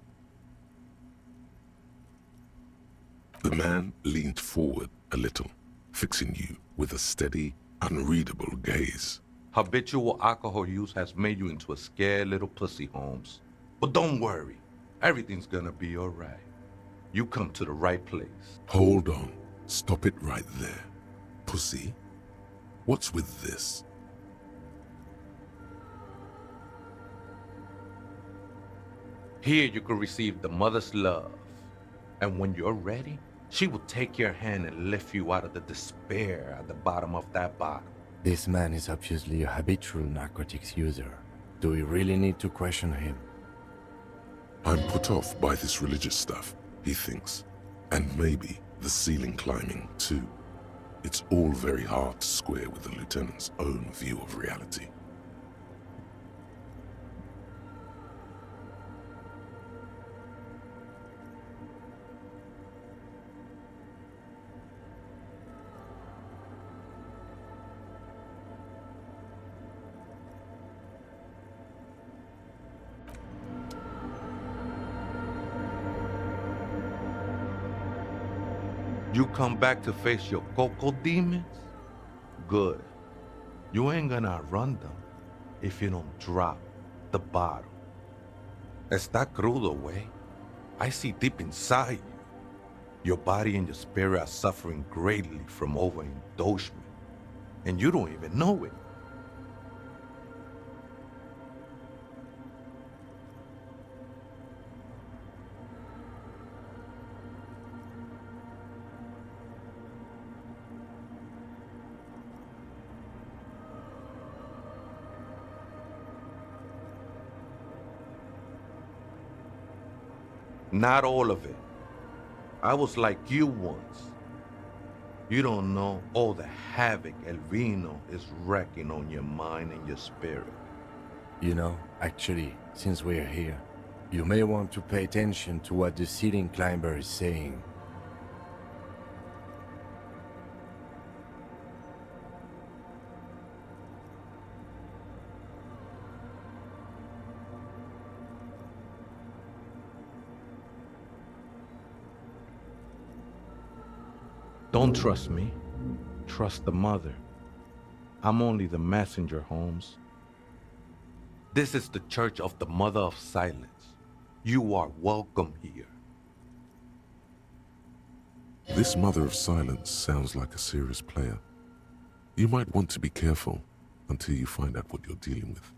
The man leaned forward a little, fixing you with a steady, unreadable gaze. Habitual alcohol use has made you into a scared little pussy, Holmes. But don't worry, everything's gonna be all right. You come to the right place. Hold on. Stop it right there. Pussy, what's with this? Here you can receive the mother's love. And when you're ready, she will take your hand and lift you out of the despair at the bottom of that bottle. This man is obviously a habitual narcotics user. Do we really need to question him? I'm put off by this religious stuff, he thinks. And maybe the ceiling climbing, too. It's all very hard to square with the lieutenant's own view of reality. You come back to face your cocoa demons? Good. You ain't gonna outrun them if you don't drop the bottle. Está crudo, way. I see deep inside you. Your body and your spirit are suffering greatly from overindulgence, and you don't even know it. Not all of it. I was like you once. You don't know all the havoc El Vino is wrecking on your mind and your spirit. You know, actually, since we're here, you may want to pay attention to what the ceiling climber is saying. Don't trust me. Trust the mother. I'm only the messenger, Holmes. This is the Church of the Mother of Silence. You are welcome here. This Mother of Silence sounds like a serious player. You might want to be careful until you find out what you're dealing with.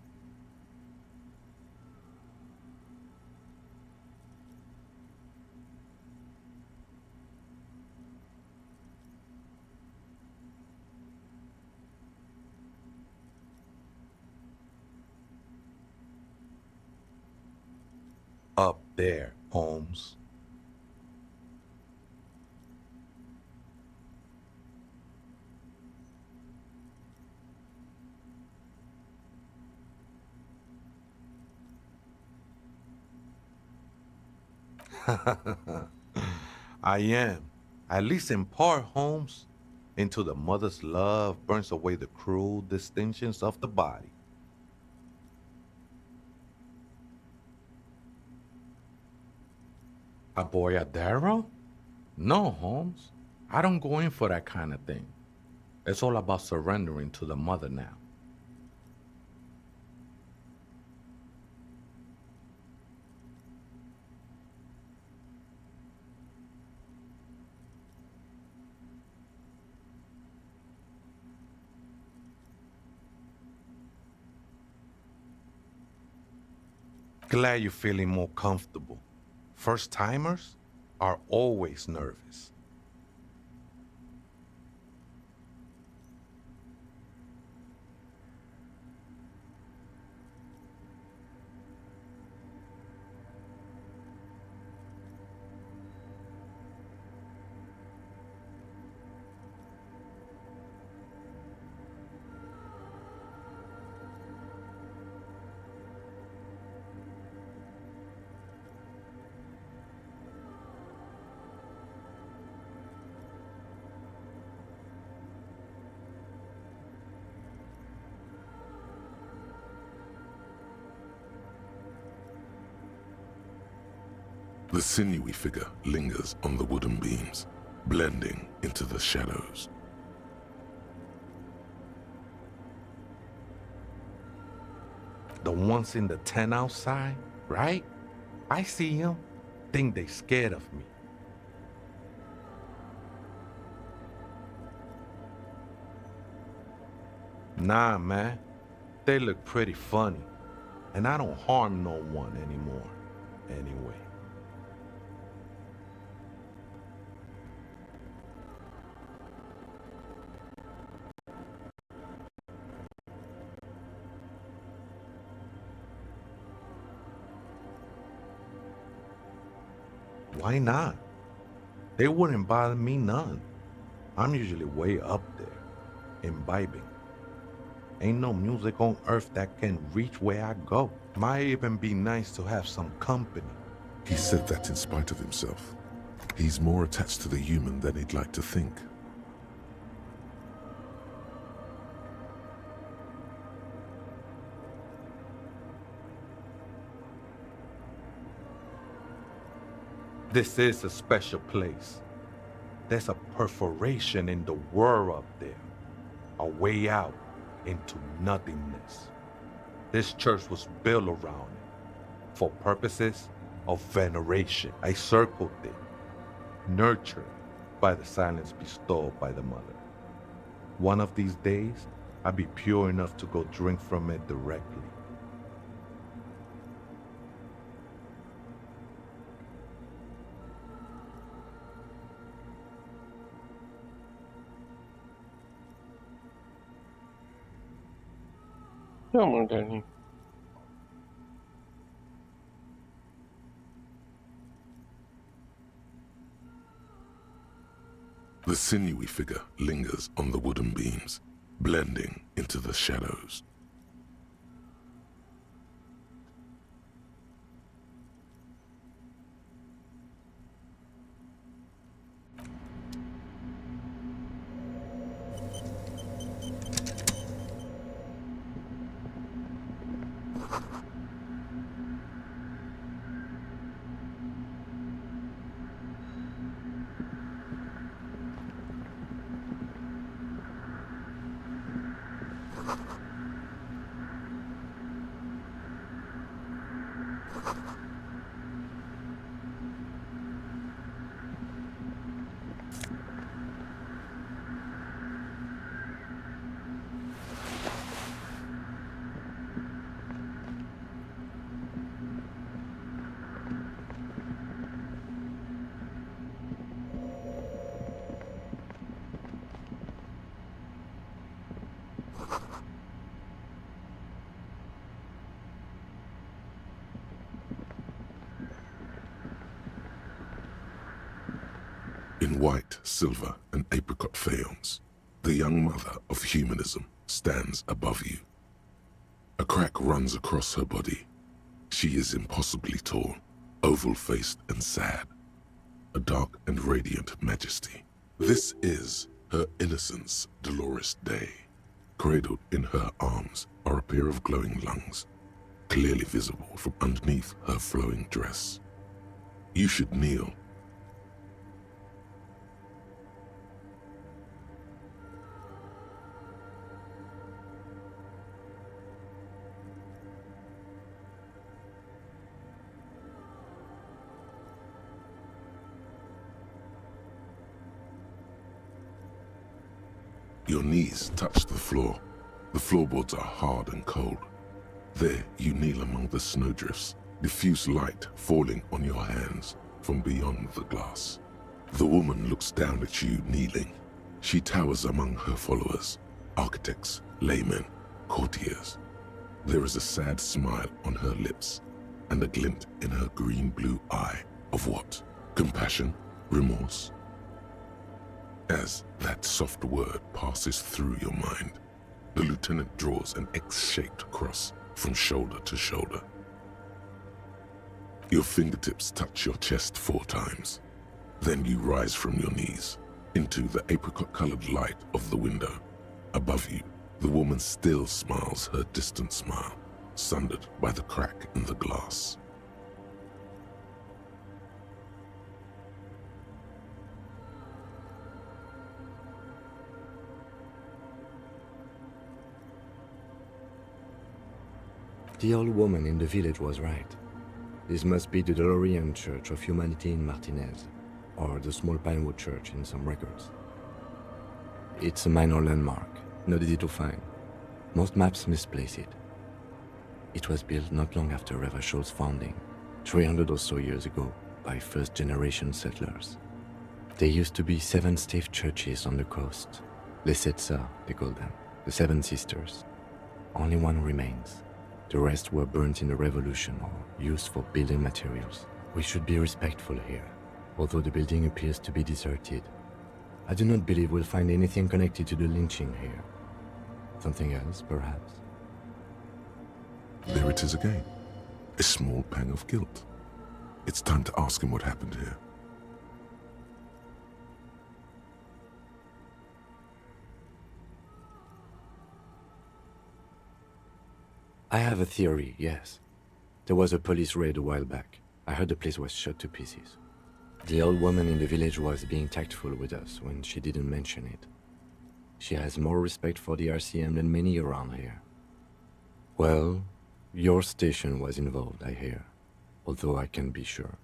Up there, Holmes. I am, at least in part, Holmes. Into the mother's love burns away the cruel distinctions of the body. A boyadero? No, Holmes. I don't go in for that kind of thing. It's all about surrendering to the mother now. Glad you're feeling more comfortable. First-timers are always nervous. The sinewy figure lingers on the wooden beams, blending into the shadows. The ones in the tent outside, right? I see them. Think they scared of me. Nah, man. They look pretty funny. And I don't harm no one anymore. Anyway. Why not? They wouldn't bother me none. I'm usually way up there, imbibing. Ain't no music on earth that can reach where I go. Might even be nice to have some company. He said that in spite of himself. He's more attached to the human than he'd like to think. This is a special place. There's a perforation in the world up there. A way out into nothingness. This church was built around it for purposes of veneration. I circled it, nurtured by the silence bestowed by the mother. One of these days, I'll be pure enough to go drink from it directly. Come on, Danny. The sinewy figure lingers on the wooden beams, blending into the shadows. In white, silver, and apricot faience, the young mother of humanism stands above you. A crack runs across her body. She is impossibly tall, oval-faced and sad, a dark and radiant majesty. This is her innocence, Dolores Day. Cradled in her arms are a pair of glowing lungs, clearly visible from underneath her flowing dress. You should kneel. Your knees touch the floor. The floorboards are hard and cold. There you kneel among the snowdrifts, diffuse light falling on your hands from beyond the glass. The woman looks down at you kneeling. She towers among her followers, architects, laymen, courtiers. There is a sad smile on her lips and a glint in her green-blue eye of what? Compassion? Remorse? As that soft word passes through your mind, the lieutenant draws an X-shaped cross from shoulder to shoulder. Your fingertips touch your chest 4 times. Then you rise from your knees into the apricot-colored light of the window. Above you, the woman still smiles her distant smile, sundered by the crack in the glass. The old woman in the village was right. This must be the Delorean Church of Humanity in Martinez, or the small Pinewood Church in some records. It's a minor landmark, not easy to find. Most maps misplace it. It was built not long after Revachol's founding, 300 or so years ago, by first-generation settlers. There used to be 7 stave churches on the coast. Les Sept Sœurs, they call them, the 7 Sisters. Only one remains. The rest were burnt in the revolution or used for building materials. We should be respectful here, although the building appears to be deserted. I do not believe we'll find anything connected to the lynching here. Something else, perhaps? There it is again. A small pang of guilt. It's time to ask him what happened here. I have a theory, yes. There was a police raid a while back. I heard the place was shot to pieces. The old woman in the village was being tactful with us when she didn't mention it. She has more respect for the RCM than many around here. Well, your station was involved, I hear, although I can't be sure.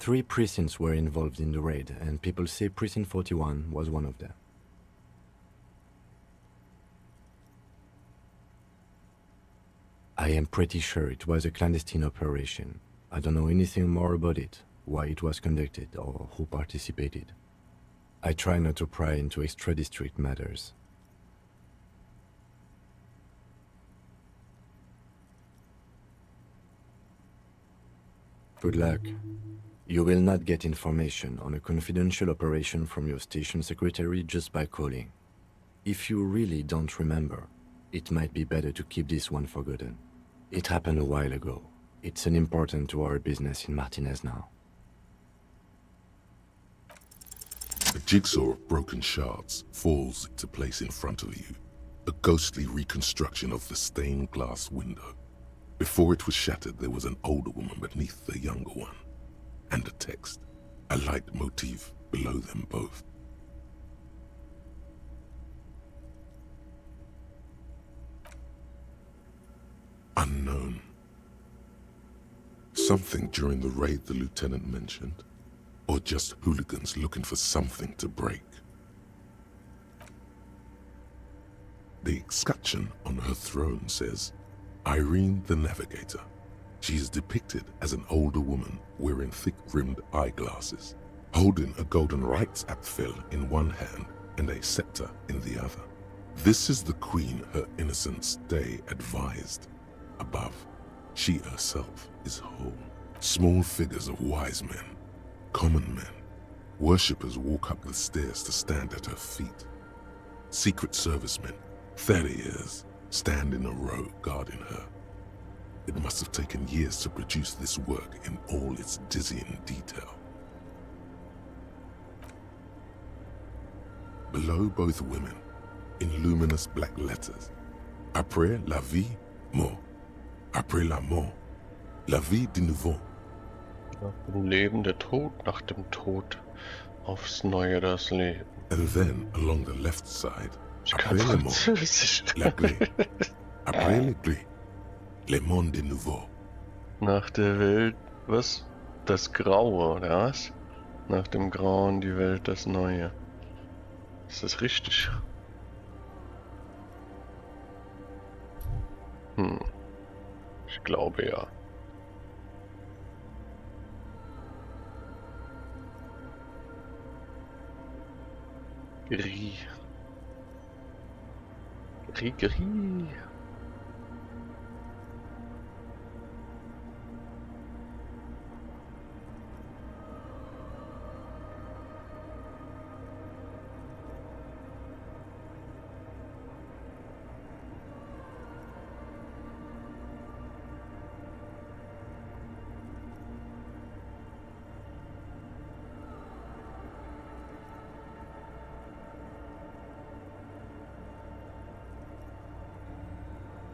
3 precincts were involved in the raid, and people say Precinct 41 was one of them. I am pretty sure it was a clandestine operation. I don't know anything more about it, why it was conducted, or who participated. I try not to pry into extra-district matters. Good luck. You will not get information on a confidential operation from your station secretary just by calling. If you really don't remember, it might be better to keep this one forgotten. It happened a while ago. It's unimportant to our business in Martinez now. A jigsaw of broken shards falls into place in front of you. A ghostly reconstruction of the stained glass window. Before it was shattered, there was an older woman beneath the younger one. And a text. A light motif below them both. Unknown. Something during the raid the lieutenant mentioned, or just hooligans looking for something to break. The escutcheon on her throne says, Irene the Navigator. She is depicted as an older woman wearing thick-rimmed eyeglasses, holding a golden rights apfel in one hand and a scepter in the other. This is the queen her innocence day advised. Above, she herself is whole. Small figures of wise men, common men, worshippers walk up the stairs to stand at her feet. Secret servicemen, 30 years, stand in a row guarding her. It must have taken years to produce this work in all its dizzying detail. Below both women, in luminous black letters, Après la vie, mort. Après la mort, la vie de nouveau. Nach dem Leben der Tod, nach dem Tod aufs Neue das Leben. And then along the left side, après la mort, la clé. Après la clé, le monde de nouveau. Nach der Welt, was? Das Graue, oder was? Nach dem Grauen die Welt das Neue. Ist das richtig? Ich glaube ja. Gris. Gris.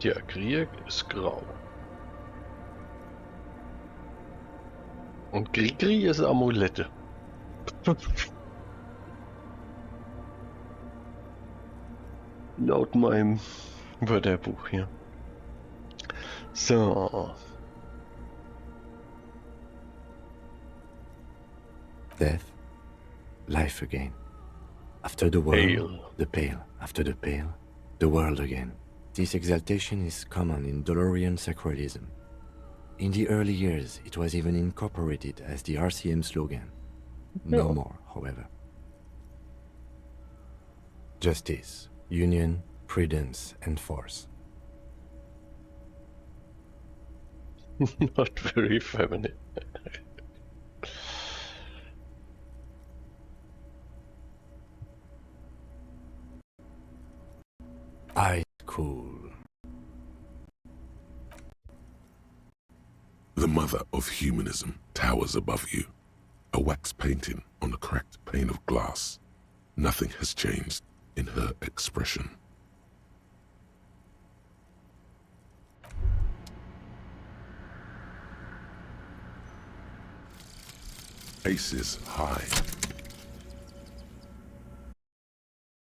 Der Krieg ist grau. Und Grigri ist Amulette. Laut meinem Wörterbuch hier. So. Death, life again. After the world, Pale. the pale. After the pale, the world again. This exaltation is common in Dolorian sacralism. In the early years, it was even incorporated as the RCM slogan. No more, however. Justice, union, prudence, and force. Not very feminine. Ice cool. The mother of humanism towers above you, a wax painting on a cracked pane of glass. Nothing has changed in her expression. Aces high